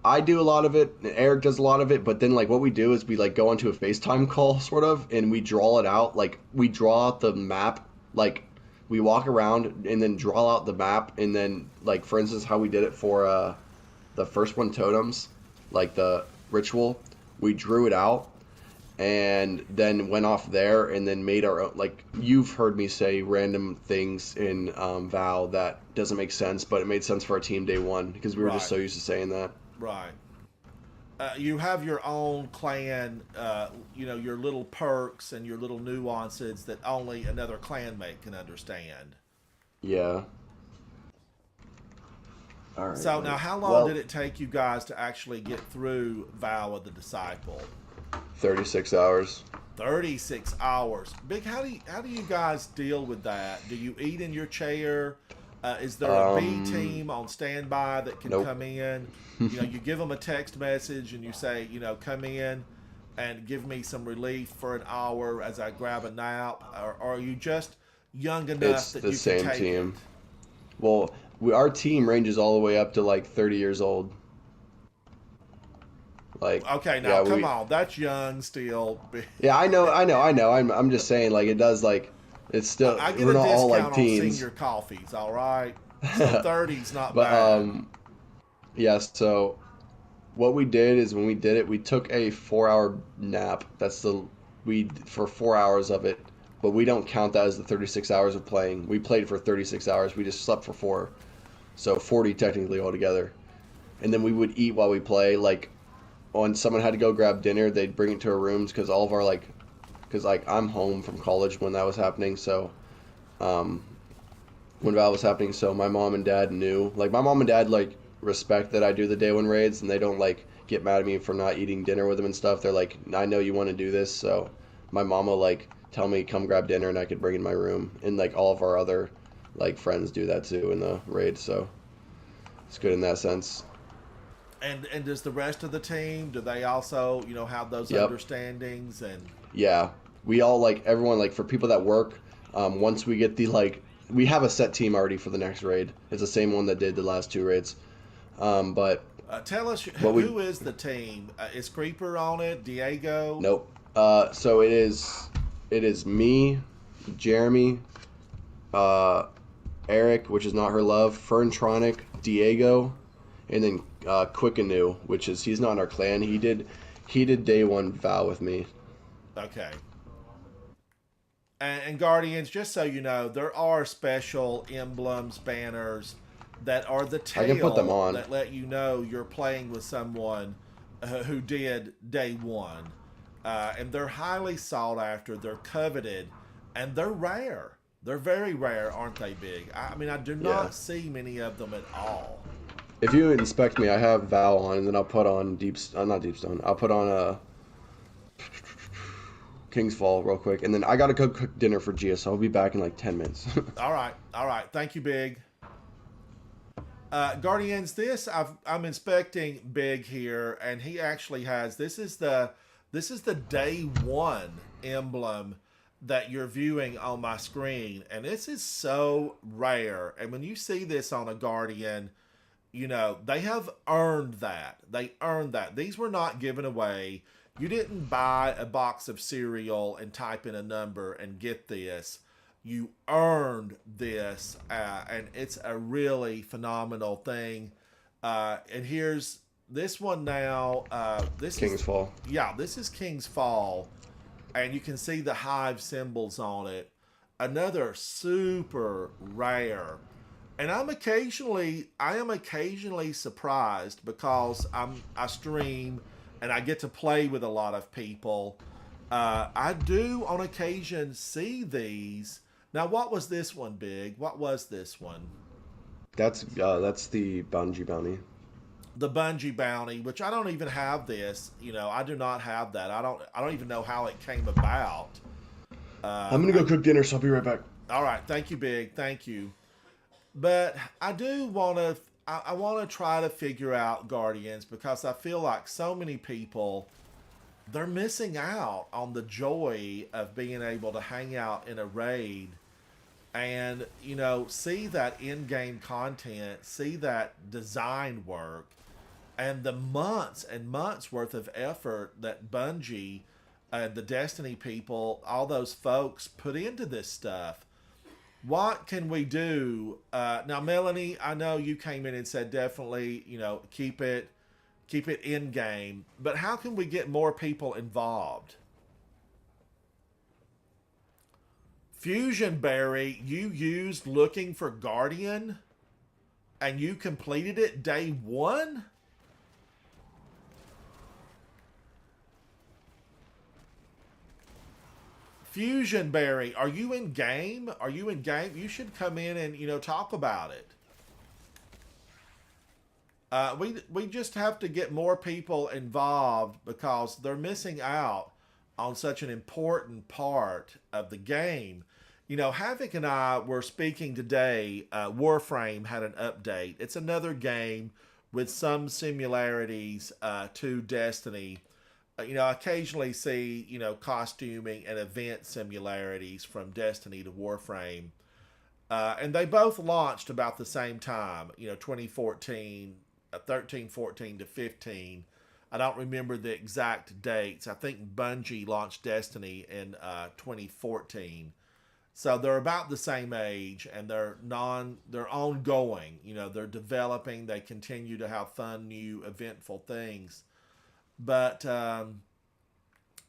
I do a lot of it, and Eric does a lot of it, but then like what we do is we like go onto a FaceTime call sort of, and we draw it out. Like we draw out the map, like we walk around and then draw out the map, and then like for instance how we did it for the first one totems, like the ritual, we drew it out and then went off there and then made our own. Like you've heard me say random things in Val that doesn't make sense, but it made sense for our team day one because we were just Right. so used to saying that. Right. You have your own clan, your little perks and your little nuances that only another clanmate can understand. Yeah. All right. So now, how long did it take you guys to actually get through Vow of the Disciple? 36 hours. 36 hours. Big, how do you guys deal with that? Do you eat in your chair? Is there a B team on standby that can Nope. come in? You give them a text message and you say, come in and give me some relief for an hour as I grab a nap, or are you just young enough It's that the you same can take team. it? Well, our team ranges all the way up to like 30 years old. Like Okay, now yeah, come on, that's young still. Yeah, I know. I'm just saying, like it does, like it's still. I get We're a not all discount like on teens. senior coffees, all right? So 30's not But bad. yeah. So what we did is when we did it, we took a 4-hour nap. For 4 hours of it, but we don't count that as the 36 hours of playing. We played for 36 hours. We just slept for 4, so 40 technically altogether. And then we would eat while we play. Like when someone had to go grab dinner, they'd bring it to our rooms because all of our because I'm home from college when that was happening. So when Val was happening, so my mom and dad knew. Like my mom and dad respect that I do the day one raids, and they don't get mad at me for not eating dinner with them and stuff. They're like, I know you want to do this, so my mom will tell me come grab dinner, and I could bring it in my room. And all of our other friends do that too in the raid, so it's good in that sense. And does the rest of the team, do they also, have those Yep. understandings? And Yeah, we all everyone for people that work. Once we get we have a set team already for the next raid. It's the same one that did the last 2 raids. But tell us What we- who is the team? Is Creeper on it? Diego? nope. So it is me, Jeremy, Eric, which is not her love, Ferntronic, Diego, and then Quickanu, which is he's not in our clan. He did day one Vow with me. Okay. And Guardians, just so you know, there are special emblems, banners that are the tail I can put them on. that let you know you're playing with someone who did day one. And they're highly sought after, they're coveted, and they're rare. They're very rare, aren't they, Big? I mean, I do not see many of them at all. if you inspect me, I have Val on, and then I'll put on not Deepstone. I'll put on King's Fall real quick, and then I gotta cook dinner for Gia, so I'll be back in like 10 minutes. All right, all right. Thank you, Big. Guardians, I'm inspecting Big here, and he actually has this is the day one emblem that you're viewing on my screen, and this is so rare. And when you see this on a Guardian, you know they have earned that. They earned that. These were not given away. You didn't buy a box of cereal and type in a number and get this. You earned this, and it's a really phenomenal thing. And here's this one now. This King's Fall. Yeah, this is King's Fall, and you can see the hive symbols on it. Another super rare, and I am occasionally surprised because I stream and I get to play with a lot of people. I do on occasion see these. Now, what was this one, Big? What was this one? That's the Bungie bounty. The Bungie bounty, which I don't even have this. You know, I do not have that. I don't even know how it came about. I'm gonna go cook dinner, so I'll be right back. All right, thank you, Big. Thank you. But I do want to. I want to try to figure out Guardians because I feel like so many people, they're missing out on the joy of being able to hang out in a raid and, you know, see that in-game content, see that design work, and the months and months worth of effort that Bungie and the Destiny people, all those folks put into this stuff. What can we do? Now, Melanie, I know you came in and said definitely, you know, keep it in game. But how can we get more people involved? Fusion Berry, you used looking for Guardian, and you completed it day one. Fusion Berry, are you in game? Are you in game? You should come in and, you know, talk about it. We just have to get more people involved because they're missing out on such an important part of the game. You know, Havoc and I were speaking today. Warframe had an update. It's another game with some similarities to Destiny. You know, I occasionally see, you know, costuming and event similarities from Destiny to Warframe. And they both launched about the same time, you know, 2014, 13, 14 to 15. I don't remember the exact dates. I think Bungie launched Destiny in 2014. So they're about the same age, and they're ongoing. You know, they're developing. They continue to have fun, new, eventful things. But,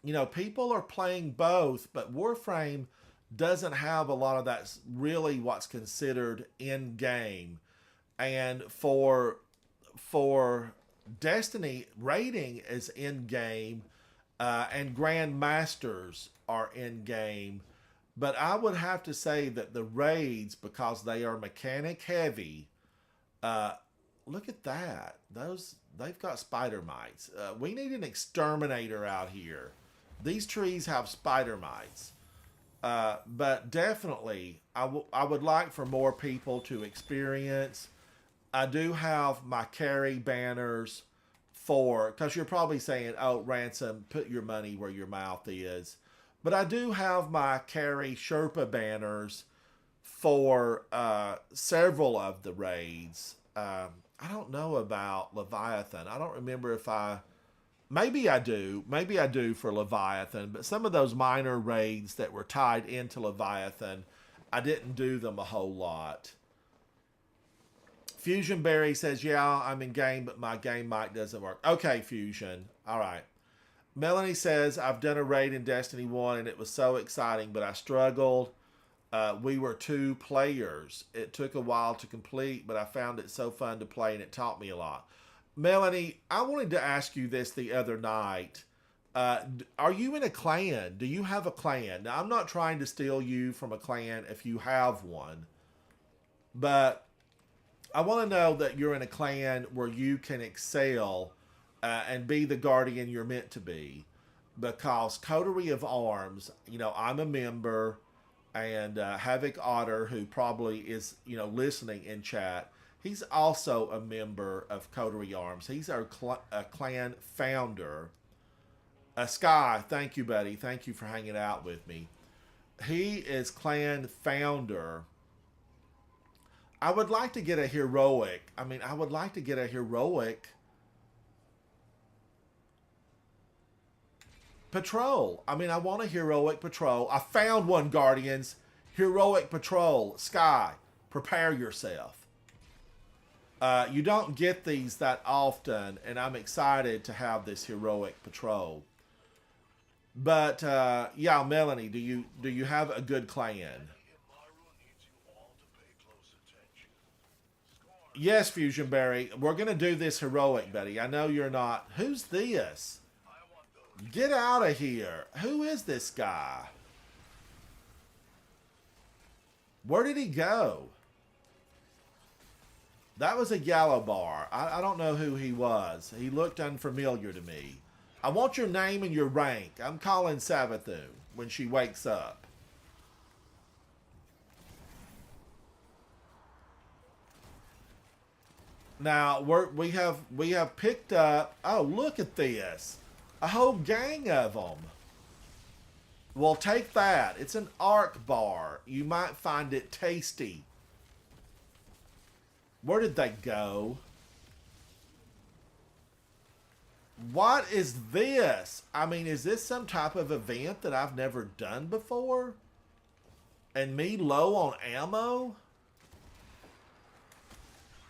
you know, people are playing both, but Warframe doesn't have a lot of that's really what's considered in-game. And for Destiny, raiding is in-game, and Grandmasters are in-game. But I would have to say that the raids, because they are mechanic heavy, look at that. They've got spider mites. We need an exterminator out here. These trees have spider mites. But definitely, I would like for more people to experience. I do have my carry banners because you're probably saying, oh, Ransom, put your money where your mouth is. But I do have my carry Sherpa banners for several of the raids. I don't know about Leviathan. I don't remember if maybe I do. Maybe I do for Leviathan. But some of those minor raids that were tied into Leviathan, I didn't do them a whole lot. Fusion Berry says, yeah, I'm in game, but my game mic doesn't work. Okay, Fusion. All right. Melanie says, I've done a raid in Destiny 1 and it was so exciting, but I struggled. We were 2 players. It took a while to complete, but I found it so fun to play and it taught me a lot. Melanie, I wanted to ask you this the other night. Are you in a clan? Do you have a clan? Now, I'm not trying to steal you from a clan if you have one, but I want to know that you're in a clan where you can excel and be the guardian you're meant to be. Because Coterie of Arms, you know, I'm a member, and Havoc Otter, who probably is, you know, listening in chat, he's also a member of Coterie Arms. He's our clan founder. Sky, thank you, buddy. Thank you for hanging out with me. He is clan founder. I would like to get a heroic. I would like to get a heroic patrol. I want a heroic patrol. I found one, Guardians. Heroic patrol. Sky, prepare yourself. You don't get these that often, and I'm excited to have this heroic patrol. But yeah, Melanie, do you have a good clan? Yes, Fusion Berry, we're gonna do this heroic, buddy. I know you're not. Who's this? Get out of here. Who is this guy? Where did he go? That was a yellow bar. I don't know who he was. He looked unfamiliar to me. I want your name and your rank. I'm calling Savathun when she wakes up. Now we have picked up. Oh, look at this! A whole gang of them. Well, take that. It's an arc bar. You might find it tasty. Where did they go? What is this? Is this some type of event that I've never done before? And me low on ammo?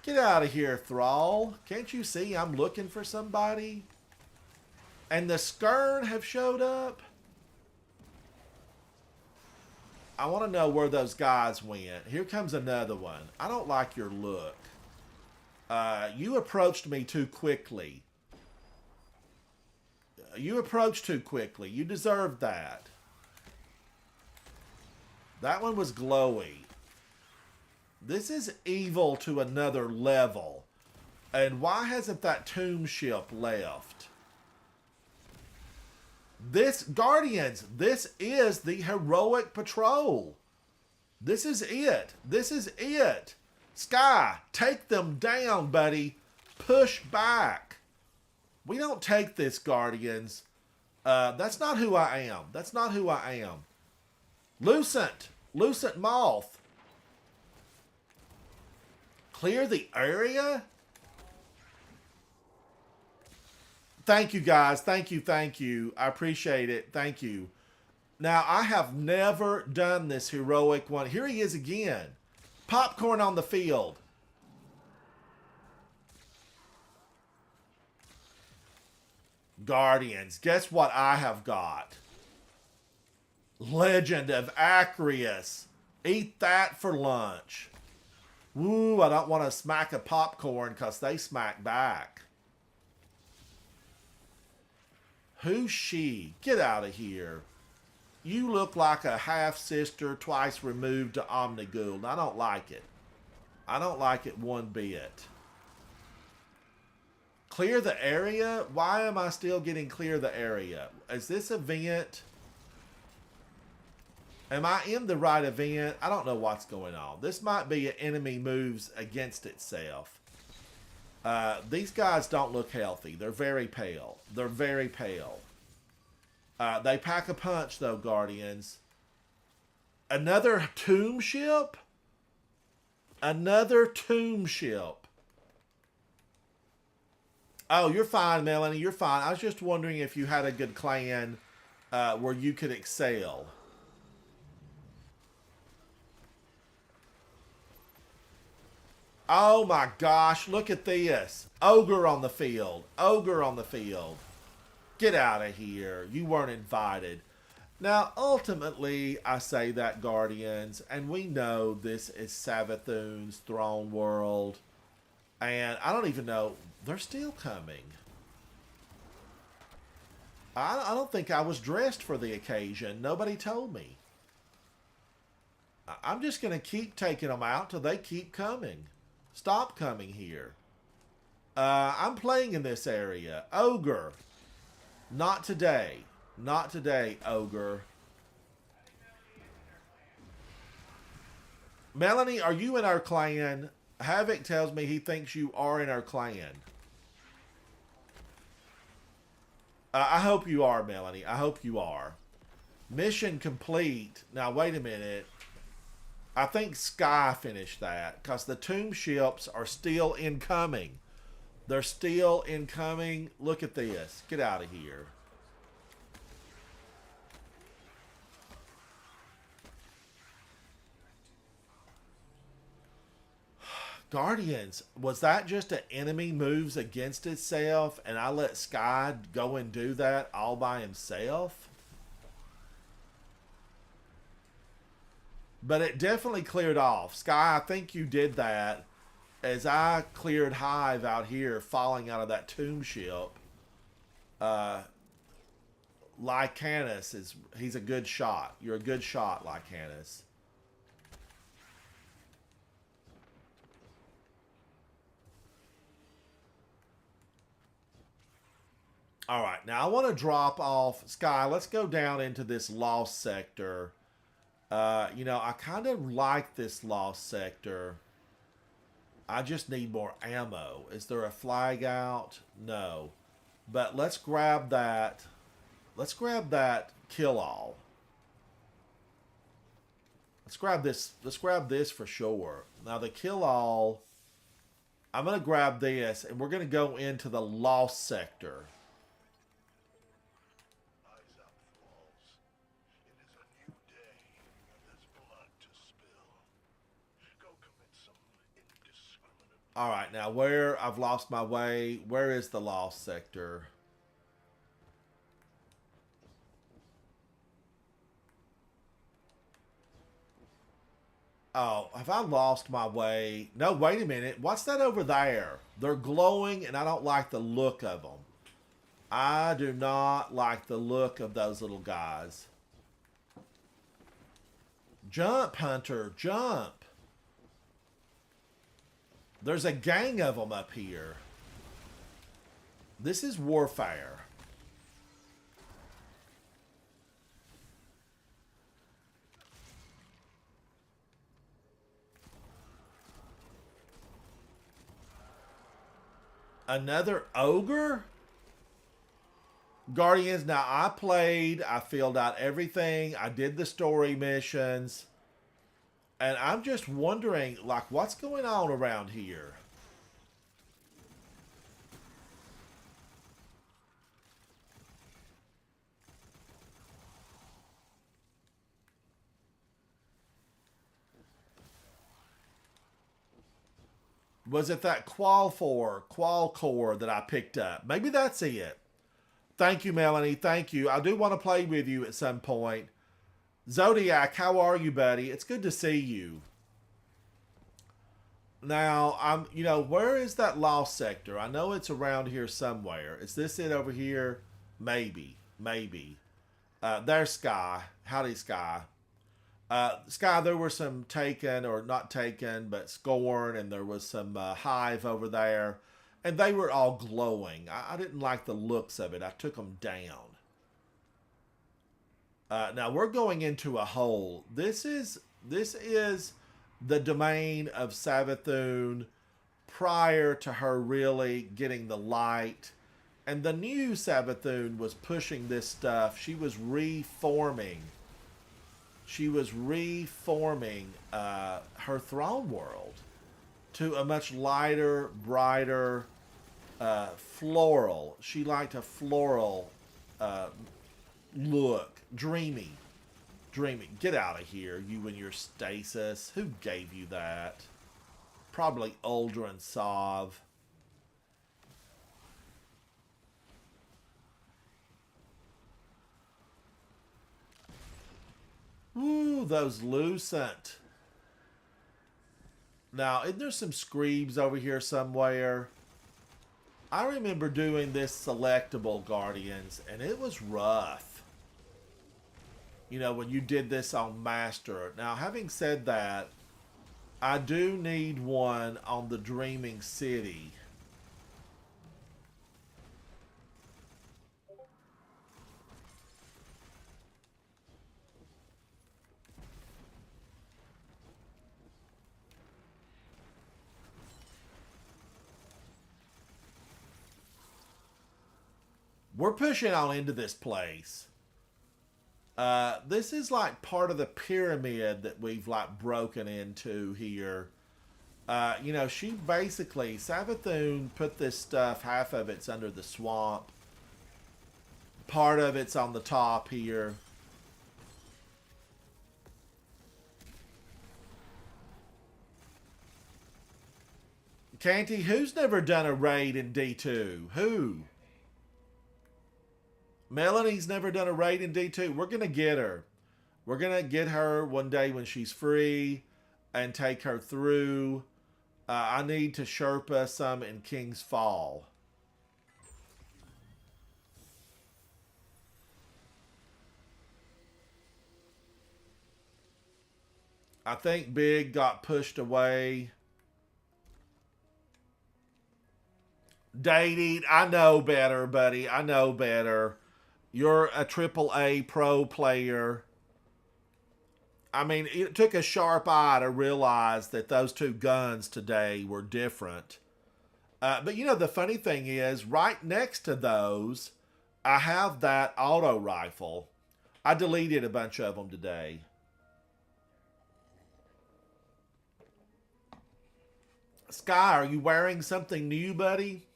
Get out of here, Thrall. Can't you see I'm looking for somebody? And the Skern have showed up? I want to know where those guys went. Here comes another one. I don't like your look. You approached me too quickly. You approached too quickly. You deserved that. That one was glowy. This is evil to another level. And why hasn't that tomb ship left? Guardians, this is the heroic patrol. This is it. This is it. Sky, take them down, buddy. Push back. We don't take this, Guardians. That's not who I am. That's not who I am. Lucent Moth. Clear the area? Thank you, guys. Thank you. I appreciate it. Thank you. Now, I have never done this heroic one. Here he is again. Popcorn on the field. Guardians, guess what I have got? Legend of Acreus. Eat that for lunch. Woo, I don't want to smack a popcorn because they smack back. Who's she? Get out of here. You look like a half-sister twice removed to Omnigul. I don't like it. I don't like it one bit. Clear the area? Why am I still getting clear the area? Is this event? Am I in the right event? I don't know what's going on. This might be an enemy moves against itself. These guys don't look healthy. They're very pale. They're very pale. They pack a punch, though, Guardians. Another tomb ship? Another tomb ship. Oh, you're fine, Melanie. You're fine. I was just wondering if you had a good clan where you could excel. Oh my gosh, look at this. Ogre on the field. Ogre on the field. Get out of here. You weren't invited. Now, ultimately, I say that, Guardians, and we know this is Savathun's throne world. And I don't even know. They're still coming. I don't think I was dressed for the occasion. Nobody told me. I'm just going to keep taking them out till they keep coming. Stop coming here. I'm playing in this area. Ogre. Not today. Not today, Ogre. Melanie, are you in our clan? Havoc tells me he thinks you are in our clan. I hope you are, Melanie. I hope you are. Mission complete. Now, wait a minute. I think Sky finished that because the tomb ships are still incoming. They're still incoming. Look at this. Get out of here. Guardians, was that just an enemy moves against itself and I let Sky go and do that all by himself? But it definitely cleared off. Sky, I think you did that as I cleared Hive out here falling out of that tomb ship. Lycanus he's a good shot. You're a good shot, Lycanus. All right, now I want to drop off. Sky, let's go down into this lost sector. You know, I kind of like this lost sector. I just need more ammo. Is there a flag out? No. But let's grab that. Let's grab that kill-all. Let's grab this. Let's grab this for sure. Now the kill-all, I'm going to grab this, and we're going to go into the lost sector. All right, now where I've lost my way. Where is the lost sector? Oh, have I lost my way? No, wait a minute. What's that over there? They're glowing, and I don't like the look of them. I do not like the look of those little guys. Jump, Hunter, jump. There's a gang of them up here. This is warfare. Another ogre? Guardians, now I played, I filled out everything, I did the story missions. And I'm just wondering, like, what's going on around here? Was it that qual core that I picked up? Maybe that's it. Thank you, Melanie. Thank you. I do want to play with you at some point. Zodiac, how are you, buddy? It's good to see you. Now, where is that lost sector? I know it's around here somewhere. Is this it over here? Maybe. There's Sky. Howdy, Sky. Sky, there were some taken, or not taken, but scorn, and there was some Hive over there. And they were all glowing. I didn't like the looks of it. I took them down. Now we're going into a hole. This is the domain of Savathun prior to her really getting the light. And the new Savathun was pushing this stuff. She was reforming. Her throne world to a much lighter, brighter, floral. She liked a floral look. Dreamy. Get out of here, you and your stasis. Who gave you that? Probably Uldra and Sov. Ooh, those Lucent. Now, isn't there some Screebs over here somewhere? I remember doing this selectable, Guardians, and it was rough. You know, when you did this on Master. Now, having said that, I do need one on the Dreaming City. We're pushing on into this place. This is like part of the pyramid that we've like broken into here. You know, she basically, Savathun put this stuff, half of it's under the swamp. Part of it's on the top here. Canty, who's never done a raid in D2? Who? Melanie's never done a raid in D2. We're going to get her. We're going to get her one day when she's free and take her through. I need to Sherpa some in King's Fall. I think Big got pushed away. Dating, I know better, buddy. I know better. You're a AAA pro player. I mean, it took a sharp eye to realize that those two guns today were different. But you know, the funny thing is, right next to those, I have that auto rifle. I deleted a bunch of them today. Sky, are you wearing something new, buddy?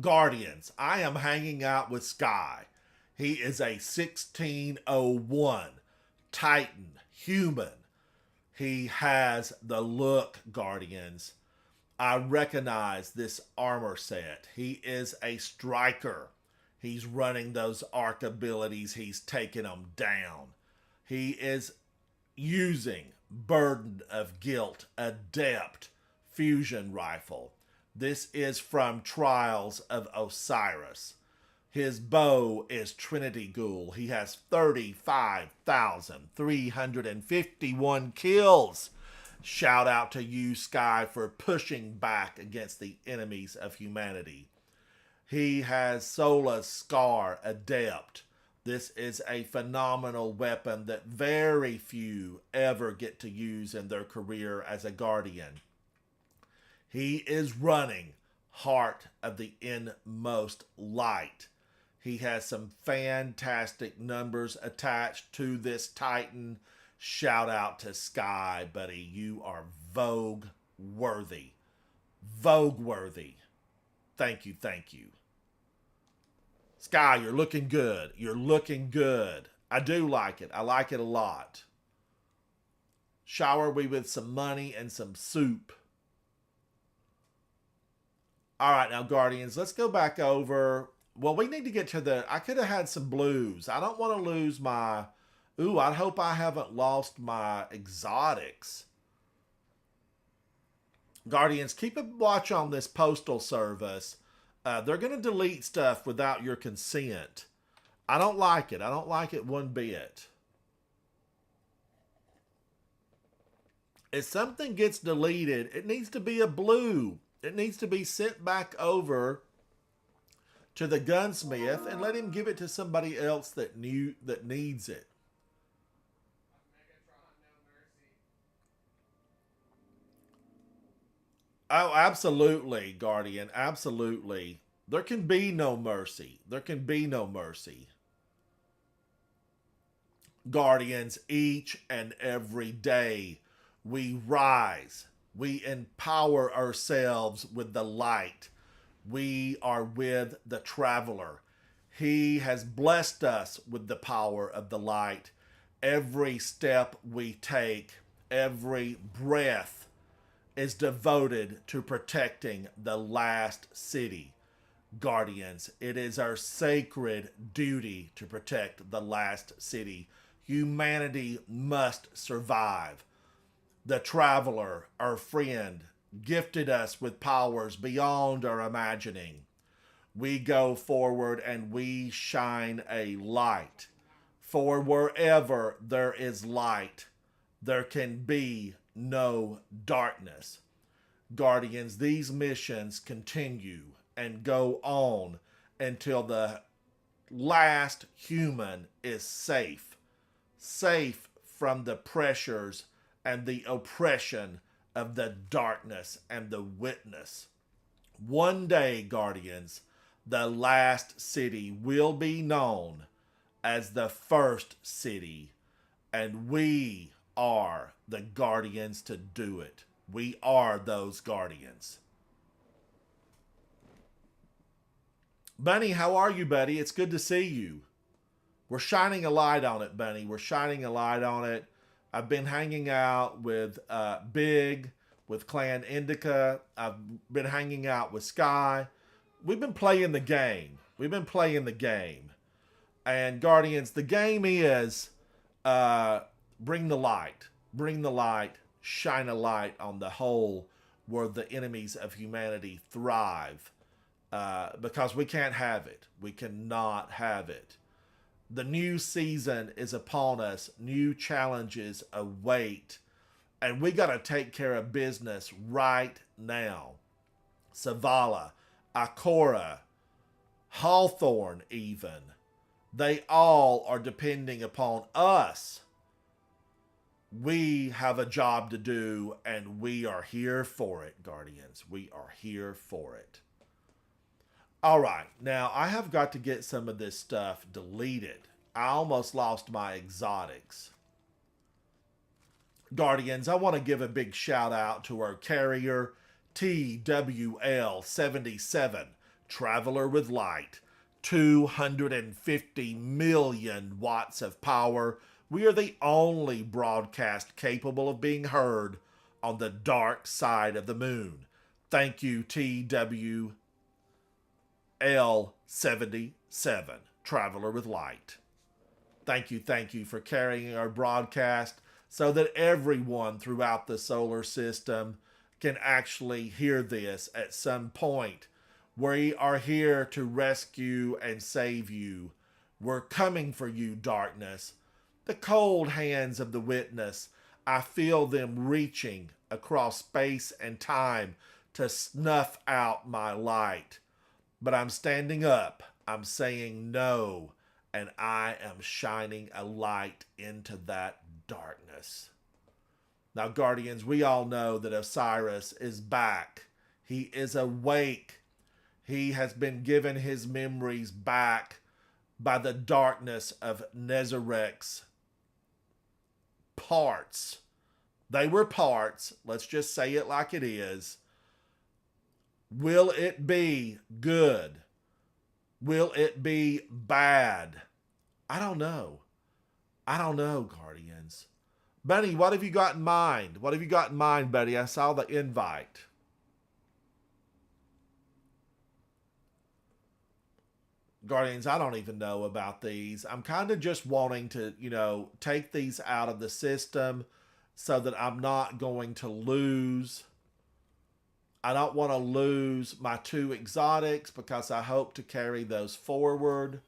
Guardians, I am hanging out with Sky. He is a 1601 Titan human. He has the look, Guardians. I recognize this armor set. He is a striker. He's running those arc abilities. He's taking them down. He is using Burden of Guilt Adept fusion rifle. This is from Trials of Osiris. His bow is Trinity Ghoul. He has 35,351 kills. Shout out to you, Sky, for pushing back against the enemies of humanity. He has Sola's Scar Adept. This is a phenomenal weapon that very few ever get to use in their career as a Guardian. He is running Heart of the Inmost Light. He has some fantastic numbers attached to this Titan. Shout out to Sky, buddy. You are Vogue worthy. Vogue worthy. Thank you, thank you. Sky, you're looking good. You're looking good. I do like it. I like it a lot. Shower me with some money and some soup. All right, now, Guardians, let's go back over. Well, we need to get to the... I could have had some blues. I don't want to lose my... Ooh, I hope I haven't lost my exotics. Guardians, keep a watch on this postal service. They're going to delete stuff without your consent. I don't like it. I don't like it one bit. If something gets deleted, it needs to be a blue. It needs to be sent back over to the gunsmith and let him give it to somebody else that needs it. Oh, absolutely, Guardian. Absolutely. There can be no mercy. There can be no mercy. Guardians, each and every day we rise. We empower ourselves with the light. We are with the traveler. He has blessed us with the power of the light. Every step we take, every breath is devoted to protecting the last city. Guardians, it is our sacred duty to protect the last city. Humanity must survive. The traveler, our friend, gifted us with powers beyond our imagining. we go forward and we shine a light. For wherever there is light, there can be no darkness. Guardians, these missions continue and go on until the last human is safe. Safe from the pressures and the oppression of the darkness and the witness. One day, Guardians, the last city will be known as the first city, and we are the Guardians to do it. We are those Guardians. Bunny, how are you, buddy? It's good to see you. We're shining a light on it, Bunny. We're shining a light on it. I've been hanging out with Big, with Clan Indica. I've been hanging out with Sky. We've been playing the game. And Guardians, the game is bring the light. Bring the light. Shine a light on the hole where the enemies of humanity thrive. Because we can't have it. We cannot have it. The new season is upon us. New challenges await. And we got to take care of business right now. Savala, Ikora, Hawthorne even. They all are depending upon us. We have a job to do, and we are here for it, Guardians. We are here for it. All right, now I have got to get some of this stuff deleted. I almost lost my exotics. Guardians, I want to give a big shout out to our carrier, TWL-77, Traveler with Light. 250 million watts of power. We are the only broadcast capable of being heard on the dark side of the moon. Thank you, TWL-77, Traveler with Light. Thank you for carrying our broadcast so that everyone throughout the solar system can actually hear this at some point. We are here to rescue and save you. We're coming for you, darkness. The cold hands of the witness, I feel them reaching across space and time to snuff out my light. But I'm standing up. I'm saying no. And I am shining a light into that darkness. Now, Guardians, we all know that Osiris is back. He is awake. He has been given his memories back by the darkness of Nezarek's parts. They were parts. Let's just say it like it is. Will it be good? Will it be bad? I don't know. Guardians. Bunny, what have you got in mind? What have you got in mind, buddy? I saw the invite. Guardians, I don't even know about these. I'm kind of just wanting to, take these out of the system so that I'm not going to lose. I don't want to lose my 2 exotics because I hope to carry those forward.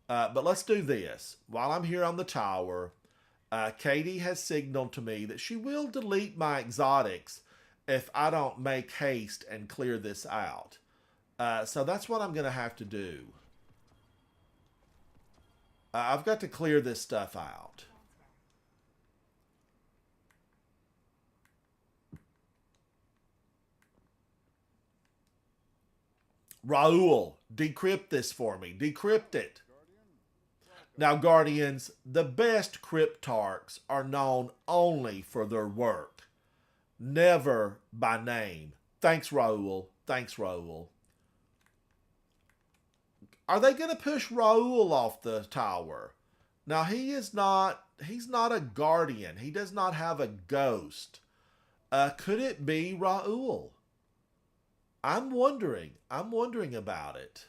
But let's do this. While I'm here on the tower, Katie has signaled to me that she will delete my exotics if I don't make haste and clear this out. So that's what I'm going to have to do. I've got to clear this stuff out. Raul, decrypt this for me. Decrypt it. Now, Guardians, the best cryptarchs are known only for their work, never by name. Thanks, Raul. Are they going to push Raul off the tower? Now, he's not a guardian. He does not have a ghost. Could it be Raul? I'm wondering about it.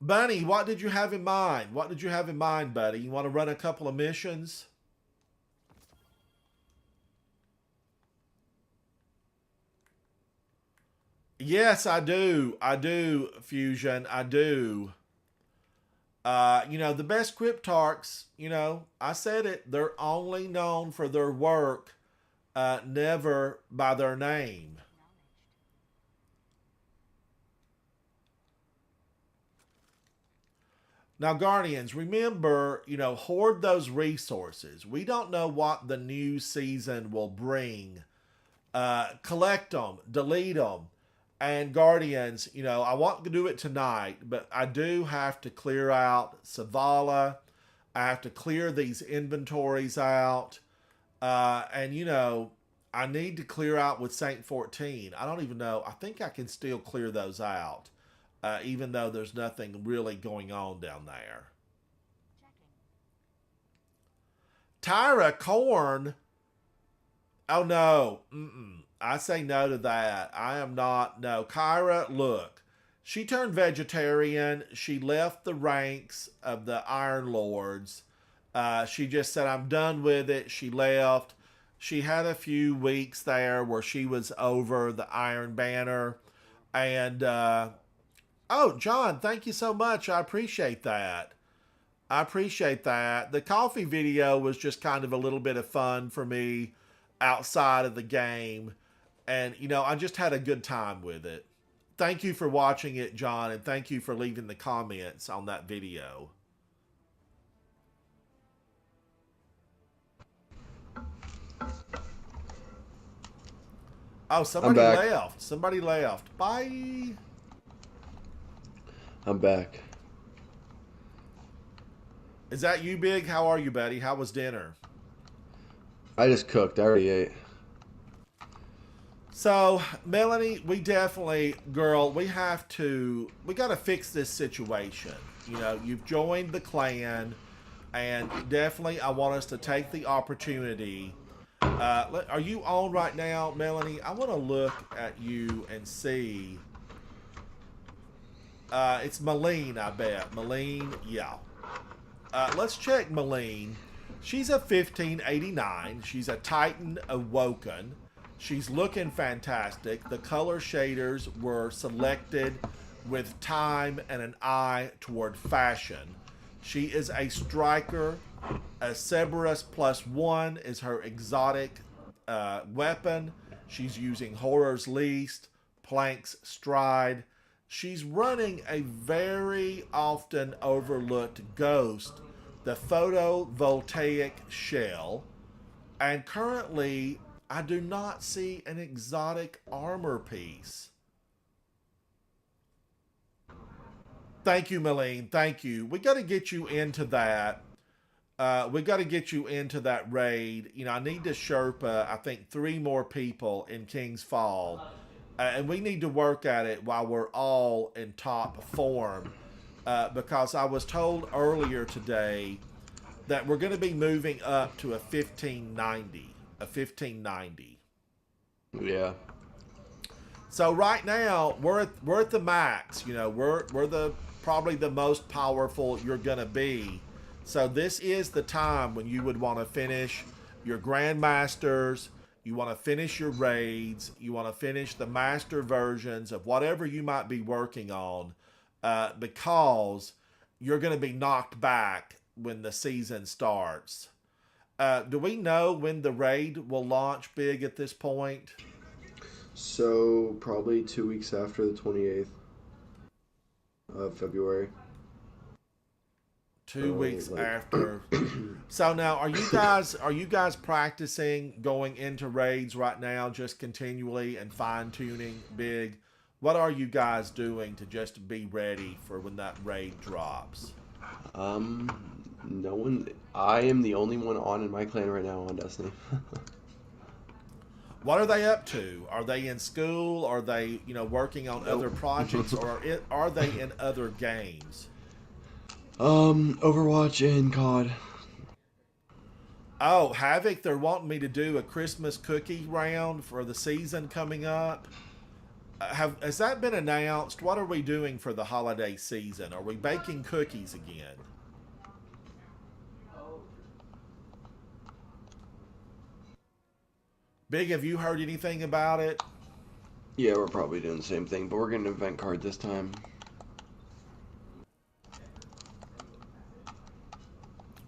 Bunny, what did you have in mind? Buddy? You want to run a couple of missions? Yes, I do. I do, Fusion. I do. You know, the best cryptarchs, you know, I said it, they're only known for their work, never by their name. Now, Guardians, remember, you know, hoard those resources. We don't know what the new season will bring. Collect them, delete them. And Guardians, you know, I want to do it tonight, but I do have to clear out Savala. I have to clear these inventories out. And, you know, I need to clear out with Saint 14. I don't even know. I think I can still clear those out, even though there's nothing really going on down there. Tyra Corn. Oh, no. I say no to that. I am not. No. Kyra, look. She turned vegetarian. She left the ranks of the Iron Lords. She just said, I'm done with it. She left. She had a few weeks there where she was over the Iron Banner. And, oh, John, thank you so much. I appreciate that. I appreciate that. The coffee video was just kind of a little bit of fun for me outside of the game. And, you know, I just had a good time with it. Thank you for watching it, John, and thank you for leaving the comments on that video. Oh, I'm somebody back. left. Somebody left. Bye. I'm back. Is that you, Big? How are you, buddy? How was dinner? I just cooked. I already ate. So, Melanie, we definitely, girl, we got to fix this situation. You know, you've joined the clan, and definitely I want us to take the opportunity. Are you on right now, Melanie? I want to look at you and see. It's Malene, I bet. Malene, yeah. Let's check Malene. She's a 1589. She's a Titan Awoken. She's looking fantastic. The color shaders were selected with time and an eye toward fashion. She is a striker. A Cerberus +1 is her exotic weapon. She's using Horror's Least, Plank's Stride. She's running a very often overlooked ghost, the photovoltaic shell. And currently, I do not see an exotic armor piece. Thank you, Malene. Thank you. We got to get you into that. We got to get you into that raid. You know, I need to Sherpa, I think, 3 more people in King's Fall. And we need to work at it while we're all in top form. Because I was told earlier today that we're going to be moving up to a 1590. A 1590. Yeah. So right now we're at the max. You know, we're the probably the most powerful you're gonna be. So this is the time when you would want to finish your grandmasters. You want to finish your raids. You want to finish the master versions of whatever you might be working on, because you're going to be knocked back when the season starts. Do we know when the raid will launch, Big, at this point? So probably 2 weeks after the 28th of February. 2 weeks like- after. So now, are you guys practicing going into raids right now, just continually and fine tuning, Big? What are you guys doing to just be ready for when that raid drops? No one. I am the only one on in my clan right now on Destiny. What are they up to? Are they in school? Are they, working on other projects, or are they in other games? Overwatch and COD. Oh, Havoc, they're wanting me to do a Christmas cookie round for the season coming up. Has that been announced? What are we doing for the holiday season? Are we baking cookies again? Big, have you heard anything about it? Yeah, we're probably doing the same thing, but we're getting an event card this time.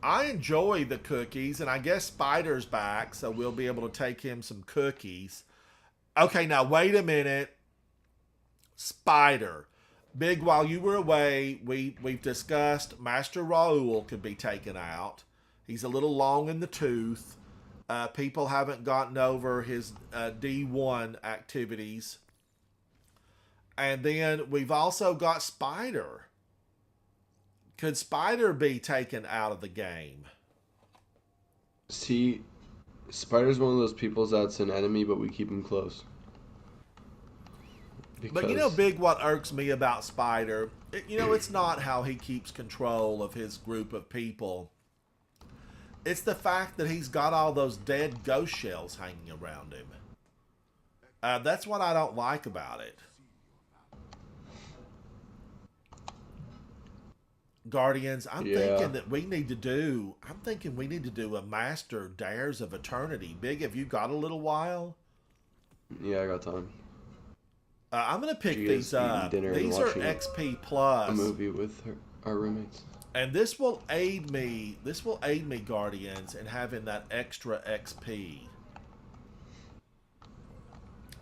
I enjoy the cookies, and I guess Spider's back, so we'll be able to take him some cookies. Okay, now wait a minute. Spider. Big, while you were away, we've discussed Master Raoul could be taken out. He's a little long in the tooth. People haven't gotten over his D1 activities. And then we've also got Spider. Could Spider be taken out of the game? See, Spider's one of those people that's an enemy, but we keep him close. But you know, Because, Big, what irks me about Spider, it's not how he keeps control of his group of people. It's the fact that he's got all those dead ghost shells hanging around him. That's what I don't like about it. Guardians, I'm thinking we need to do a Master Dares of Eternity. Big, have you got a little while? yeah, I got time. I'm going to pick She these is eating up. dinner and These are watching XP Plus. A movie with our roommates. And this will aid me. This will aid me, Guardians, in having that extra XP.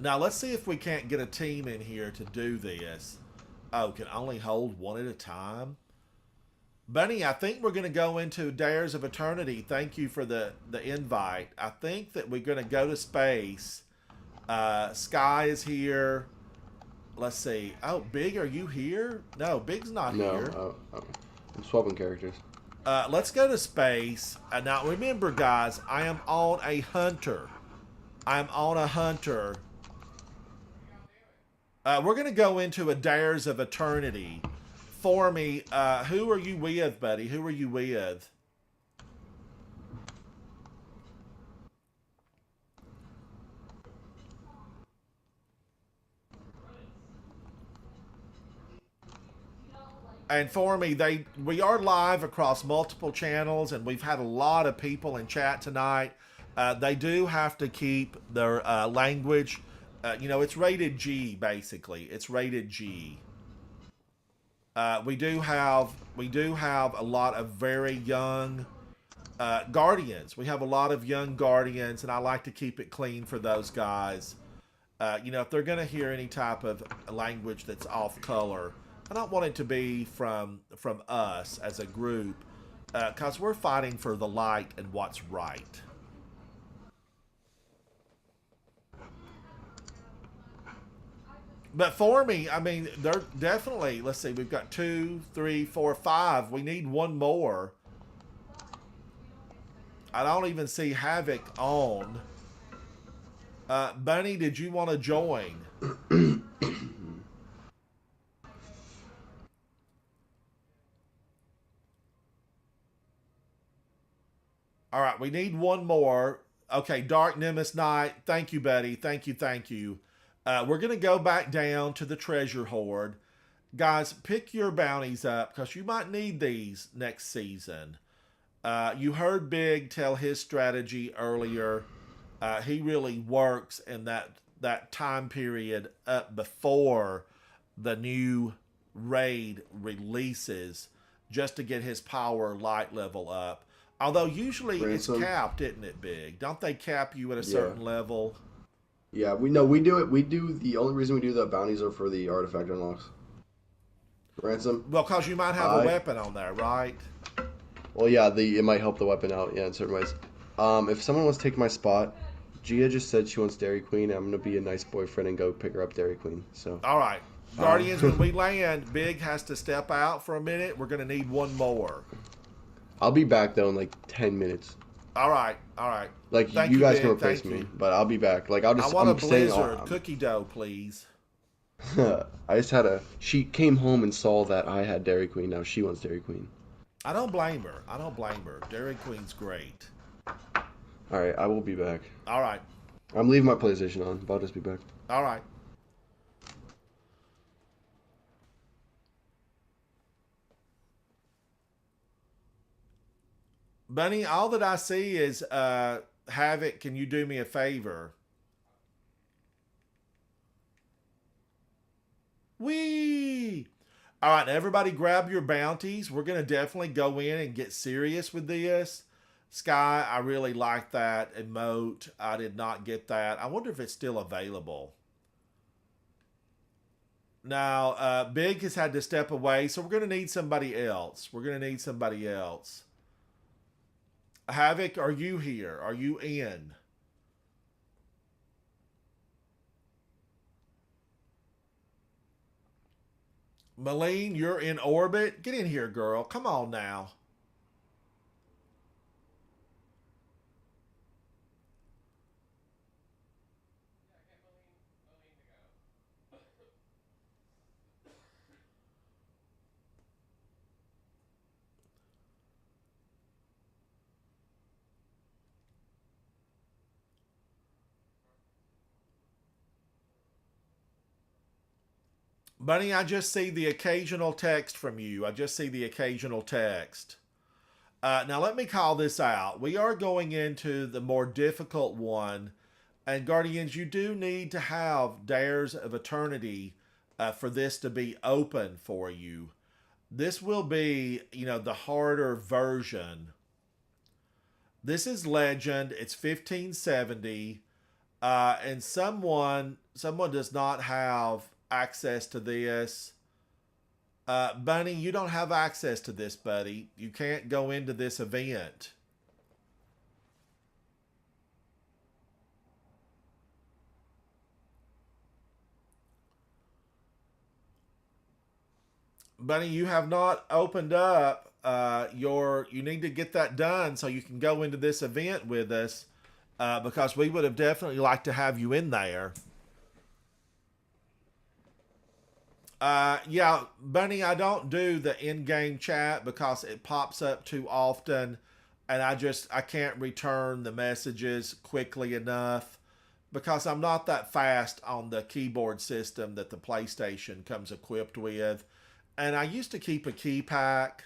Now, let's see if we can't get a team in here to do this. Oh, can only hold one at a time? Bunny, I think we're going to go into Dares of Eternity. Thank you for the invite. I think that we're going to go to space. Sky is here. Let's see. Oh, Big, are you here? No, Big's not here. No, I'm swapping characters. Let's go to space. Now, remember, guys, I am on a hunter. I'm on a hunter. We're going to go into a Dares of Eternity. For me, who are you with, buddy? Who are you with? And for me, we are live across multiple channels, and we've had a lot of people in chat tonight. They do have to keep their language. It's rated G, basically. It's rated G. We do have a lot of very young guardians. We have a lot of young guardians, and I like to keep it clean for those guys. If they're going to hear any type of language that's off color, I don't want it to be from us as a group, because we're fighting for the light and what's right. But for me, I mean, they're definitely, let's see, we've got 2, 3, 4, 5. We need one more. I don't even see Havoc on. Bunny, did you want to join? All right, we need one more. Okay, Dark Nemesis Knight. Thank you, buddy. Thank you. We're going to go back down to the treasure hoard. Guys, pick your bounties up because you might need these next season. You heard Big tell his strategy earlier. He really works in that time period up before the new raid releases just to get his power light level up. Although usually Ransom. It's capped, isn't it, Big? Don't they cap you at a certain level? Yeah, we do it. We do the only reason we do the bounties are for the artifact unlocks. Ransom. Well, because you might have a weapon on there, right? Well, yeah, it might help the weapon out, yeah, in certain ways. If someone wants to take my spot, Gia just said she wants Dairy Queen. I'm gonna be a nice boyfriend and go pick her up Dairy Queen. So. All right, Guardians. When we land, Big has to step out for a minute. We're gonna need one more. I'll be back though in like 10 minutes. All right. Like Thank you guys Big. can replace me, but I'll be back. Like I want a staying Blizzard cookie dough, please. I just had she came home and saw that I had Dairy Queen. Now she wants Dairy Queen. I don't blame her. Dairy Queen's great. All right, I will be back. All right. I'm leaving my PlayStation on, but I'll just be back. All right. Bunny, all that I see is Havoc, can you do me a favor? Whee! All right, everybody grab your bounties. We're going to definitely go in and get serious with this. Sky, I really like that emote. I did not get that. I wonder if it's still available. Now, Big has had to step away, so we're going to need somebody else. We're going to need somebody else. Havoc, are you here? Are you in? Malene, you're in orbit. Get in here, girl. Come on now. Bunny, I just see the occasional text from you. I just see the occasional text. Now, let me call this out. We are going into the more difficult one. And, Guardians, you do need to have Dares of Eternity for this to be open for you. This will be, the harder version. This is Legend. It's 1570. And someone does not have access to this. Bunny, you don't have access to this, buddy. You can't go into this event. Bunny, you have not opened up you need to get that done so you can go into this event with us, because we would have definitely liked to have you in there. Yeah, Bunny, I don't do the in-game chat because it pops up too often, and I can't return the messages quickly enough because I'm not that fast on the keyboard system that the PlayStation comes equipped with. And I used to keep a key pack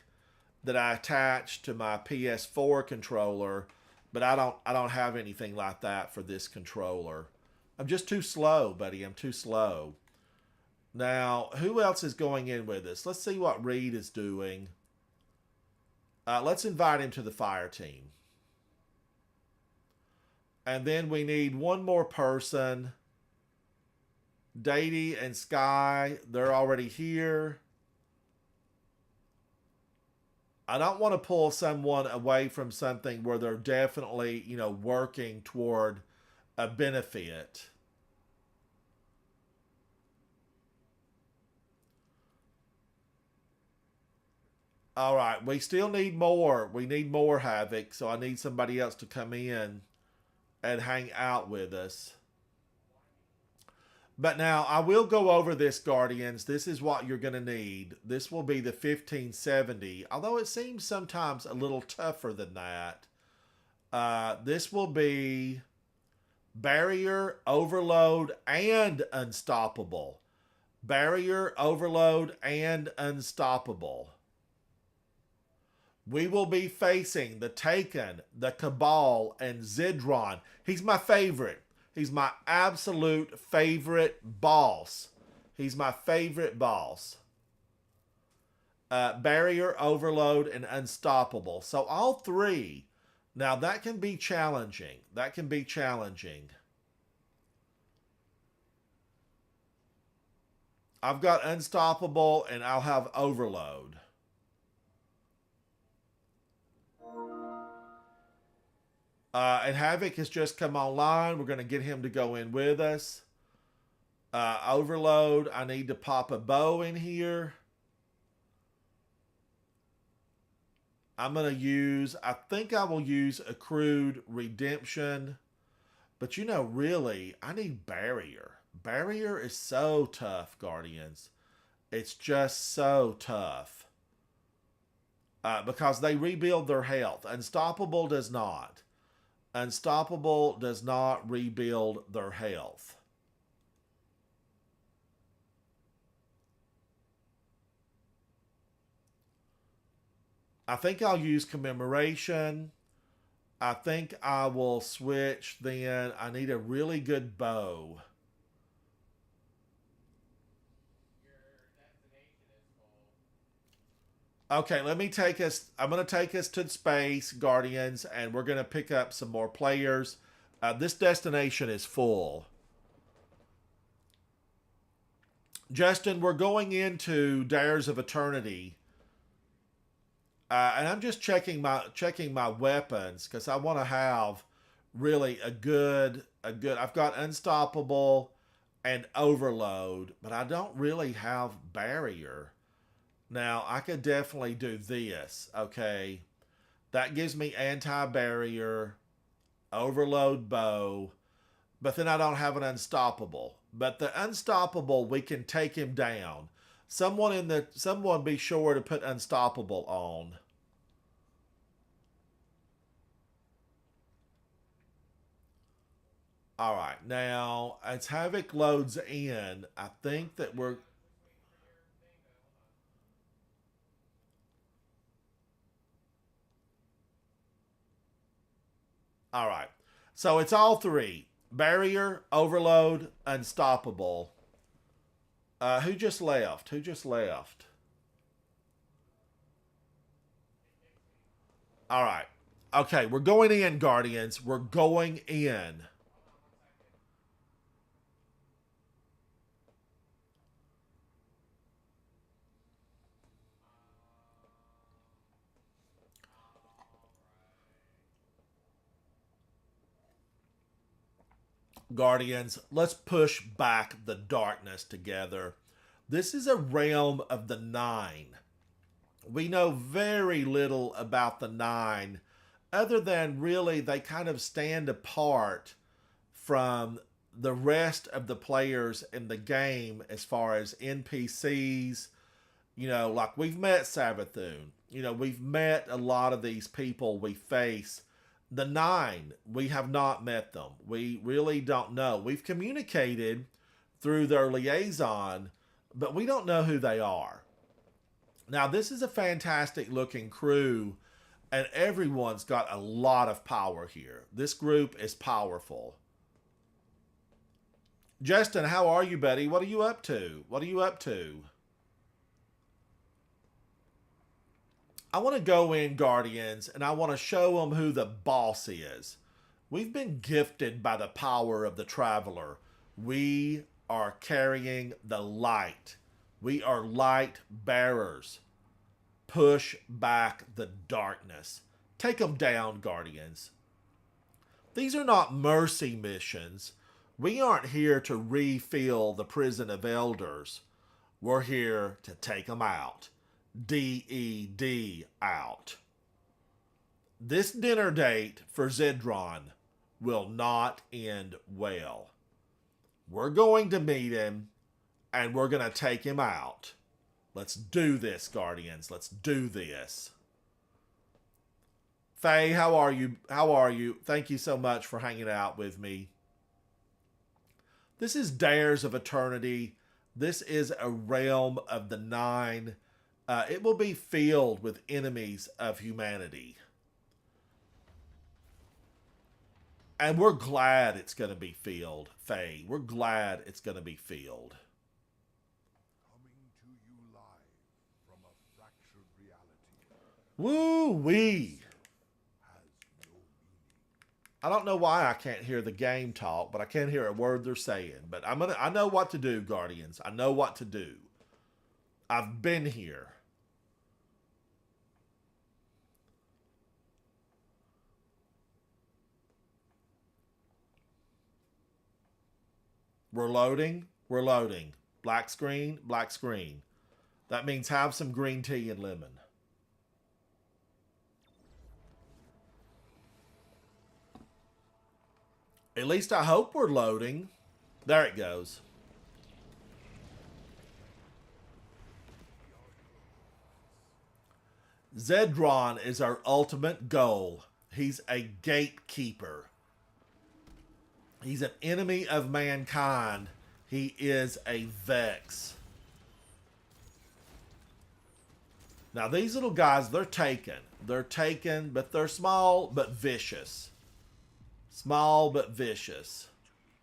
that I attached to my PS4 controller, but I don't have anything like that for this controller. I'm just too slow, buddy. I'm too slow. Now, who else is going in with us? Let's see what Reed is doing. Let's invite him to the fire team. And then we need one more person. Dady and Sky, they're already here. I don't want to pull someone away from something where they're definitely, working toward a benefit. All right, we still need more. We need more Havoc, so I need somebody else to come in and hang out with us. But now, I will go over this, Guardians. This is what you're going to need. This will be the 1570, although it seems sometimes a little tougher than that. This will be Barrier, Overload, and Unstoppable. Barrier, Overload, and Unstoppable. We will be facing the Taken, the Cabal, and Zidron. He's my favorite. He's my absolute favorite boss. He's my favorite boss. Barrier, Overload, and Unstoppable. So all three. Now that can be challenging. That can be challenging. I've got Unstoppable and I'll have Overload. And Havoc has just come online. We're going to get him to go in with us. Overload. I need to pop a bow in here. I think I will use Accrued Redemption. But really, I need Barrier. Barrier is so tough, Guardians. It's just so tough. Because they rebuild their health. Unstoppable does not. Unstoppable does not rebuild their health. I think I'll use Commemoration. I think I will switch then. I need a really good bow. Okay, let me take us. I'm going to take us to space, Guardians, and we're going to pick up some more players. This destination is full. Justin, we're going into Dares of Eternity. And I'm just checking my weapons because I want to have really a good. I've got Unstoppable and Overload, but I don't really have Barrier. Now I could definitely do this. Okay, that gives me anti-barrier, Overload bow, but then I don't have an Unstoppable. But the Unstoppable, we can take him down. Someone be sure to put Unstoppable on. All right, now as Havoc loads in, I think that we're. All right, so it's all three: Barrier, Overload, Unstoppable. Who just left? Who just left? All right. Okay, we're going in, Guardians. We're going in. Guardians, let's push back the darkness together. This is a realm of the Nine. We know very little about the Nine, other than really they kind of stand apart from the rest of the players in the game as far as NPCs. You know, like we've met Savathun. You know, we've met a lot of these people we face. The Nine, we have not met them. We really don't know. We've communicated through their liaison, but we don't know who they are. Now, this is a fantastic looking crew, and everyone's got a lot of power here. This group is powerful. Justin, how are you, buddy? What are you up to? What are you up to? I want to go in, Guardians, and I want to show them who the boss is. We've been gifted by the power of the Traveler. We are carrying the light. We are light bearers. Push back the darkness. Take them down, Guardians. These are not mercy missions. We aren't here to refill the prison of elders. We're here to take them out. DED out. This dinner date for Zedron will not end well. We're going to meet him and we're going to take him out. Let's do this, Guardians. Let's do this. Faye, how are you? How are you? Thank you so much for hanging out with me. This is Dares of Eternity. This is a realm of the Nine. It will be filled with enemies of humanity. And we're glad it's going to be filled, Faye. We're glad it's going to be filled. Coming to you live from a fractured reality. Woo-wee. Has no meaning. I don't know why I can't hear the game talk, but I can't hear a word they're saying. But I know what to do, Guardians. I know what to do. I've been here. We're loading. We're loading. Black screen. Black screen. That means have some green tea and lemon. At least I hope we're loading. There it goes. Zedron is our ultimate goal. He's a gatekeeper. He's an enemy of mankind. He is a Vex. Now these little guys, they're taken. They're taken, but they're small but vicious. Small but vicious.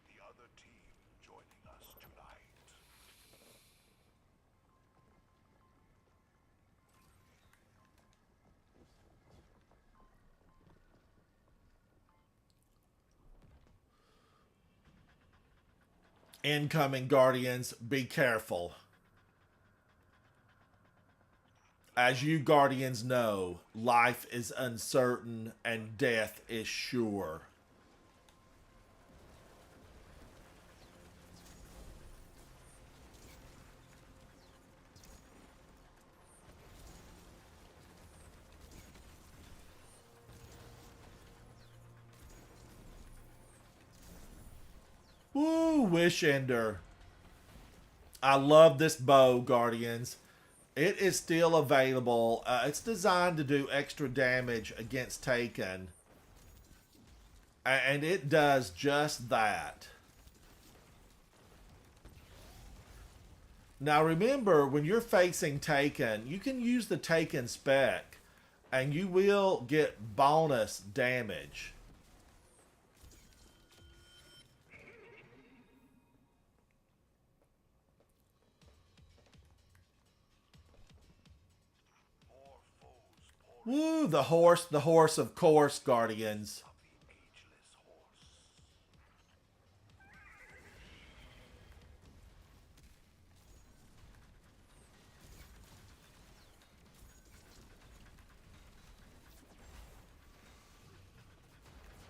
The other team joining us tonight. Incoming, Guardians. Be careful. As you Guardians know, life is uncertain and death is sure. Woo, Wish Ender. I love this bow, Guardians. It is still available. It's designed to do extra damage against Taken. And it does just that. Now remember, when you're facing Taken, you can use the Taken spec. And you will get bonus damage. Woo, the horse, of course, Guardians.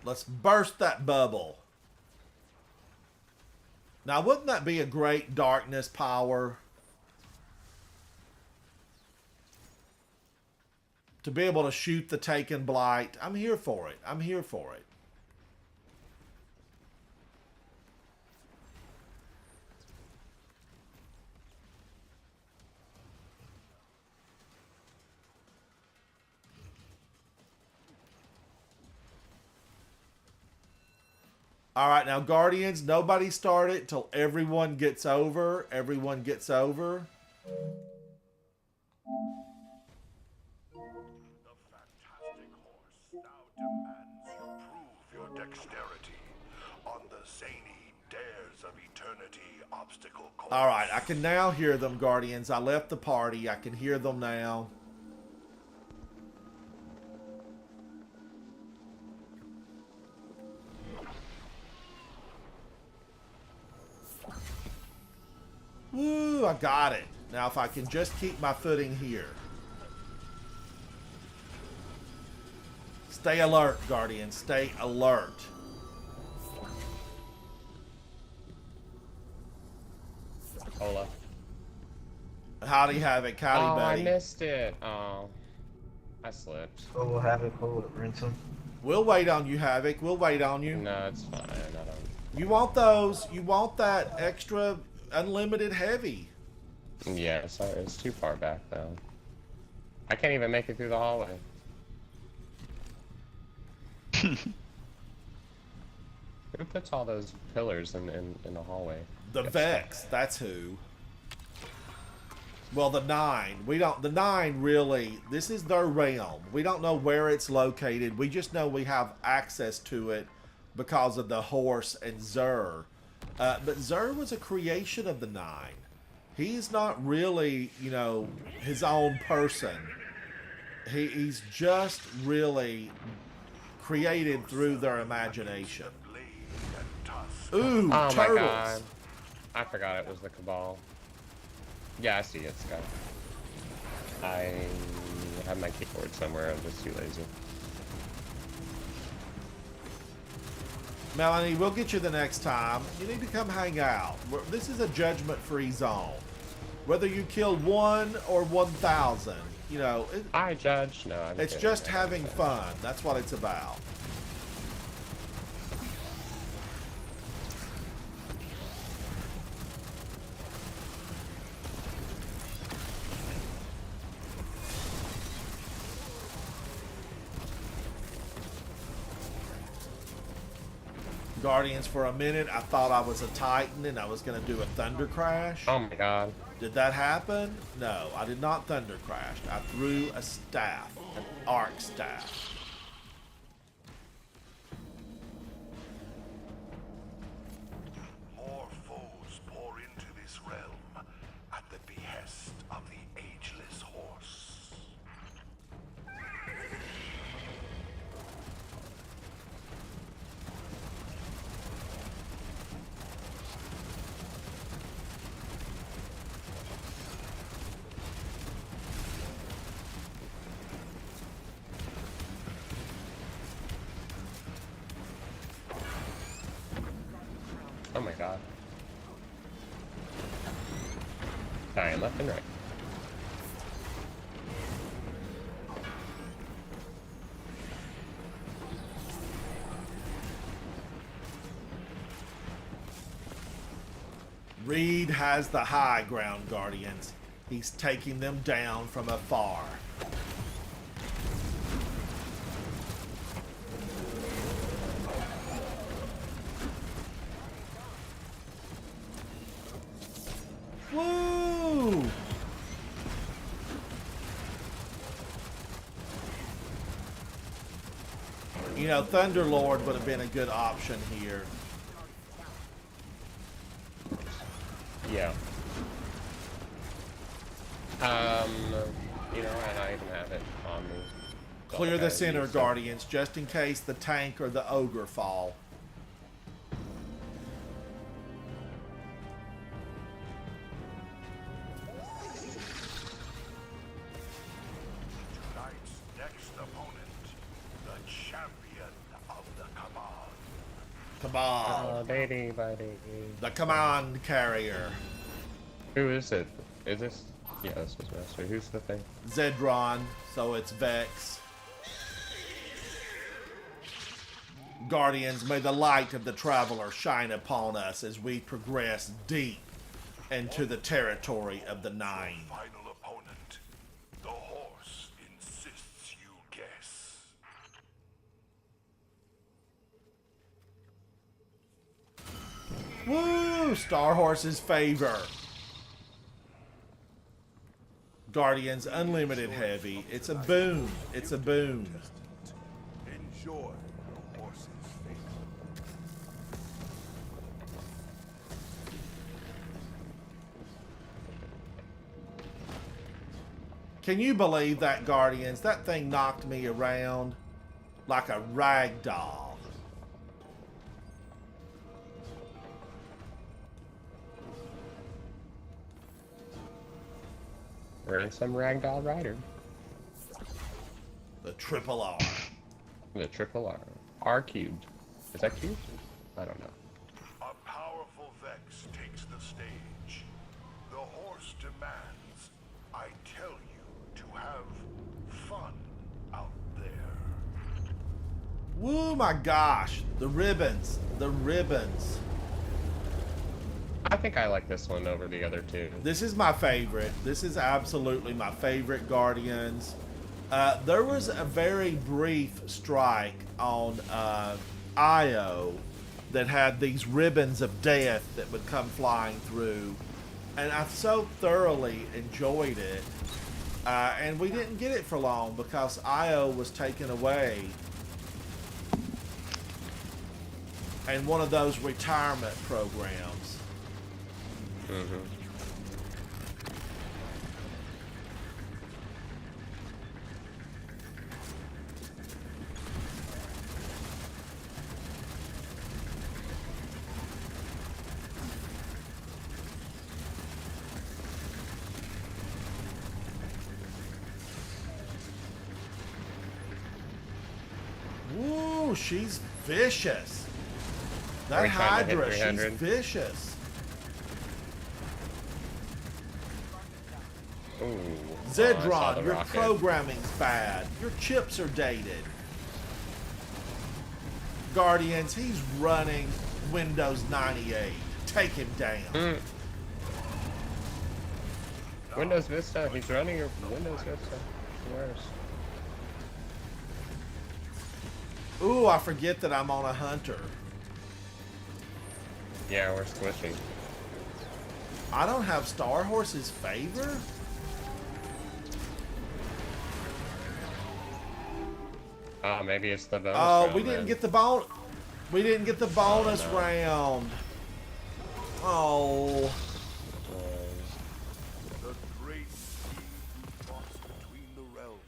Let's burst that bubble. Now, wouldn't that be a great darkness power? To be able to shoot the Taken Blight. I'm here for it. I'm here for it. All right, now Guardians, nobody start it till everyone gets over. Everyone gets over. Dexterity on the zany dares of eternity obstacle course. All right, I can now hear them, Guardians. I left the party. I can hear them now. Woo, I got it. Now if I can just keep my footing here. Stay alert, Guardians. Stay alert. Hola. Howdy, Havoc. Howdy, buddy. I missed it. Oh, I slipped. Oh, we'll have it. Hold it, Ransom. We'll wait on you, Havoc. We'll wait on you. No, it's fine. I don't... You want those. You want that extra unlimited heavy. Yeah, sorry. It's too far back, though. I can't even make it through the hallway. Who puts all those pillars in the hallway? The Vex, that's who. Well, the 9. We don't. The 9 really. This is their realm. We don't know where it's located. We just know we have access to it because of the horse and Zur. But Zur was a creation of the 9. He's not really, you know, his own person. He's just really created through their imagination. Ooh, Oh turtles. my god. I forgot it was the Cabal. Yeah, I see it, Scott. I have my keyboard somewhere. I'm just too lazy. Melanie, we'll get you the next time. You need to come hang out. This is a judgment-free zone. Whether you killed 1 or 1,000, you know. I judge. No, I'm It's kidding. just having fun. That's what it's about. Guardians, for a minute, I thought I was a Titan and I was going to do a Thunder Crash. Oh my god. Did that happen? No, I did not Thunder Crash. I threw a staff, an arc staff. More foes pour into this realm at the behest of the ageless horse. my god. Dying left and right. Reed has the high ground, Guardians. He's taking them down from afar. Woo! You know, Thunderlord would have been a good option here. Yeah. You know, and I even have it on me. Clear the center, use it. Guardians, just in case the tank or the ogre fall. Tonight's next opponent, the champion of the command. Come on. Oh, baby, buddy. The command carrier. Who is it? Is this? Yeah, this is Master. Who's the thing? Zedron, so it's Vex. Guardians, may the light of the Traveler shine upon us as we progress deep into the territory of the Nine. Final opponent, the horse insists you guess. Woo! Star Horse's favor. Guardians, unlimited heavy. It's a boon. It's a boon. Enjoy the horse's fate. Can you believe that, Guardians? That thing knocked me around like a rag doll. We're in some ragdoll rider. The triple R. The triple R. R cubed. Is that cubed? I don't know. A powerful Vex takes the stage. The horse demands, I tell you to have fun out there. Woo, my gosh. The ribbons. The ribbons. I think I like this one over the other two. This is my favorite. This is absolutely my favorite, Guardians. There was a very brief strike on Io that had these ribbons of death that would come flying through. And I so thoroughly enjoyed it. And we didn't get it for long because Io was taken away. And one of those retirement programs. Mm-hmm. Woo, she's vicious. Are That we trying to hit Hydra, she's 300? vicious. Ooh. Zedron, Oh, I saw the your rocket. programming's bad. Your chips are dated. Guardians, he's running Windows 98. Take him down. Mm. Windows Vista. He's running your Windows Vista. Worse. Ooh, I forget that I'm on a hunter. Yeah, we're squishing. I don't have Star Horse's favor? Oh, maybe it's the bonus Oh, round, we didn't then. get the bonus. We didn't get the bonus no. round. Oh. The great sea who crossed between the realms.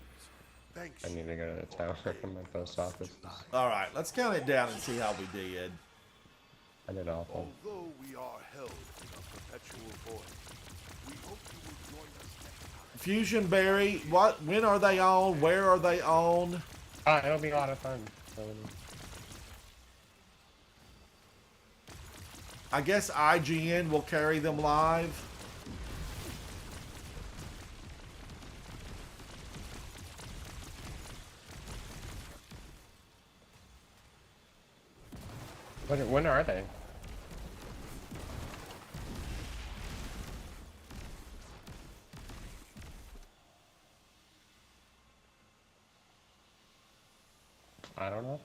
Thanks. I need to go to the tower from my post office. All right, let's count it down and see how we did. I did awful. Although we are held in a perpetual void, we hope you will join us next time. Fusion Berry, what? When are they on? Where are they on? It'll be a lot of fun. So, I guess IGN will carry them live. When are they? I don't know.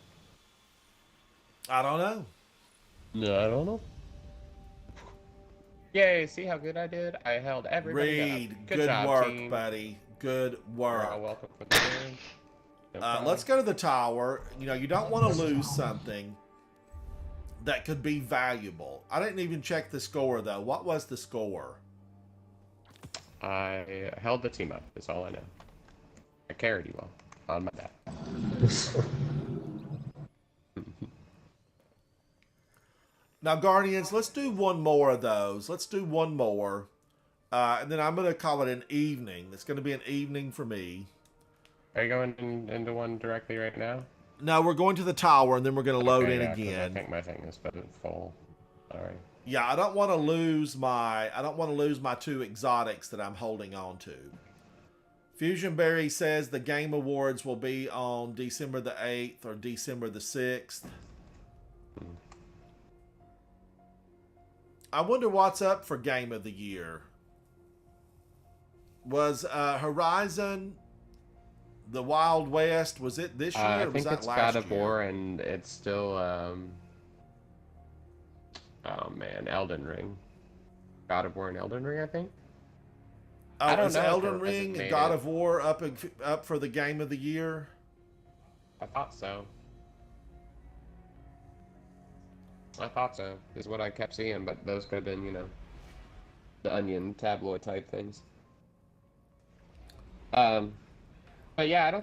I don't know. No, I don't know. Yay, see how good I did? I held everybody Reed, up. good job, work, team. buddy. Good You're all work. welcome for the game. No problem. Let's go to the tower. You know, you don't want to lose something that could be valuable. I didn't even check the score, though. What was the score? I held the team up, is all I know. I carried you all on my back. Now, Guardians, let's do one more of those. Let's do one more. And then I'm going to call it an evening. It's going to be an evening for me. Are you going into one directly right now? No, we're going to the tower, and then we're going to load Okay, in yeah, 'cause again. I think my thing is full. Alright. Yeah, I don't want to lose my 2 exotics that I'm holding on to. Fusion Berry says the Game Awards will be on December the 8th or December the 6th. I wonder what's up for Game of the Year. Was Horizon the Wild West, was it this year I or was think that it's last God of year? War, and it's still, oh man, Elden Ring. God of War and Elden Ring, I think? Oh, I don't is know if Elden Horizon Ring and made God it. of War up for the Game of the Year? I thought so. I thought so, is what I kept seeing, but those could have been, you know, the Onion tabloid type things. But yeah,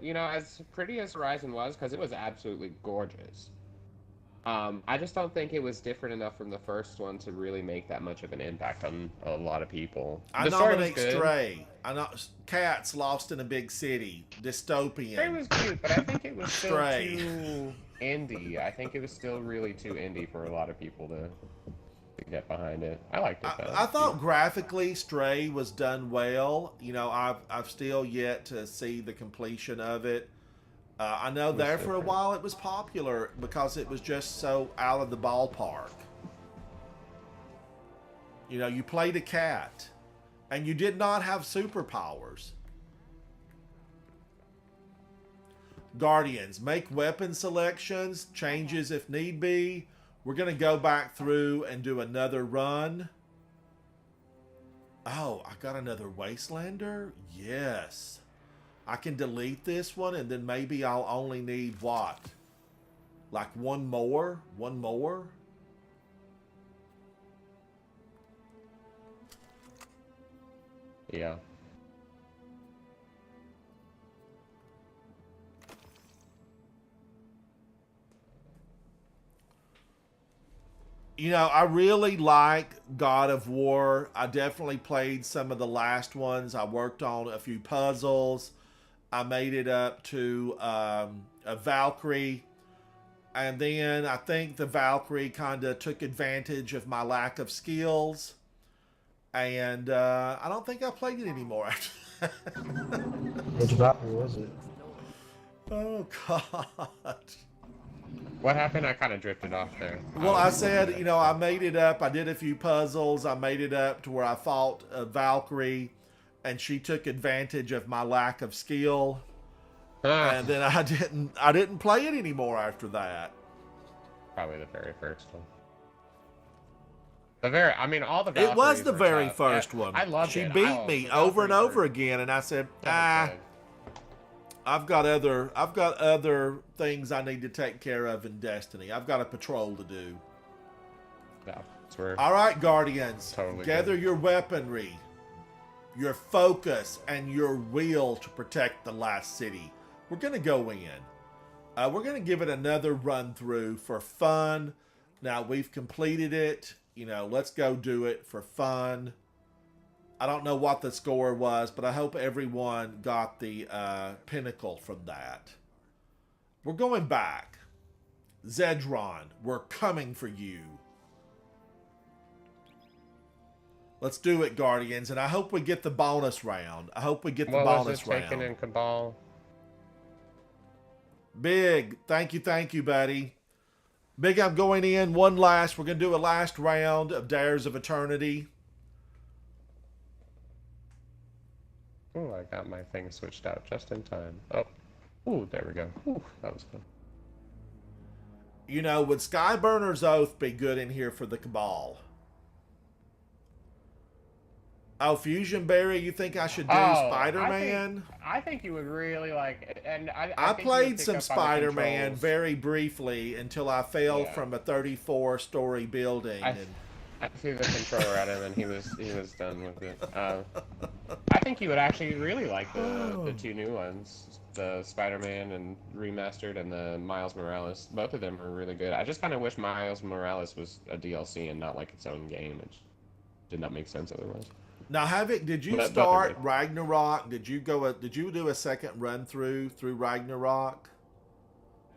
you know, as pretty as Horizon was, because it was absolutely gorgeous. I just don't think it was different enough from the first one to really make that much of an impact on a lot of people. I The story was nominate good. Stray. Cats Lost in a Big City. Dystopian. Stray was cute, but I think it was still Stray. too indie. I think it was still really too indie for a lot of people to get behind it. I liked it though. I thought graphically Stray was done well. You know, I've still yet to see the completion of it. I know there for a different. while it was popular because it was just so out of the ballpark. You know, you played a cat and you did not have superpowers. Guardians, make weapon selections, changes if need be. We're going to go back through and do another run. Oh, I got another Wastelander? Yes. I can delete this one and then maybe I'll only need what? Like one more? One more? Yeah. You know, I really like God of War. I definitely played some of the last ones. I worked on a few puzzles. I made it up to a Valkyrie. And then I think the Valkyrie kind of took advantage of my lack of skills. And I don't think I played it anymore after that. Which Valkyrie was it? Oh, God. What happened? I kind of drifted off there. Well, I said, you know, I made it up. I did a few puzzles. I made it up to where I fought a Valkyrie, and she took advantage of my lack of skill. And then I didn't play it anymore after that. Probably the very first one. I mean, all the It was Valkyries the were very tough. first Yeah, one. I loved She it. beat me the over and Valkyries over were again, and I said, so good. I've got other things I need to take care of in Destiny. I've got a patrol to do. Yeah, that's where. All right, Guardians, Totally gather good. your weaponry, your focus, and your will to protect the last city. We're going to go in. We're going to give it another run through for fun. Now, we've completed it. You know, let's go do it for fun. I don't know what the score was, but I hope everyone got the pinnacle from that. We're going back. Zedron, we're coming for you. Let's do it, Guardians, and I hope we get the bonus round. I hope we get the What was bonus it, Taken round. in Cabal? Big, thank you, buddy. Big, I'm going in one last. We're going to do a last round of Dares of Eternity. Oh, I got my thing switched out just in time. Oh, ooh, there we go. Ooh, that was fun. You know, would Skyburner's Oath be good in here for the Cabal? Oh, Fusion Berry, you think I should do Spider-Man? I think you would really like it. And I think you would played pick some up on the Spider-Man controls. very briefly until I fell Yeah. from a 34-story building. I threw the controller at him and he was done with it. I think you would actually really like the two new ones, the Spider-Man and remastered and the Miles Morales. Both of them are really good. I just kind of wish Miles Morales was a DLC and not like its own game. It did not make sense otherwise. Now, Havoc, did you But start good. Ragnarok? Did you do a second run through Ragnarok?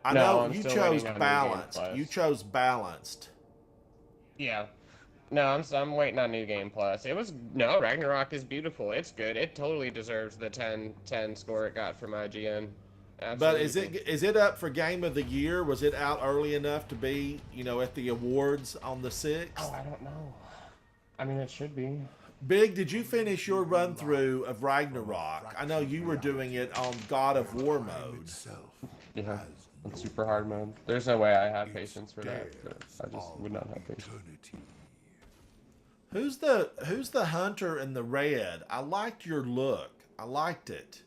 I No, know I'm you still chose waiting on New Game balanced. Plus. You chose balanced. Yeah. No, I'm waiting on New Game Plus. Ragnarok is beautiful. It's good. It totally deserves the 10 score it got from IGN. But Absolutely. is it up for Game of the Year? Was it out early enough to be, at the awards on the 6th? Oh, I don't know. I mean, it should be. Big, did you finish your run through of Ragnarok? I know you were doing it on God of War mode. Yeah, on super hard mode. There's no way I have patience for that. I just would not have patience. Who's the hunter in the red? I liked your look. I liked it.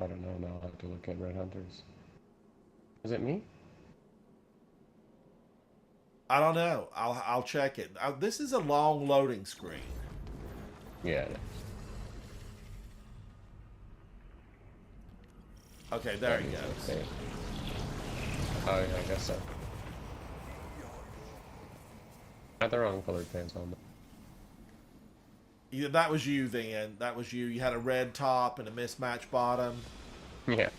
I don't know. Now I'll have to look at Red Hunters. Is it me? I don't know. I'll check it. This is a long loading screen. Yeah, it is. Okay, there he goes. Okay. Oh, yeah, I guess so. Got the wrong colored pants on. Yeah, that was you then. That was you. You had a red top and a mismatched bottom. Yeah.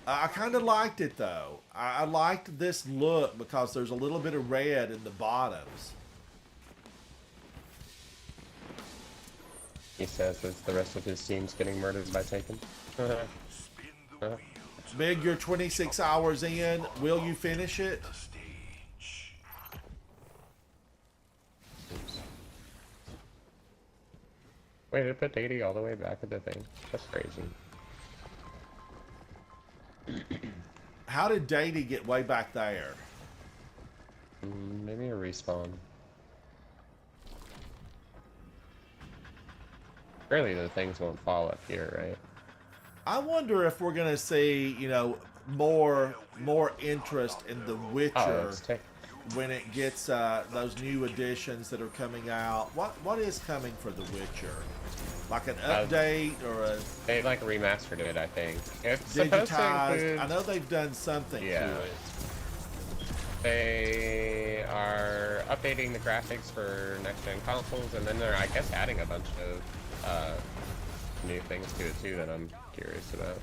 I kind of liked it though. I liked this look because there's a little bit of red in the bottoms. He says that the rest of his team's getting murdered by Taken. Big, you're 26 hours in. Will you finish it? Wait, it put 80 all the way back at the thing. That's crazy. How did Dady get way back there? Maybe a respawn. Surely the things won't fall up here, right? I wonder if we're gonna see, more interest in The Witcher when it gets those new editions that are coming out. What is coming for The Witcher? Like an update or a They like remastered it, I think. It's supposed to digitized? include... I know they've done something to it. They are updating the graphics for next-gen consoles, and then they're, I guess, adding a bunch of new things to it too that I'm curious about.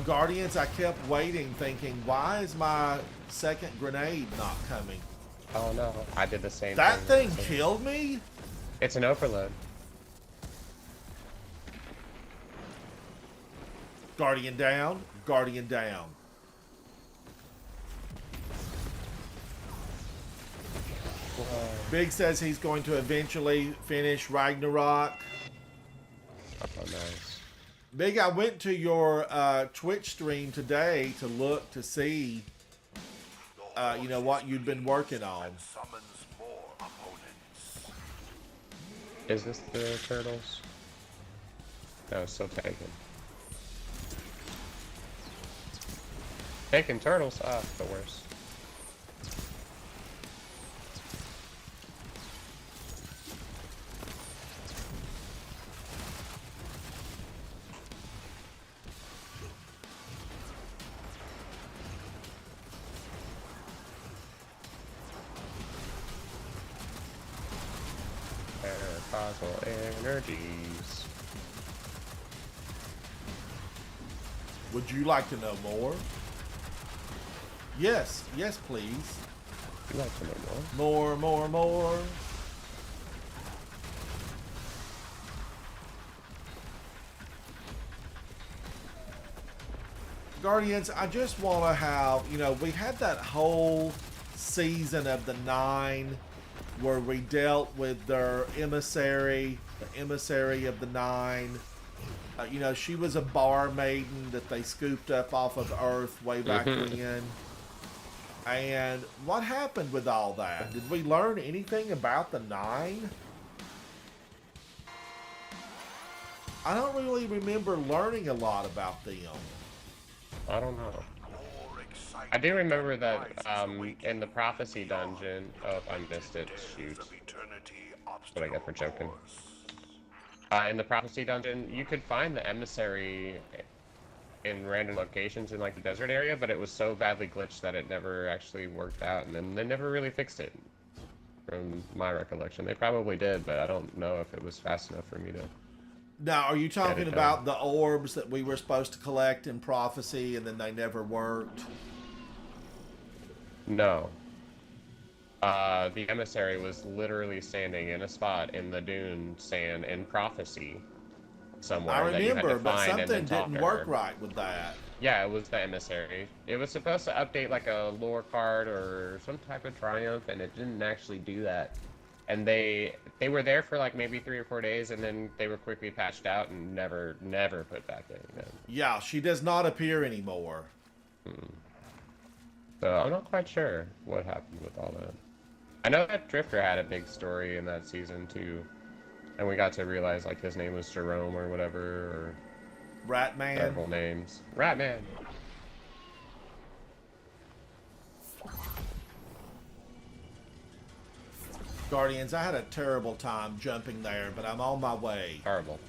Guardians, I kept waiting thinking, why is my second grenade not coming? Oh no, I did the same That thing. thing killed me? It's an overload. Guardian down, Guardian down. Whoa. Big says he's going to eventually finish Ragnarok. Oh, nice. Big, I went to your Twitch stream today to look to see, what you'd been working on. Is this the turtles? No, it's still Taken. Taken turtles? Ah, the worst. Causal energies. Would you like to know more? Yes, please. You like to know more? More. Guardians, I just want to have, we had that whole season of the 9 where we dealt with their emissary, the emissary of the 9. She was a bar maiden that they scooped up off of Earth way back when. And what happened with all that? Did we learn anything about the 9? I don't really remember learning a lot about them. I don't know. I do remember that in the prophecy dungeon. Oh, I missed it. Shoot. That's what I get for joking. In the prophecy dungeon, you could find the emissary in random locations in like the desert area, but it was so badly glitched that it never actually worked out, and then they never really fixed it. From my recollection, they probably did, but I don't know if it was fast enough for me to. Now, are you talking about the orbs that we were supposed to collect in prophecy, and then they never worked? No. The emissary was literally standing in a spot in the dune sand in prophecy somewhere. I remember, but find something didn't work right with that. Yeah, it was the emissary. It was supposed to update like a lore card or some type of triumph, and it didn't actually do that. And they were there for like maybe 3 or 4 days, and then they were quickly patched out and never put back in again. Yeah, she does not appear anymore. So I'm not quite sure what happened with all that. I know that Drifter had a big story in that season too, and we got to realize like his name was Jerome or whatever, or Ratman. several names. Ratman. Guardians, I had a terrible time jumping there, but I'm on my way. Horrible.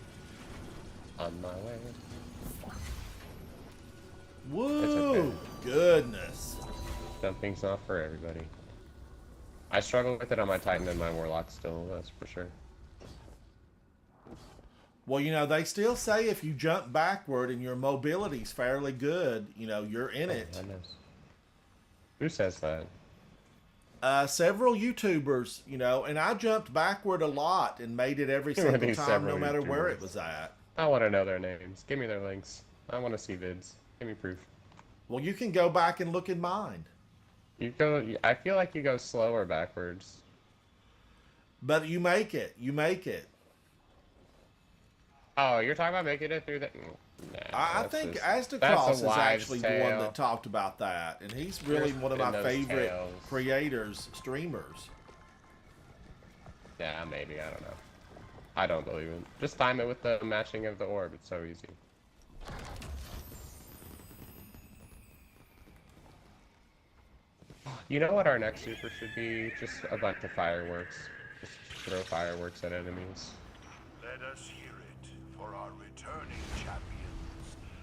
On my way. Woo! Okay. Goodness. Jumping's not for everybody. I struggle with it on my Titan and my Warlock still, that's for sure. Well, they still say if you jump backward and your mobility's fairly good, you're in it. Goodness. Who says that? Several YouTubers, and I jumped backward a lot and made it every single time, no matter where it was at. I want to know their names. Give me their links. I want to see vids. Give me proof. Well, you can go back and look in mine. I feel like you go slower backwards. But you make it. You make it. Oh, you're talking about making it through the... Nah, I think Astacross is actually the one that talked about that, and he's really one of my favorite creators, streamers. Yeah, maybe. I don't know. I don't believe it. Just time it with the matching of the orb. It's so easy. You know what our next super should be? Just a bunch of fireworks. Just throw fireworks at enemies. Let us hear it for our returning champions.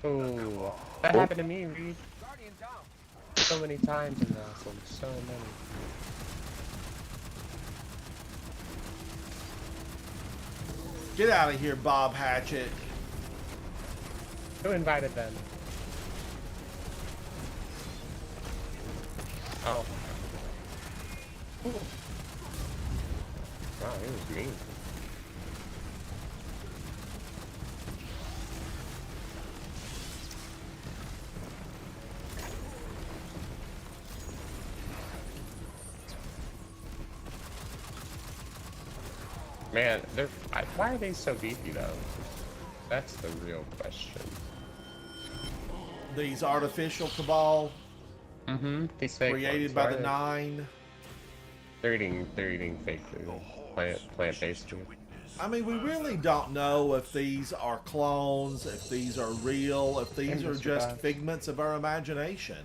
Oh, that happened to me, Reed. So many times in this one. So many. Get out of here, Bob Hatchet. Who invited them? Oh. Ooh. Wow, he was mean. Man, why are they so beefy though? That's the real question. These artificial cabal. These fake created ones, by the 9. They're eating fake food, plant-based food. I mean, we really don't know if these are clones, if these are real, if these are just figments of our imagination.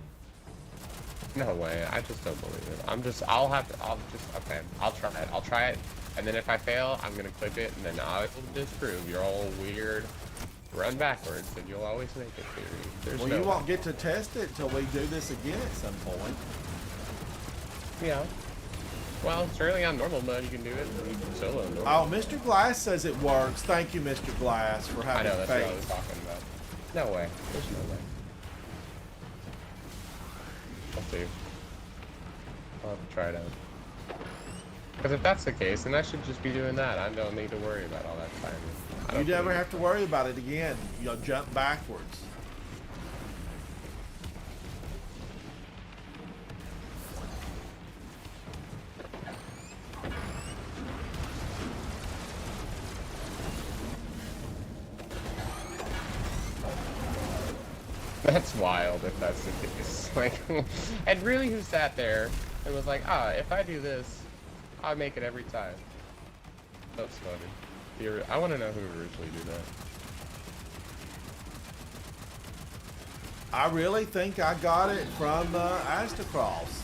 No way, I just don't believe it. Okay, I'll try it, and then if I fail, I'm gonna clip it, and then I will disprove your old weird run backwards, and you'll always make it theory. Well, you won't get to test it till we do this again at some point. Yeah. Well, surely on normal mode you can do it. You can solo normal. Oh, Mr. Glass says it works. Thank you, Mr. Glass, for having I know, that's faith. what I was talking about. No way. There's no way. I'll see. I'll have to try it out. Because if that's the case, then I should just be doing that. I don't need to worry about all that timing. You never have to worry about it again. You'll jump backwards. That's wild if that's the case. Like, and really who sat there and was like, if I do this, I'll make it every time. That's funny. I want to know who originally did that. I really think I got it from Astacross.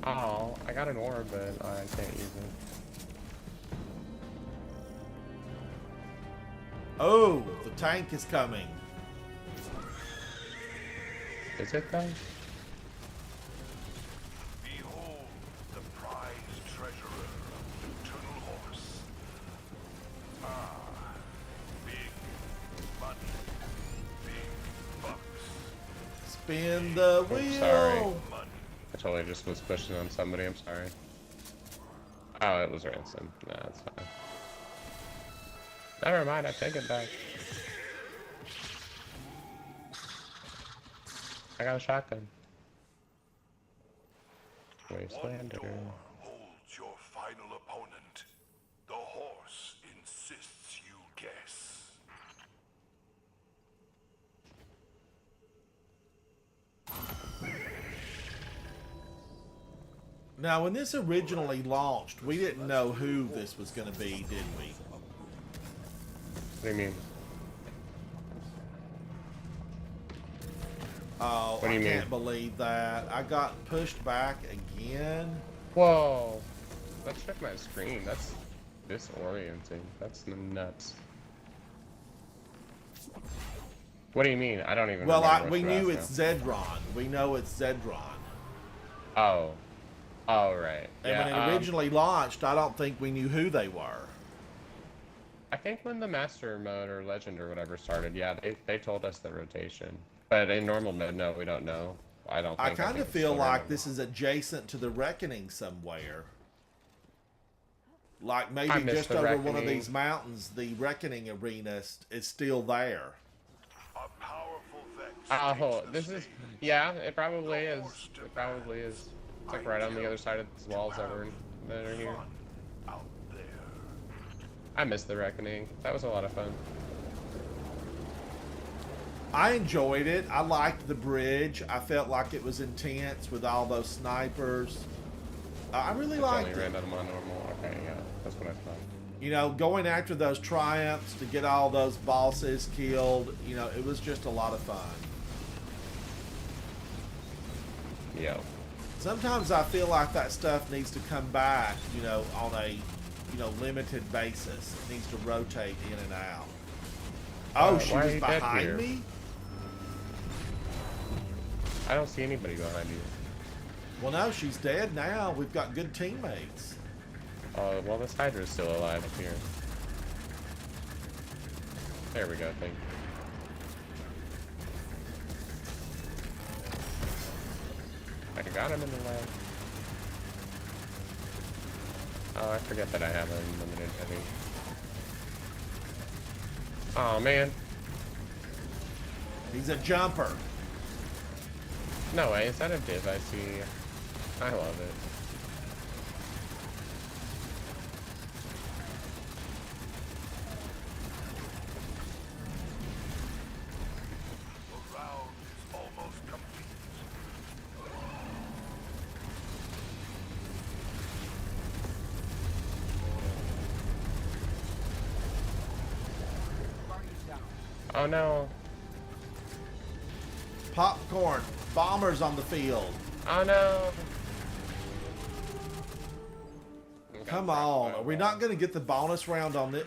Oh, I got an orb, but I can't use it. Oh, the tank is coming. Is it though? Behold the prized treasurer of the Eternal Horse. Ah, big money, big bucks. Spin the wheel. sorry. Money. I totally just was pushing on somebody, I'm sorry. Oh, it was ransom. Nah, that's fine. Never mind, I take it back. I got a shotgun. One Wastelander. door holds your final opponent. The horse insists you guess. Now, when this originally launched, we didn't know who this was going to be, did we? What do you mean? Oh, What do you I mean? can't believe that. I got pushed back again. Whoa! Let's check my screen. That's disorienting. That's nuts. What do you mean? I don't even Well, remember what we you knew asked it's Zedron. We know it's Zedron. now. Oh. Oh, right. And Yeah, when it originally launched, I don't think we knew who they were. I think when the Master Mode or Legend or whatever started, yeah, they told us the rotation. But in normal mode, no, we don't know. I don't think. I kind think of it's feel still like normal. this is adjacent to the Reckoning somewhere. Like maybe I miss just the over one of Reckoning. these mountains, the Reckoning arena is still there. A powerful vex Oh, takes the this is. stage. Yeah, it probably is. It probably is. It's like right on the other side of these walls that are here. Fun out there. I miss the Reckoning. That was a lot of fun. I enjoyed it. I liked the bridge. I felt like it was intense with all those snipers. I really It's liked only it. random on normal. Okay, yeah, that's what I thought. You know, going after those triumphs to get all those bosses killed, you know, it was just a lot of fun. Yo. Sometimes I feel like that stuff needs to come back, you know, on a, limited basis. It needs to rotate in and out. Oh, she why are was you dead behind here? me? I don't see anybody behind you. Well, no, she's dead now. We've got good teammates. Oh, well, this Hydra's still alive up here. There we go, I think. I got him in the leg. Oh, I forget that I have unlimited heavy. Oh, man. He's a jumper. No way, is that a div I see? I love it. The round is almost complete. Oh no. Popcorn. Bombers on the field. Oh no. Come on. Are we not going to get the bonus round on it?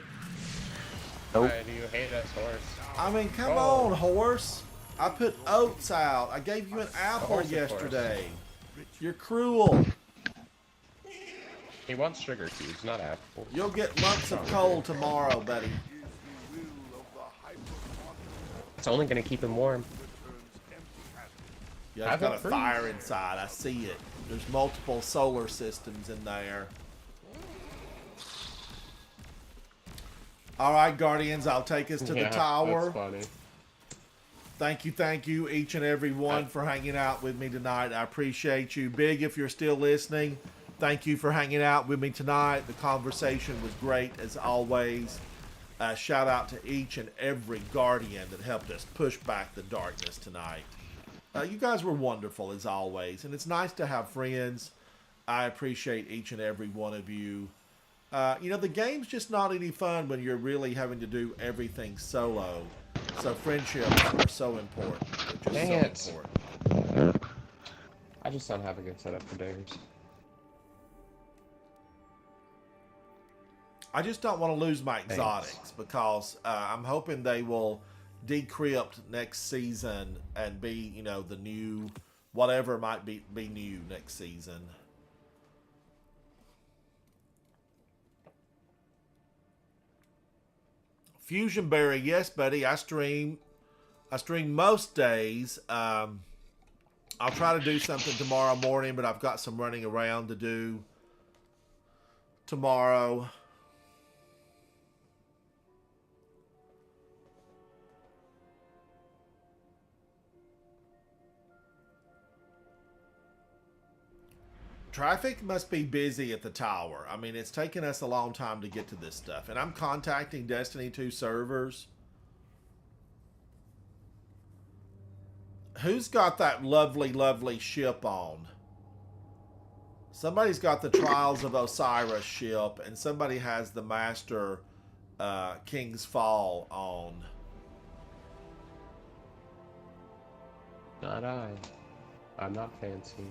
Nope. Why do you hate us, horse? I mean, come Oh. on, horse. I put oats out. I gave you an apple horse, of course. yesterday. You're cruel. He wants sugar cubes, not apples. You'll get lumps of coal tomorrow, buddy. Is the will of the It's only gonna keep him warm. Yeah, it's got a fire inside. I see it. There's multiple solar systems in there. All right, Guardians, I'll take us to the tower. That's funny. Thank you, each and every one for hanging out with me tonight. I appreciate you. Big, if you're still listening, thank you for hanging out with me tonight. The conversation was great, as always. Shout out to each and every Guardian that helped us push back the darkness tonight. You guys were wonderful, as always. And it's nice to have friends. I appreciate each and every one of you. You know, the game's just not any fun when you're really having to do everything solo. So friendships are so important. They're just so important. I just don't have a good setup for dares. I just don't want to lose my exotics because I'm hoping they will decrypt next season and be, you know, the new, whatever might be new next season. Fusion Berry, yes, buddy. I stream most days. I'll try to do something tomorrow morning, but I've got some running around to do tomorrow. Traffic must be busy at the tower. I mean, it's taken us a long time to get to this stuff. And I'm contacting Destiny 2 servers. Who's got that lovely, lovely ship on? Somebody's got the Trials of Osiris ship, and somebody has the Master King's Fall on. Not I. I'm not fancy.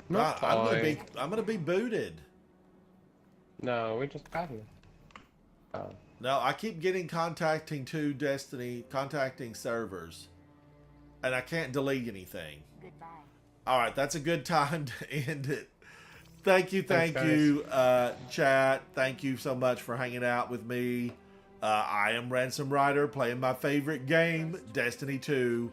I'm gonna be booted. No, we just got here. Oh. No, I keep getting contacting servers, and I can't delete anything. Goodbye. All right, that's a good time to end it. Thank you, chat. Thank you so much for hanging out with me. I am Ransom Rider, playing my favorite game, Destiny 2.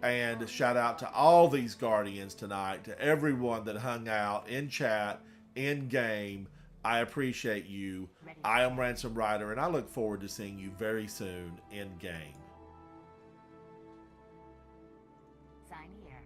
And shout out to all these Guardians tonight, to everyone that hung out in chat, in game. I appreciate you. I am Ransom Rider, and I look forward to seeing you very soon in game. Sign here.